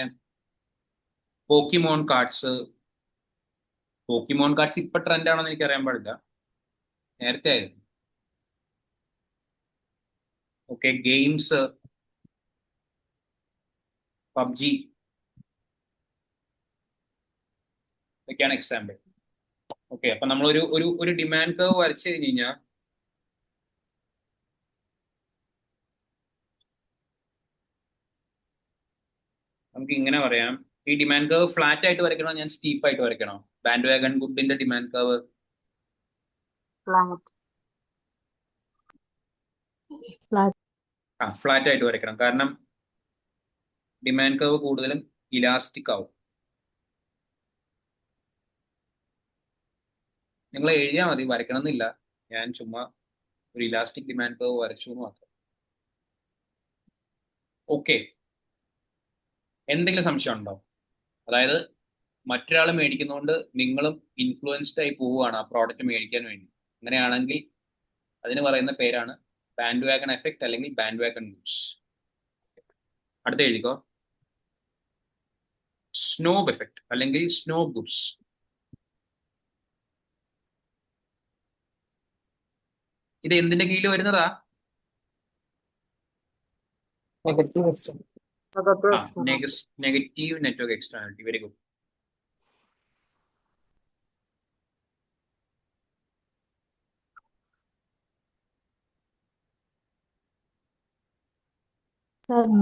പോക്കിമോൺ കാർഡ്സ്. പോക്കിമോൺ കാർഡ്സ് ഇപ്പൊ ട്രെൻഡ് ആണെന്ന് എനിക്ക് അറിയാൻ പാടില്ല, നേരത്തെ ആയിരുന്നു. ഓക്കെ, ഗെയിംസ്, പബ്ജി, ഇതൊക്കെയാണ് എക്സാമ്പിൾ. ഓക്കെ, അപ്പൊ നമ്മൾ ഒരു ഡിമാൻഡ് കർവ് വരച്ചു കഴിഞ്ഞ് കഴിഞ്ഞാൽ നമുക്ക് ഇങ്ങനെ പറയാം. ഈ ഡിമാൻഡ് കർവ് ഫ്ലാറ്റ് ആയിട്ട് വരയ്ക്കണോ, ഞാൻ സ്റ്റീപ്പ് ആയിട്ട് വരയ്ക്കണോ? ബാൻഡ് വാഗൺ ഗുഡിന്റെ ഡിമാൻഡ് കർവ് ഫ്ലാറ്റ് ആയിട്ട് വരയ്ക്കണം, കാരണം ഡിമാൻഡ് കർവ് കൂടുതലും ഇലാസ്റ്റിക് ആവും. നിങ്ങൾ എഴുതിയാൽ മതി, വരയ്ക്കണം എന്നില്ല. ഞാൻ ചുമ്മാ ഒരു ഇലാസ്റ്റിക് ഡിമാൻഡ് കർവ് വരച്ചു എന്ന് മാത്രം. ഓക്കെ, എന്തെങ്കിലും സംശയം ഉണ്ടോ? അതായത് മറ്റൊരാൾ മേടിക്കുന്നതുകൊണ്ട് നിങ്ങളും ഇൻഫ്ലുവൻസ്ഡ് ആയി പോവുകയാണ് ആ പ്രോഡക്റ്റ് മേടിക്കാൻ വേണ്ടി. അങ്ങനെയാണെങ്കിൽ അതിന് പറയുന്ന പേരാണ് ബാൻഡ് വാഗൺ എഫക്റ്റ് അല്ലെങ്കിൽ ബാൻഡ് വാഗൺ ഗുഡ്സ്. അടുത്ത എഴുതിക്കോ, സ്നോബ് എഫക്റ്റ് അല്ലെങ്കിൽ സ്നോബ് ഗുഡ്സ്. ഇത് എന്തിന്റെ കീഴിൽ വരുന്നതാ? Negative network externality. Very good.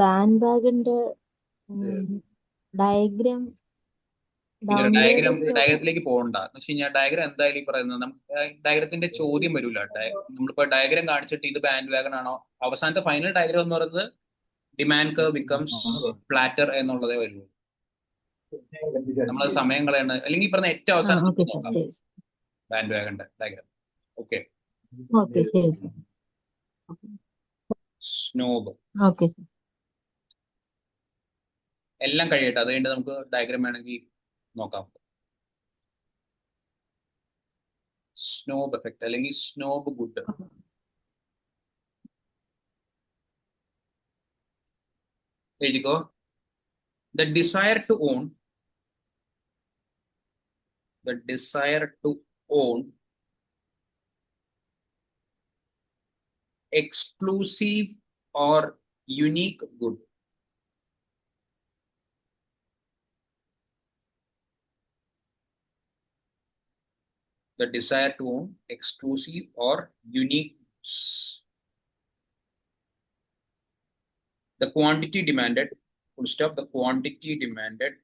ബാൻഡ് വാഗന്റെ ഡയഗ്രാം ഡയഗ്രത്തിലേക്ക് പോകണ്ട. എന്ന് വെച്ച് കഴിഞ്ഞാൽ ഡയഗ്രാം എന്തായാലും ഈ പറയുന്നത് നമുക്ക് ഡയഗ്രത്തിന്റെ ചോദ്യം വരില്ല. നമ്മളിപ്പോ ഡയഗ്രാം കാണിച്ചിട്ട് ഇത് ബാൻഡ് വാഗൺ ആണോ, അവസാനത്തെ ഫൈനൽ ഡയഗ്രാം എന്ന് പറയുന്നത് ഡിമാൻഡ് കർവ് ബിക്കംസ് ഫ്ലാറ്റർ എന്നുള്ളതേ വരുള്ളൂ. നമ്മൾ സമയം കളയണ്ട. അല്ലെങ്കിൽ ഈ പറഞ്ഞ ഏറ്റവും അവസാനം ബാൻഡ് വാഗന്റെ ഡയഗ്രാം. ഓക്കെ, സ്നോബ് എല്ലാം കഴിയട്ടെ, അത് കഴിഞ്ഞിട്ട് നമുക്ക് ഡയഗ്രാം വേണമെങ്കിൽ നോക്കാം. സ്നോബ് എഫക്റ്റ് അല്ലെങ്കിൽ സ്നോബ് ഗുഡ്. എഴുതിക്കോ, the desire to own exclusive or unique good. The desire to own exclusive or unique goods. The quantity demanded, full stop, the quantity demanded,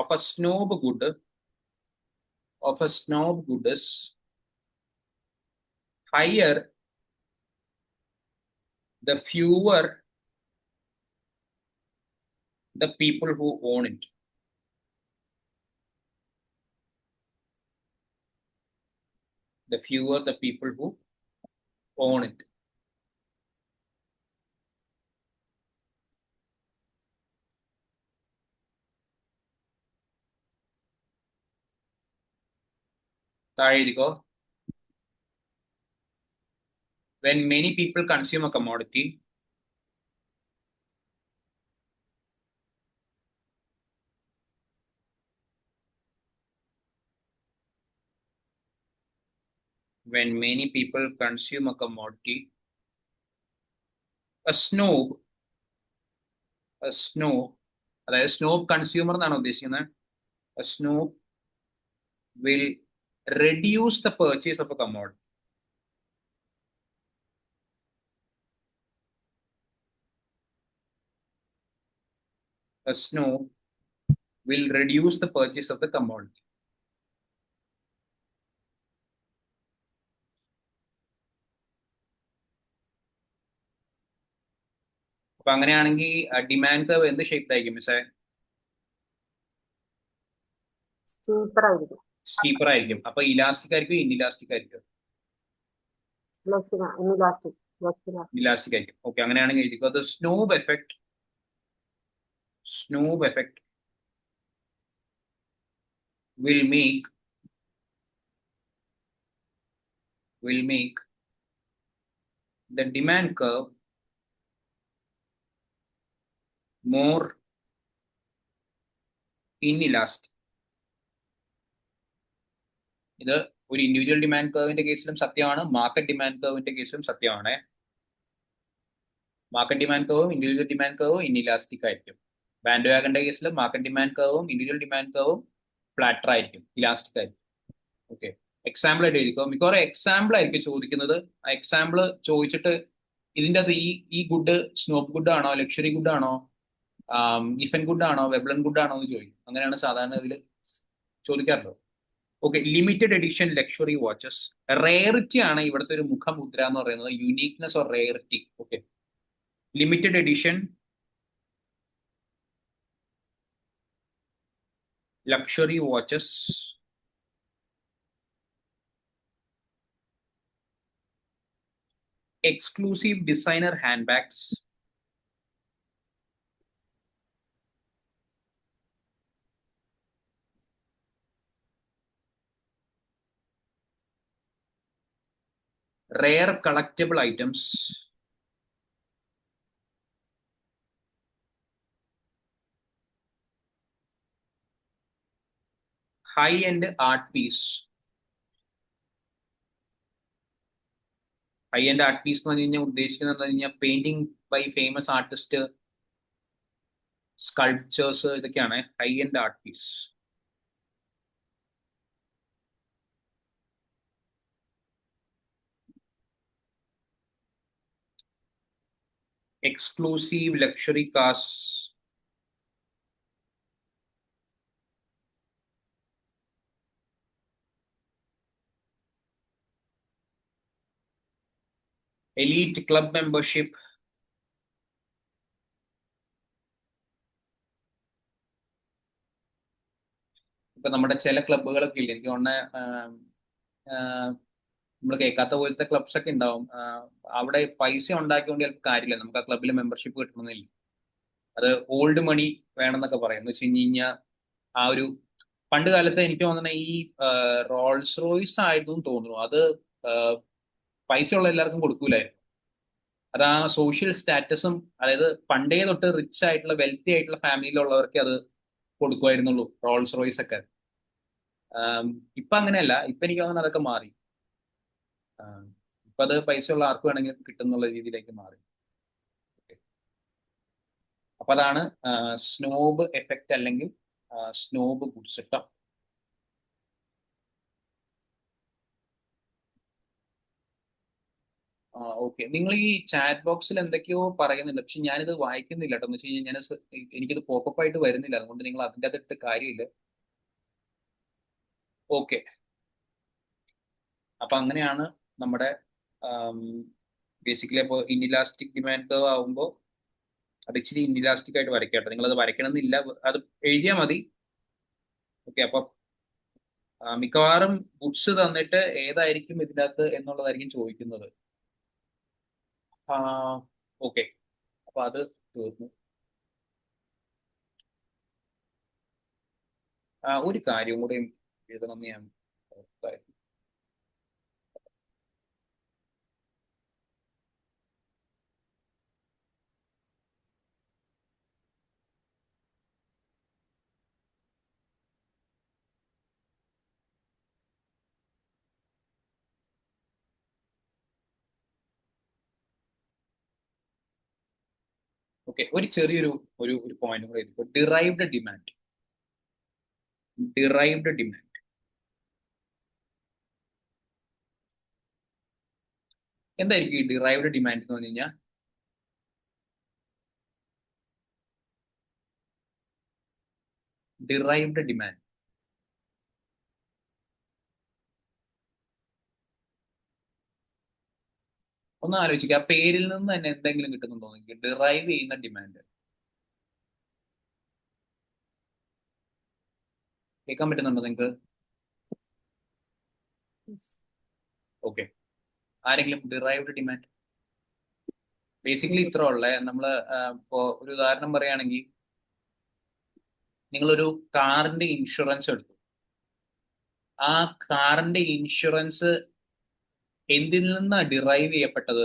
of a snob good, is higher the fewer the people who own it. The fewer the people who own it. താഴെ എഴുതിക്കോ, when many people consume a commodity, when many people consume a commodity, a snob, അതായത് snob consumer എന്നാണ് ഉദ്ദേശിക്കുന്നത്. A snob will reduce the purchase of a commodity. A snob will reduce the purchase of the commodity. അപ്പൊ അങ്ങനെയാണെങ്കിൽ demand curve എന്ത് shape ആയിരിക്കും മിസ്സേ? Steeper ആയിരിക്കും. Steeper ആയിരിക്കും. അപ്പൊ ഇലാസ്റ്റിക് ആയിരിക്കും ഇൻഇലാസ്റ്റിക് ആയിരിക്കും? ഇലാസ്റ്റിക്. ഇലാസ്റ്റിക് ആയിരിക്കും. ഓക്കെ, അങ്ങനെയാണെങ്കിൽ എഴുതിക്കോ. The snob effect will make the demand curve more inelastic. ഇത് ഒരു ഇൻഡിവിജ്വൽ ഡിമാൻഡ് കർവിന്റെ കേസിലും സത്യമാണ്, മാർക്കറ്റ് ഡിമാൻഡ് കർവിന്റെ കേസിലും സത്യമാണ്. മാർക്കറ്റ് ഡിമാൻഡ് കർവും ഇൻഡിവിജ്വൽ ഡിമാൻഡ് കർവും ഇൻഇലാസ്റ്റിക് ആയിരിക്കും. ബാൻഡ് വാഗന്റെ കേസിൽ മാർക്കറ്റ് ഡിമാൻഡ് കർവും ഇൻഡിവിജ്വൽ ഡിമാൻഡ് കർവും ഫ്ലാറ്റർ ആയിരിക്കും, ഇലാസ്റ്റിക് ആയിരിക്കും. ഓക്കെ, എക്സാമ്പിൾ ആയിട്ട് എഴുതിക്കോ. മിക്കവാറും എക്സാമ്പിൾ ആയിരിക്കും ചോദിക്കുന്നത്. ആ എക്സാമ്പിൾ ചോദിച്ചിട്ട് ഇതിൻ്റെ അത് ഈ ഗുഡ് സ്നോബ് ഗുഡ് ആണോ, ലക്ഷറി ഗുഡ് ആണോ, ഇഫൻ ഗുഡ് ആണോ, വെബ്ലൻ ഗുഡ് ആണോ എന്ന് ചോദിക്കും. അങ്ങനെയാണ് സാധാരണ ഇതിൽ ചോദിക്കാറുള്ളത്. Okay, limited edition luxury watches. Rarity ആണ് ഇവിടുത്തെ ഒരു മുഖമുദ്ര എന്ന് പറയുന്നത്, uniqueness or rarity. Okay, limited edition luxury watches exclusive designer handbags rare collectible items high-end art piece. High end art piece എന്ന് പറഞ്ഞു കഴിഞ്ഞാൽ ഉദ്ദേശിക്കുന്നത് എന്താ കഴിഞ്ഞാൽ painting by famous artist, sculptures, ഇതൊക്കെയാണ് high end art piece. Exclusive luxury cars, elite club membership, ഇപ്പൊ നമ്മുടെ ചില ക്ലബുകളൊക്കെ ഇല്ല, എനിക്ക് തോന്നുന്ന നമ്മൾ കേൾക്കാത്ത പോലത്തെ ക്ലബ്സ് ഒക്കെ ഉണ്ടാവും. അവിടെ പൈസ ഉണ്ടാക്കിക്കൊണ്ട് ചിലപ്പോൾ കാര്യമില്ല, നമുക്ക് ആ ക്ലബിൽ മെമ്പർഷിപ്പ് കിട്ടണമെന്നില്ല. അത് ഓൾഡ് മണി വേണമെന്നൊക്കെ പറയും. എന്ന് വെച്ച് കഴിഞ്ഞാൽ ആ ഒരു പണ്ട് കാലത്ത് എനിക്ക് തോന്നുന്ന ഈ റോൾസ് റോയ്സ് ആയിരുന്നു തോന്നുന്നു, അത് പൈസ ഉള്ള എല്ലാവർക്കും കൊടുക്കൂലായിരുന്നു. അത് ആ സോഷ്യൽ സ്റ്റാറ്റസും, അതായത് പണ്ടേ തൊട്ട് റിച്ച് ആയിട്ടുള്ള വെൽത്തി ആയിട്ടുള്ള ഫാമിലിയിലുള്ളവർക്ക് അത് കൊടുക്കുമായിരുന്നുള്ളൂ, റോൾസ് റോയ്സ് ഒക്കെ. ഇപ്പൊ അങ്ങനെയല്ല, ഇപ്പൊ എനിക്ക് തോന്നുന്നു അതൊക്കെ മാറി. ഇപ്പൊ അത് പൈസ ഉള്ള ആർക്ക് വേണമെങ്കിൽ കിട്ടുന്നുള്ള രീതിയിലേക്ക് മാറി. അപ്പൊ അതാണ് സ്നോബ് എഫക്റ്റ് അല്ലെങ്കിൽ സ്നോബ് ഗുഡ്സ് കേട്ടോ. ഓക്കെ, നിങ്ങൾ ഈ ചാറ്റ് ബോക്സിൽ എന്തൊക്കെയോ പറയുന്നുണ്ട്, പക്ഷെ ഞാനിത് വായിക്കുന്നില്ല കേട്ടോ. എന്ന് വെച്ച് കഴിഞ്ഞാൽ എനിക്കിത് പോപ്പപ്പ് ആയിട്ട് വരുന്നില്ല, അതുകൊണ്ട് നിങ്ങൾ അതിൻ്റെ അകത്തിട്ട് കാര്യമില്ല. ഓക്കെ, അപ്പൊ അങ്ങനെയാണ് നമ്മുടെ ബേസിക്കലി. അപ്പോൾ ഇൻഇലാസ്റ്റിക് ഡിമാൻഡ് കർവ് ആവുമ്പോൾ അത് ഇച്ചിരി ഇൻഇലാസ്റ്റിക് ആയിട്ട് വരയ്ക്കട്ടെ. നിങ്ങളത് വരയ്ക്കണമെന്നില്ല, അത് എഴുതിയാൽ മതി. ഓക്കെ, അപ്പൊ മിക്കവാറും ഗുഡ്സ് തന്നിട്ട് ഏതായിരിക്കും ഇതിനകത്ത് എന്നുള്ളതായിരിക്കും ചോദിക്കുന്നത്. ഓക്കെ, അപ്പൊ അത് തീർന്നു. ഒരു കാര്യം കൂടെ എഴുതണമെന്ന് ഞാൻ ഓർത്തായിരുന്നു. ഓക്കെ, ഒരു ചെറിയൊരു ഒരു പോയിന്റ് കൂടെ എഴുതിക്കോ. Derived demand. ഡിറൈവ്ഡ് ഡിമാൻഡ് എന്തായിരിക്കും ഈ ഡിറൈവ്ഡ് ഡിമാൻഡ് എന്ന് പറഞ്ഞു കഴിഞ്ഞാൽ? ഡിറൈവ്ഡ് ഡിമാൻഡ് ഒന്ന് ആലോചിക്കുക. ആ പേരിൽ നിന്ന് തന്നെ എന്തെങ്കിലും കിട്ടുന്നുണ്ടോ നിങ്ങൾക്ക്? ഡിറൈവ് ചെയ്യുന്ന ഡിമാൻഡ് കേൾക്കാൻ പറ്റുന്നുണ്ടോ നിങ്ങൾക്ക്? ഓക്കെ, ആരെങ്കിലും ഡിറൈവ്ഡ് ഡിമാൻഡ് ബേസിക്കലി ഇത്ര ഉള്ള നമ്മള് ഇപ്പോ ഒരു ഉദാഹരണം പറയുകയാണെങ്കിൽ, നിങ്ങളൊരു കാറിന്റെ ഇൻഷുറൻസ് എടുത്തു. ആ കാറിന്റെ ഇൻഷുറൻസ് എന്തിൽ നിന്നാണ് ഡിറൈവ് ചെയ്യപ്പെട്ടത്?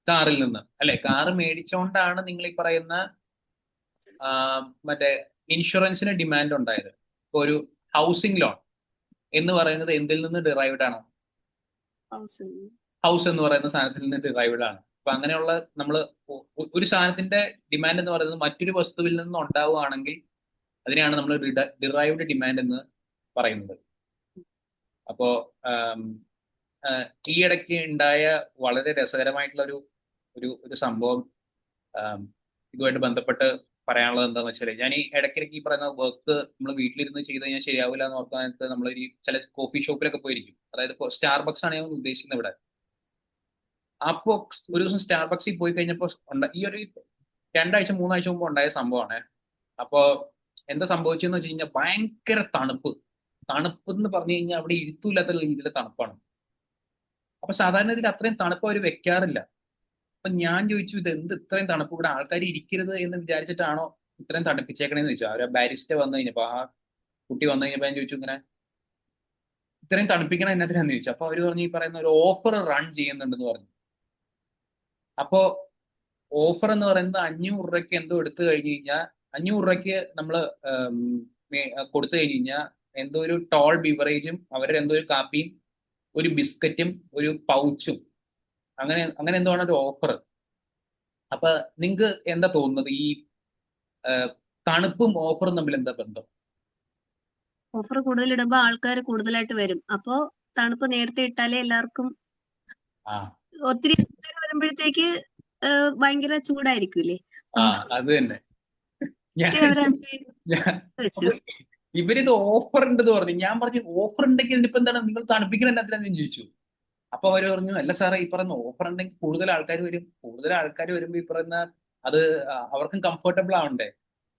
കാറിൽ നിന്ന് അല്ലെ? കാറ് മേടിച്ചോണ്ടാണ് നിങ്ങൾ ഈ പറയുന്ന മറ്റേ ഇൻഷുറൻസിന് ഡിമാൻഡ് ഉണ്ടായത്. ഇപ്പൊ ഒരു ഹൗസിംഗ് ലോൺ എന്ന് പറയുന്നത് എന്തിൽ നിന്ന് ഡിറൈവ്ഡ് ആണ്? ഹൗസ് എന്ന് പറയുന്ന സാധനത്തിൽ നിന്ന് ഡിറൈവ്ഡ് ആണ്. അപ്പൊ അങ്ങനെയുള്ള നമ്മൾ ഒരു സാധനത്തിന്റെ ഡിമാൻഡ് എന്ന് പറയുന്നത് മറ്റൊരു വസ്തുവിൽ നിന്ന് ഉണ്ടാവുകയാണെങ്കിൽ അതിനെയാണ് നമ്മൾ ഡിറൈവ്ഡ് ഡിമാൻഡ് എന്ന് പറയുന്നത്. അപ്പോ ഈ ഇടയ്ക്ക് ഉണ്ടായ വളരെ രസകരമായിട്ടുള്ള ഒരു സംഭവം ഇതുമായിട്ട് ബന്ധപ്പെട്ട് പറയാനുള്ളത് എന്താണെന്ന് വെച്ചാൽ, ഞാൻ ഈ ഇടയ്ക്കിടയ്ക്ക് ഈ പറയുന്ന വർക്ക് നമ്മൾ വീട്ടിലിരുന്ന് ചെയ്ത് കഴിഞ്ഞാൽ ശരിയാവില്ല എന്ന് ഓർക്കാനായിട്ട് നമ്മൾ ഈ ചില കോഫി ഷോപ്പിലൊക്കെ പോയിരിക്കും. അതായത് ഇപ്പോൾ സ്റ്റാർബക്സ് ആണ് ഞാൻ ഉദ്ദേശിക്കുന്നത് ഇവിടെ. അപ്പോൾ ഒരു ദിവസം സ്റ്റാർബക്സിൽ പോയി കഴിഞ്ഞപ്പോൾ ഈ ഒരു 2 ആഴ്ച 3 ആഴ്ച മുമ്പ് ഉണ്ടായ സംഭവമാണ്. അപ്പോൾ എന്താ സംഭവിച്ചതെന്ന് വെച്ച് കഴിഞ്ഞാൽ ഭയങ്കര തണുപ്പ് എന്ന് പറഞ്ഞു കഴിഞ്ഞാൽ അവിടെ ഇരുത്തൂല്ലാത്ത രീതിയിലെ തണുപ്പാണ്. അപ്പൊ സാധാരണ ഇതിൽ അത്രയും തണുപ്പ് അവർ വെക്കാറില്ല. അപ്പൊ ഞാൻ ചോദിച്ചു, ഇത് എന്ത് ഇത്രയും തണുപ്പ്, ഇവിടെ ആൾക്കാർ ഇരിക്കരുത് എന്ന് വിചാരിച്ചിട്ടാണോ ഇത്രയും തണുപ്പിച്ചേക്കണേന്ന് ചോദിച്ചു. അവരെ ബാരിസ്റ്റ വന്നു കഴിഞ്ഞപ്പോ, ആ കുട്ടി വന്നു കഴിഞ്ഞപ്പോ ഞാൻ ചോദിച്ചു, ഇങ്ങനെ ഇത്രയും തണുപ്പിക്കണം എന്നതിനാന്ന് ചോദിച്ചു. അപ്പൊ അവര് പറഞ്ഞു ഈ പറയുന്ന ഒരു ഓഫർ റൺ ചെയ്യുന്നുണ്ടെന്ന് പറഞ്ഞു. അപ്പോ ഓഫർ എന്ന് പറയുന്നത് 500 രൂപയ്ക്ക് എന്തോ എടുത്തു കഴിഞ്ഞു കഴിഞ്ഞാൽ, 500 രൂപയ്ക്ക് നമ്മൾ കൊടുത്തു കഴിഞ്ഞു കഴിഞ്ഞാൽ എന്തോ ഒരു ടോൾ ബിവറേജും അവരുടെ എന്തോ ഒരു കാപ്പിയും ഒരു ബിസ്ക്കറ്റും ഒരു പൗച്ചും അങ്ങനെ എന്തോ ആണ് ഒരു ഓഫർ. അപ്പൊ നിങ്ങൾക്ക് എന്താ തോന്നുന്നത്, ഈ തണുപ്പും ഓഫറും തമ്മിൽ എന്താ ബന്ധം? ഓഫർ കൂടുതൽ ഇടുമ്പോ ആൾക്കാർ കൂടുതലായിട്ട് വരും. അപ്പോ തണുപ്പ് നേരത്തെ ഇട്ടാലേ എല്ലാവർക്കും, ഒത്തിരി ആൾക്കാർ വരുമ്പോഴത്തേക്ക് ഭയങ്കര ചൂടായിരിക്കൂലേ. അത് തന്നെ ഇവരിത് ഓഫർ ഉണ്ടെന്ന് പറഞ്ഞു. ഞാൻ പറഞ്ഞു ഓഫർ ഉണ്ടെങ്കിൽ ഇതിപ്പോ എന്താണ് നിങ്ങൾ തണുപ്പിക്കണം എന്നതിലെന്ന് ചോദിച്ചു. അപ്പൊ അവര് പറഞ്ഞു, അല്ല സാറേ, ഈ പറയുന്ന ഓഫർ ഉണ്ടെങ്കിൽ കൂടുതൽ ആൾക്കാർ വരും. കൂടുതൽ ആൾക്കാർ വരുമ്പോ ഈ പറയുന്ന അത് അവർക്കും കംഫർട്ടബിൾ ആവണ്ടേ.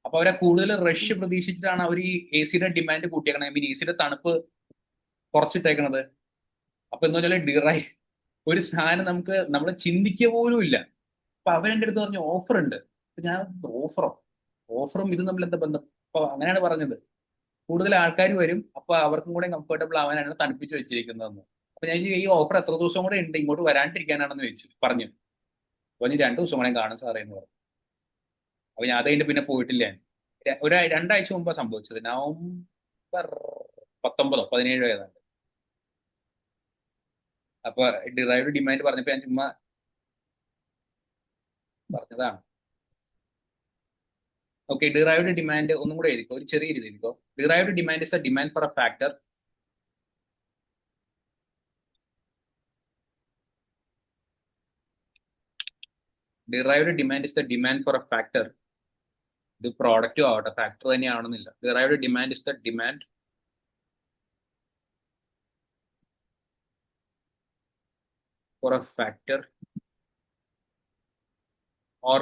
അപ്പൊ അവരെ കൂടുതൽ റഷ് പ്രതീക്ഷിച്ചിട്ടാണ് അവർ ഈ എ സിയുടെ ഡിമാൻഡ് കൂട്ടിയേക്കണത്. ഐ മീൻ എ സിയുടെ തണുപ്പ് കുറച്ചിട്ടേക്കണത്. അപ്പൊ എന്ന് പറഞ്ഞാൽ ഒരു സാധനം നമ്മൾ ചിന്തിക്കുക പോലും ഇല്ല. അപ്പൊ അവരെന്റെ അടുത്ത് പറഞ്ഞു ഓഫർ ഉണ്ട്. അപ്പൊ ഞാൻ ഓഫറും ഇതും തമ്മിൽ എന്താ ബന്ധം? അപ്പൊ അങ്ങനെയാണ് പറഞ്ഞത്, കൂടുതൽ ആൾക്കാർ വരും, അപ്പൊ അവർക്കും കൂടെ കംഫർട്ടബിൾ ആവാനാണ് തണുപ്പിച്ച് വെച്ചിരിക്കുന്നതെന്ന്. അപ്പൊ ഞാൻ ഈ ഓഫർ എത്ര ദിവസം കൂടെ ഉണ്ട്, ഇങ്ങോട്ട് വരാണ്ടിരിക്കാനാണെന്ന് പറഞ്ഞു. അപ്പൊ ഞാൻ 2 ദിവസം കൂടെ കാണും സാറേ എന്ന് പറഞ്ഞു. അപ്പൊ ഞാൻ അത് കഴിഞ്ഞിട്ട് പിന്നെ പോയിട്ടില്ല. ഒരു 2 ആഴ്ച മുമ്പാണ് സംഭവിച്ചത്. നവംബർ 19 17 ഏതാണ്ട്. അപ്പൊ ഡിറൈവ്ഡ് ഡിമാൻഡ് പറഞ്ഞപ്പോ ഞാൻ ചുമ്മാ പറഞ്ഞതാണ്. ഓക്കെ, ഡിറൈവ്ഡ് ഡിമാൻഡ് ഒന്നും കൂടെ എഴുതിക്കോ, ഒരു ചെറിയ രീതി എഴുതിക്കോ. Derived demand is a demand for a factor derived demand is the demand for a factor. ഇത് പ്രോഡക്റ്റും ആവട്ടെ, ഫാക്ടർ തന്നെയാണെന്നില്ല. Derived demand is the demand for a factor or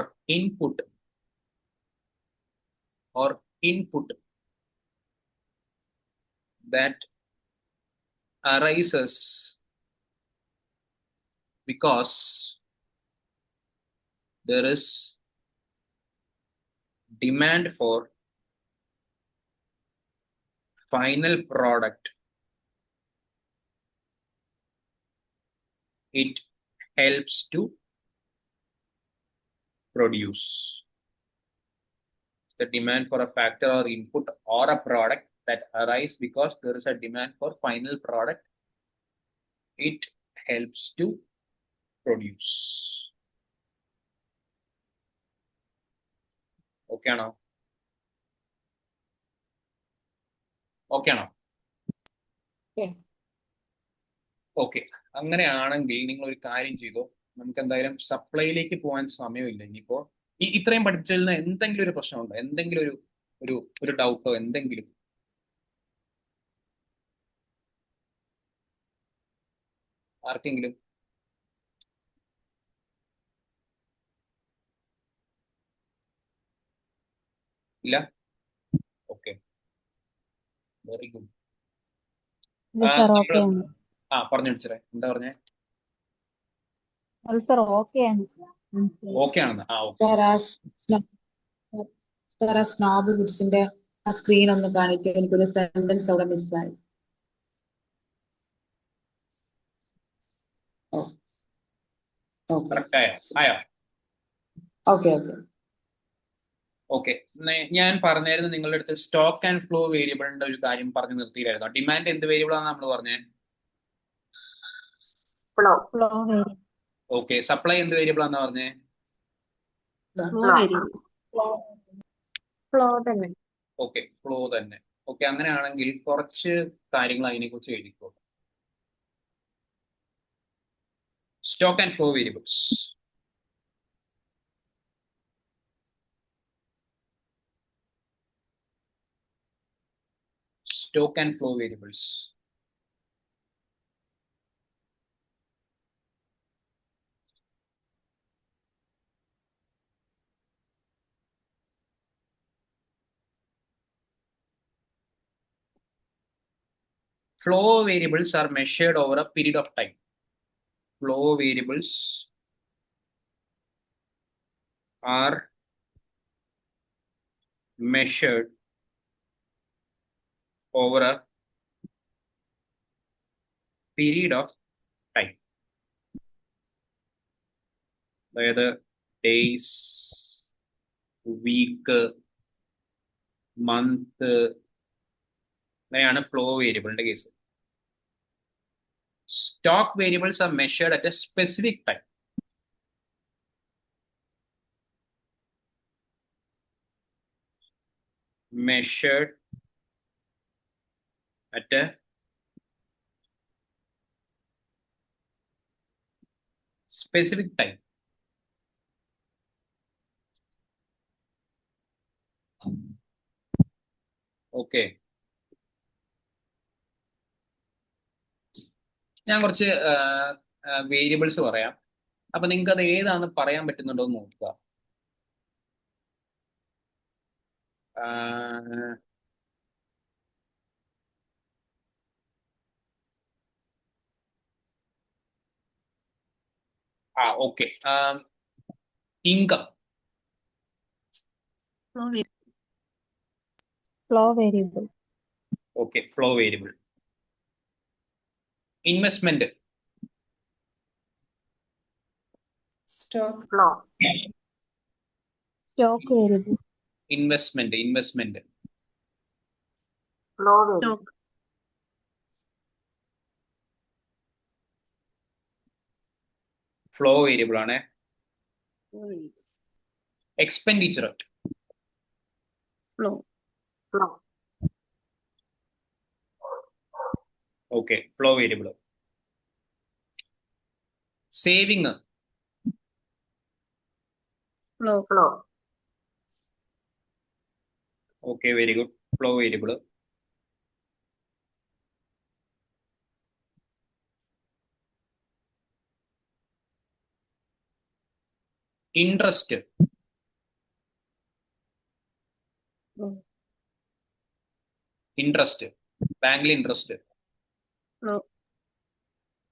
input that arises because there is demand for final product. It helps to produce. The demand for a factor or input or a product that arise because there is a demand for final product. It helps to produce. Okay ആണോ? Okay ആണോ? Okay. Okay. അങ്ങനെയാണെങ്കിൽ നിങ്ങൾ ഒരു കാര്യം ചെയ്തോ. നമുക്ക് എന്തായാലും സപ്ലൈയിലേക്ക് പോകാൻ സമയമില്ല ഇനിയിപ്പോ. ഇത്രയും പഠിച്ചതിൽ നിന്ന് എന്തെങ്കിലും ഒരു പ്രശ്നമുണ്ടോ? എന്തെങ്കിലും ഒരു ഡൗട്ടോ എന്തെങ്കിലും? ആർക്കെങ്കിലും? ഇല്ല? Okay, very good. ഇത് സർ നമ്മള് ഓക്കെയാണ്. പറഞ്ഞു ടീച്ചറെ, എന്താ പറഞ്ഞേ? അത് സർ ഓക്കെയാണ്. ഓക്കെ ആണെന്ന്. ഓക്കെ. സാർ ആ സ്നോബ് ഗുഡ്സിന്റെ ആ സ്ക്രീൻ ഒന്ന് കാണിക്കുക. എനിക്കൊരു സെന്റൻസ് അവിടെ മിസ്സായി. കറക്റ്റ് ആയോ? Okay okay. ഓക്കെ. ഞാൻ പറഞ്ഞായിരുന്നു നിങ്ങളുടെ അടുത്ത് സ്റ്റോക്ക് ആൻഡ് ഫ്ലോ വേരിയബിളിന്റെ ഒരു കാര്യം പറഞ്ഞു നിർത്തിയില്ലായിരുന്നു. ഡിമാൻഡ് എന്ത് വേരിയബിൾ ആണെന്ന് നമ്മൾ പറഞ്ഞേ? Flow. Flow variable. Okay. Supply എന്ത് വേരിയബിൾ ആണെന്ന് പറഞ്ഞേ? Flow variable. ഫ്ലോ തന്നെ. ഓക്കെ, ഫ്ലോ തന്നെ. ഓക്കെ, അങ്ങനെയാണെങ്കിൽ കുറച്ച് കാര്യങ്ങൾ അതിനെക്കുറിച്ച് എഴുതിക്കോ. Stock and flow variables. Stock and flow variables. Flow variables are measured over a period of time. Flow variables are measured over a period of time. അതായത് days, week, month, അങ്ങനെയാണ് flow വേരിയബിളിന്റെ case. Stock variables are measured at A specific time. Measured at a specific time. Okay. ഞാൻ കുറച്ച് variables പറയാം. അപ്പൊ നിങ്ങൾക്ക് അത് ഏതാണെന്ന് പറയാൻ പറ്റുന്നുണ്ടോ എന്ന് നോക്കുക. Okay. Income. Flow variable. Okay, flow variable. Investment. Stock. Flow. Stock variable. Investment. Flow. Stock. Flow variable ആണ്. Expenditure. Flow. Flow. Okay, flow variable. Saving. Flow. Flow. Okay, very good. Flow variable. Interest. ബാങ്കിൽ interest. Flow.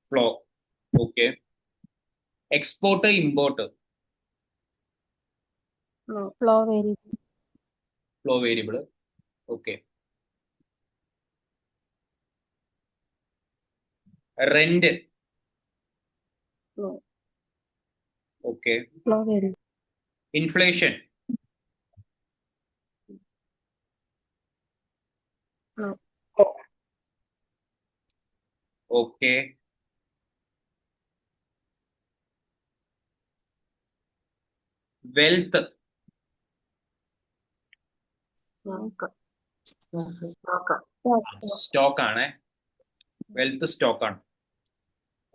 Flow. Okay. Export, import. Flow. Flow variable. Flow variable. Okay. Rent. Flow. Okay. Flow variable. Inflation. Flow. Okay. Wealth. Stock ആണ്, wealth stock ആണ്.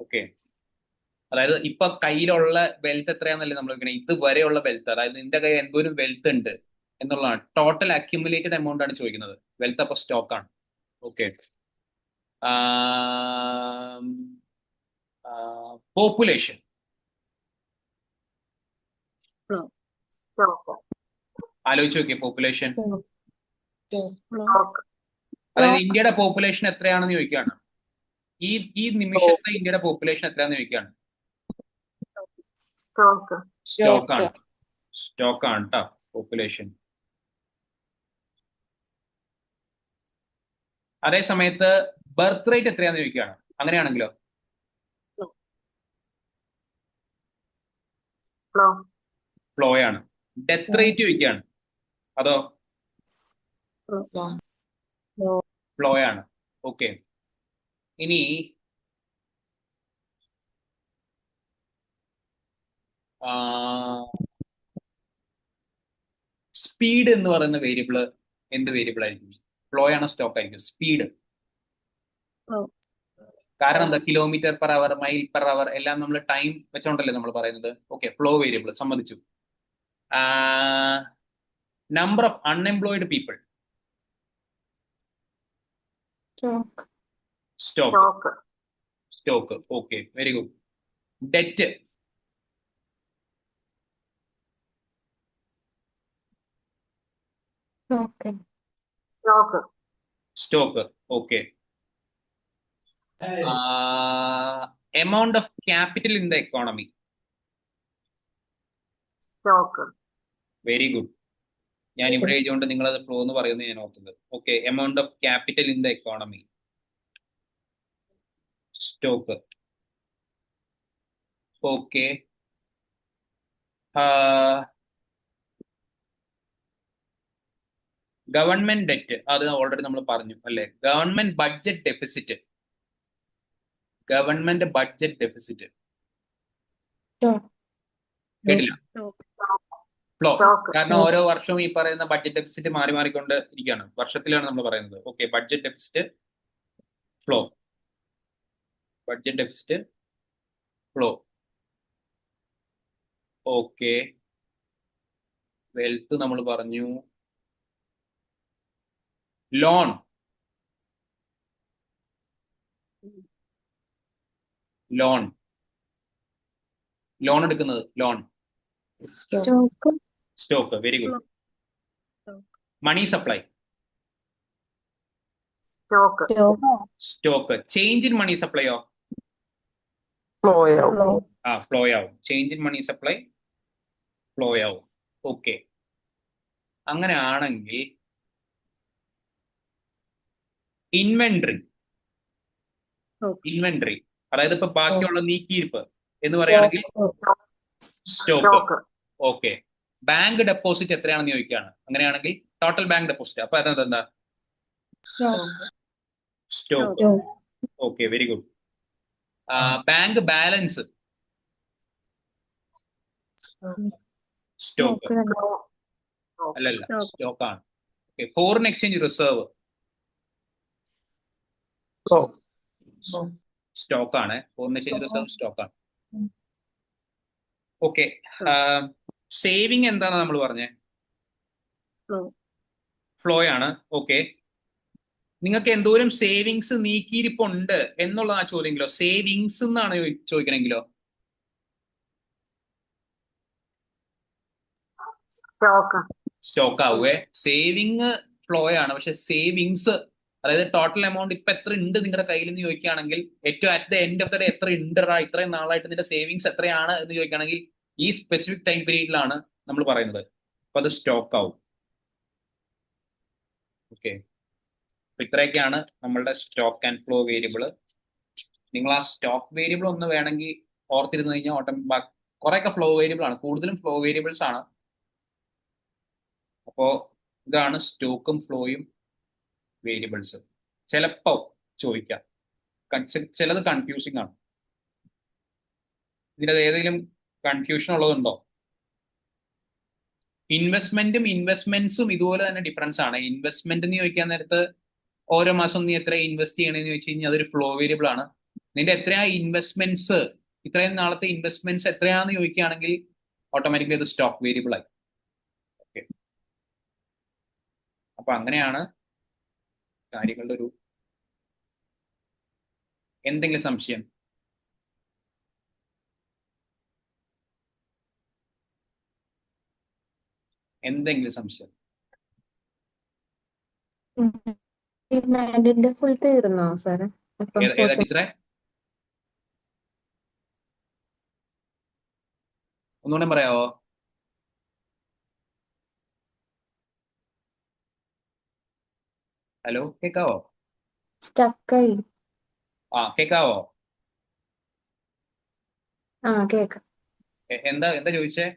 Okay, അതായത് ഇപ്പൊ കയ്യിലുള്ള wealth എത്രയാണെന്നല്ലേ നമ്മൾ നോക്കണേ, ഇതുവരെയുള്ള wealth, അതായത് നിന്റെ കയ്യിൽ എന്തോരം വെൽത്ത് ഉണ്ട് എന്നുള്ളതാണ്. ടോട്ടൽ അക്യുമുലേറ്റഡ് എമൗണ്ട് ആണ് ചോദിക്കുന്നത്. വെൽത്ത് അപ്പൊ സ്റ്റോക്ക് ആണ്. ഓക്കെ, പോപ്പുലേഷൻ, ആലോചിച്ച് നോക്കിയേ. പോപ്പുലേഷൻ, അതായത് ഇന്ത്യയുടെ പോപ്പുലേഷൻ എത്രയാണെന്ന് ചോദിക്കുകയാണ്. ഈ നിമിഷത്തെ ഇന്ത്യയുടെ പോപ്പുലേഷൻ എത്രയാണെന്ന് ചോദിക്കുകയാണ്. സ്റ്റോക്ക് ആണ്, സ്റ്റോക്ക് ആണ് കേട്ടോ പോപ്പുലേഷൻ. അതേ സമയത്ത് ബർത്ത് റേറ്റ് എത്രയാന്ന് ചോദിക്കുകയാണ്. അങ്ങനെയാണെങ്കിലോ ഫ്ലോ ആണ്. ഡെത്ത് റേറ്റ് ചോദിക്കുകയാണ്, അതോ ഫ്ലോ ആണ്. ഓക്കെ, ഇനി സ്പീഡ് എന്ന് പറയുന്ന വേരിയബിള് എന്ത് വേരിയബിൾ ആയിരിക്കും? ഫ്ലോ ആണോ സ്റ്റോക്ക് ആയിരിക്കും? സ്പീഡ്. കാരണം എന്താ? Kilometre per hour, mile per hour എല്ലാം നമ്മൾ ടൈം വെച്ചോണ്ടല്ലേ നമ്മൾ പറയുന്നത്. ഓക്കെ, ഫ്ലോ വേരിയബിൾ സമ്മതിച്ചു. Number of unemployed people, stock. Stock, okay, very good. Debt, stock, okay. Amount of capital in the economy, very good. ഞാൻ ഇവിടെ എഴുതിയോണ്ട് നിങ്ങൾ അത് ഫ്ലോ എന്ന് പറയുന്നത് ഞാൻ ഓർത്തത്. Okay, amount of capital in the economy, stock. Okay, government debt, അത് already നമ്മൾ പറഞ്ഞു അല്ലെ. Government budget deficit, government budget deficit കേട്ടില്ല. ഫ്ലോ, കാരണം ഓരോ വർഷവും ഈ പറയുന്ന ബഡ്ജറ്റ് ഡെഫിസിറ്റ് മാറി മാറിക്കൊണ്ട് ഇരിക്കുകയാണ്. വർഷത്തിലാണ് നമ്മൾ പറയുന്നത്. Okay, budget deficit, flow, budget deficit, flow. Okay, wealth നമ്മൾ പറഞ്ഞു. ലോൺ, ലോൺ, ലോൺ എടുക്കുന്നത്, loan, stock, very good. Money supply, stock. Change in money സപ്ലൈയോ? ഫ്ലോ ആവും. Change in money supply flow ആവും. ഓക്കെ, അങ്ങനെ ആണെങ്കിൽ ഇൻവെന്ററി, ഇൻവെന്ററി അതായത് ഇപ്പൊ ബാക്കിയുള്ള നീക്കിയിരിപ്പ് എന്ന് പറയുകയാണെങ്കിൽ സ്റ്റോക്ക്. ഓക്കെ, ബാങ്ക് ഡെപ്പോസിറ്റ് എത്രയാണെന്ന് ചോദിക്കുകയാണ്. അങ്ങനെയാണെങ്കിൽ ടോട്ടൽ ബാങ്ക് ഡെപ്പോസിറ്റ്, അപ്പൊ അതെന്താ? Stock. Okay, very good. Bank balance, stock അല്ലല്ല, സ്റ്റോക്ക് ആണ്. Okay, foreign exchange reserve, stock ആണ്. ഫോറിൻ എക്സ്ചേഞ്ച് റിസർവ് സ്റ്റോക്ക് ആണ്. ഓക്കെ, സേവിങ് എന്താണ് നമ്മൾ പറഞ്ഞേ? ഫ്ലോ ആണ്. ഓക്കെ, നിങ്ങൾക്ക് എന്തോരം സേവിങ്സ് നീക്കിയിരിപ്പുണ്ട് എന്നുള്ള ആ ചോദ്യമെങ്കിലോ? സേവിങ്സ് എന്നാണ് ചോദിക്കണമെങ്കിലോ? സ്റ്റോക്ക് ആവുകയെ. സേവിങ് ഫ്ലോ ആണ്, പക്ഷെ സേവിങ്സ് അതായത് ടോട്ടൽ എമൗണ്ട് ഇപ്പൊ എത്ര ഉണ്ട് നിങ്ങളുടെ കയ്യിൽ എന്ന് ചോദിക്കുകയാണെങ്കിൽ, ഏറ്റവും at the end of the day എത്ര ഉണ്ടറാ, ഇത്രയും നാളായിട്ട് നിന്റെ സേവിങ്സ് എത്രയാണ് എന്ന് ചോദിക്കുകയാണെങ്കിൽ ഈ സ്പെസിഫിക് ടൈം പീരീഡിലാണ് നമ്മൾ പറയുന്നത്. അപ്പൊ അത് സ്റ്റോക്ക് ആവും. ഓക്കെ, അപ്പൊ ഇത്രയൊക്കെയാണ് നമ്മളുടെ സ്റ്റോക്ക് ആൻഡ് ഫ്ലോ വേരിയബിള്. നിങ്ങൾ ആ സ്റ്റോക്ക് വേരിയബിൾ ഒന്ന് വേണമെങ്കിൽ ഓർത്തിരുന്നു കഴിഞ്ഞാൽ കുറെയൊക്കെ ഫ്ലോ വേരിയബിൾ ആണ്, കൂടുതലും ഫ്ലോ വേരിയബിൾസ് ആണ്. അപ്പോ ഇതാണ് സ്റ്റോക്കും ഫ്ലോയും വേരിയബിൾസ്. ചിലപ്പോ ചോദിക്കാം, ചിലത് കൺഫ്യൂസിങ് ആണ്. ഇതിന്റെ ഏതെങ്കിലും കൺഫ്യൂഷൻ ഉള്ളതുണ്ടോ? ഇൻവെസ്റ്റ്മെന്റും ഇൻവെസ്റ്റ്മെന്റ്സും ഇതുപോലെ തന്നെ ഡിഫറൻസ് ആണ്. ഇൻവെസ്റ്റ്മെന്റ് എന്ന് ചോദിക്കാൻ നേരത്ത് ഓരോ മാസം നീ എത്ര ഇൻവെസ്റ്റ് ചെയ്യണമെന്ന് ചോദിച്ചു കഴിഞ്ഞാൽ അതൊരു ഫ്ലോ വേരിയബിൾ ആണ്. നിന്റെ എത്രയാ ഇൻവെസ്റ്റ്മെന്റ്സ്, ഇത്രയും നാളത്തെ ഇൻവെസ്റ്റ്മെന്റ്സ് എത്രയാന്ന് ചോദിക്കുകയാണെങ്കിൽ ഓട്ടോമാറ്റിക്കലി അത് സ്റ്റോക്ക് വേരിയബിൾ ആയി. ഓക്കെ, അപ്പൊ അങ്ങനെയാണ് കാര്യങ്ങളുടെ ഒരു. എന്തെങ്കിലും സംശയം? എന്തെങ്കിലും സംശയം? ഡിമാൻഡിന്റെ ഫുൾ തീർന്നോ സാറേ? ഇപ്പം ഏതാ ടീച്ചറെ? ഒന്നുകൂടെ പറയാവോ? ഹലോ, കേക്കാവോ? സ്റ്റക്കായി. കേക്കാവോ? കേക്കാം. എന്താ എന്താ ചോദിച്ചേ?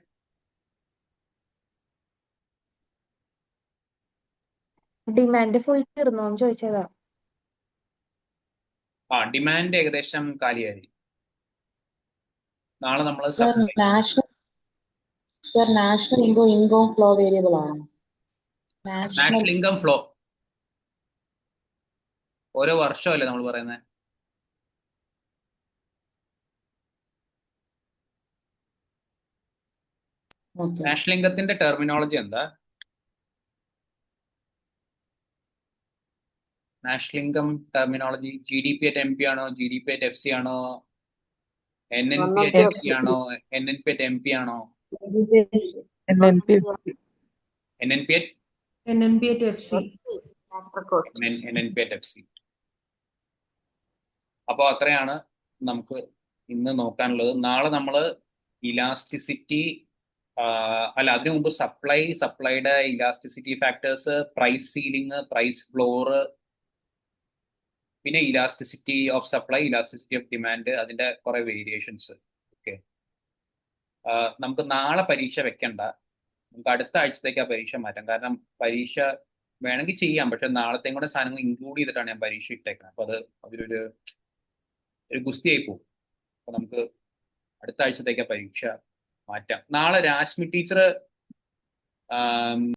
ഡിമാൻഡ് ഫുൾ തീർന്നോന്ന് ചോദിച്ചതാ. ഡിമാൻഡ് ഏകദേശം കാലിയായി. നാളെ നമ്മൾ sir national income flow variable ആണ്. നാഷണൽ ഇൻകം ഫ്ലോ ഓരോ വർഷമല്ലേ നമ്മൾ പറയുന്നത്? നാഷണൽ ഇൻകത്തിന്റെ ടെർമിനോളജി എന്താ? നാഷണൽ ഇൻകം ടെർമിനോളജി GDP/MP ആണോ, GDP/FC ആണോ, NNP/FC ആണോ, NNP/MP ആണോ? NNP/FC. അപ്പോൾ അത്രയാണ് നമുക്ക് ഇന്ന് നോക്കാനുള്ളത്. നാളെ നമ്മൾ ഇലാസ്റ്റിസിറ്റി, അല്ല അതിനു മുമ്പ് സപ്ലൈയുടെ elasticity factors, price ceiling, price floor, പിന്നെ elasticity of supply, elasticity of demand, അതിന്റെ കുറെ വേരിയേഷൻസ്. ഓക്കെ, നമുക്ക് നാളെ പരീക്ഷ വെക്കണ്ട, നമുക്ക് അടുത്ത ആഴ്ചത്തേക്ക് ആ പരീക്ഷ മാറ്റാം. കാരണം പരീക്ഷ വേണമെങ്കിൽ ചെയ്യാം, പക്ഷെ നാളത്തെയും കൂടെ സാധനങ്ങൾ ഇൻക്ലൂഡ് ചെയ്തിട്ടാണ് ഞാൻ പരീക്ഷ ഇട്ടേക്കുന്നത്. അപ്പൊ അതിലൊരു ഗുസ്തിയായി പോകും. അപ്പൊ നമുക്ക് അടുത്ത ആഴ്ചത്തേക്ക് ആ പരീക്ഷ മാറ്റാം. നാളെ രാശ്മി ടീച്ചർ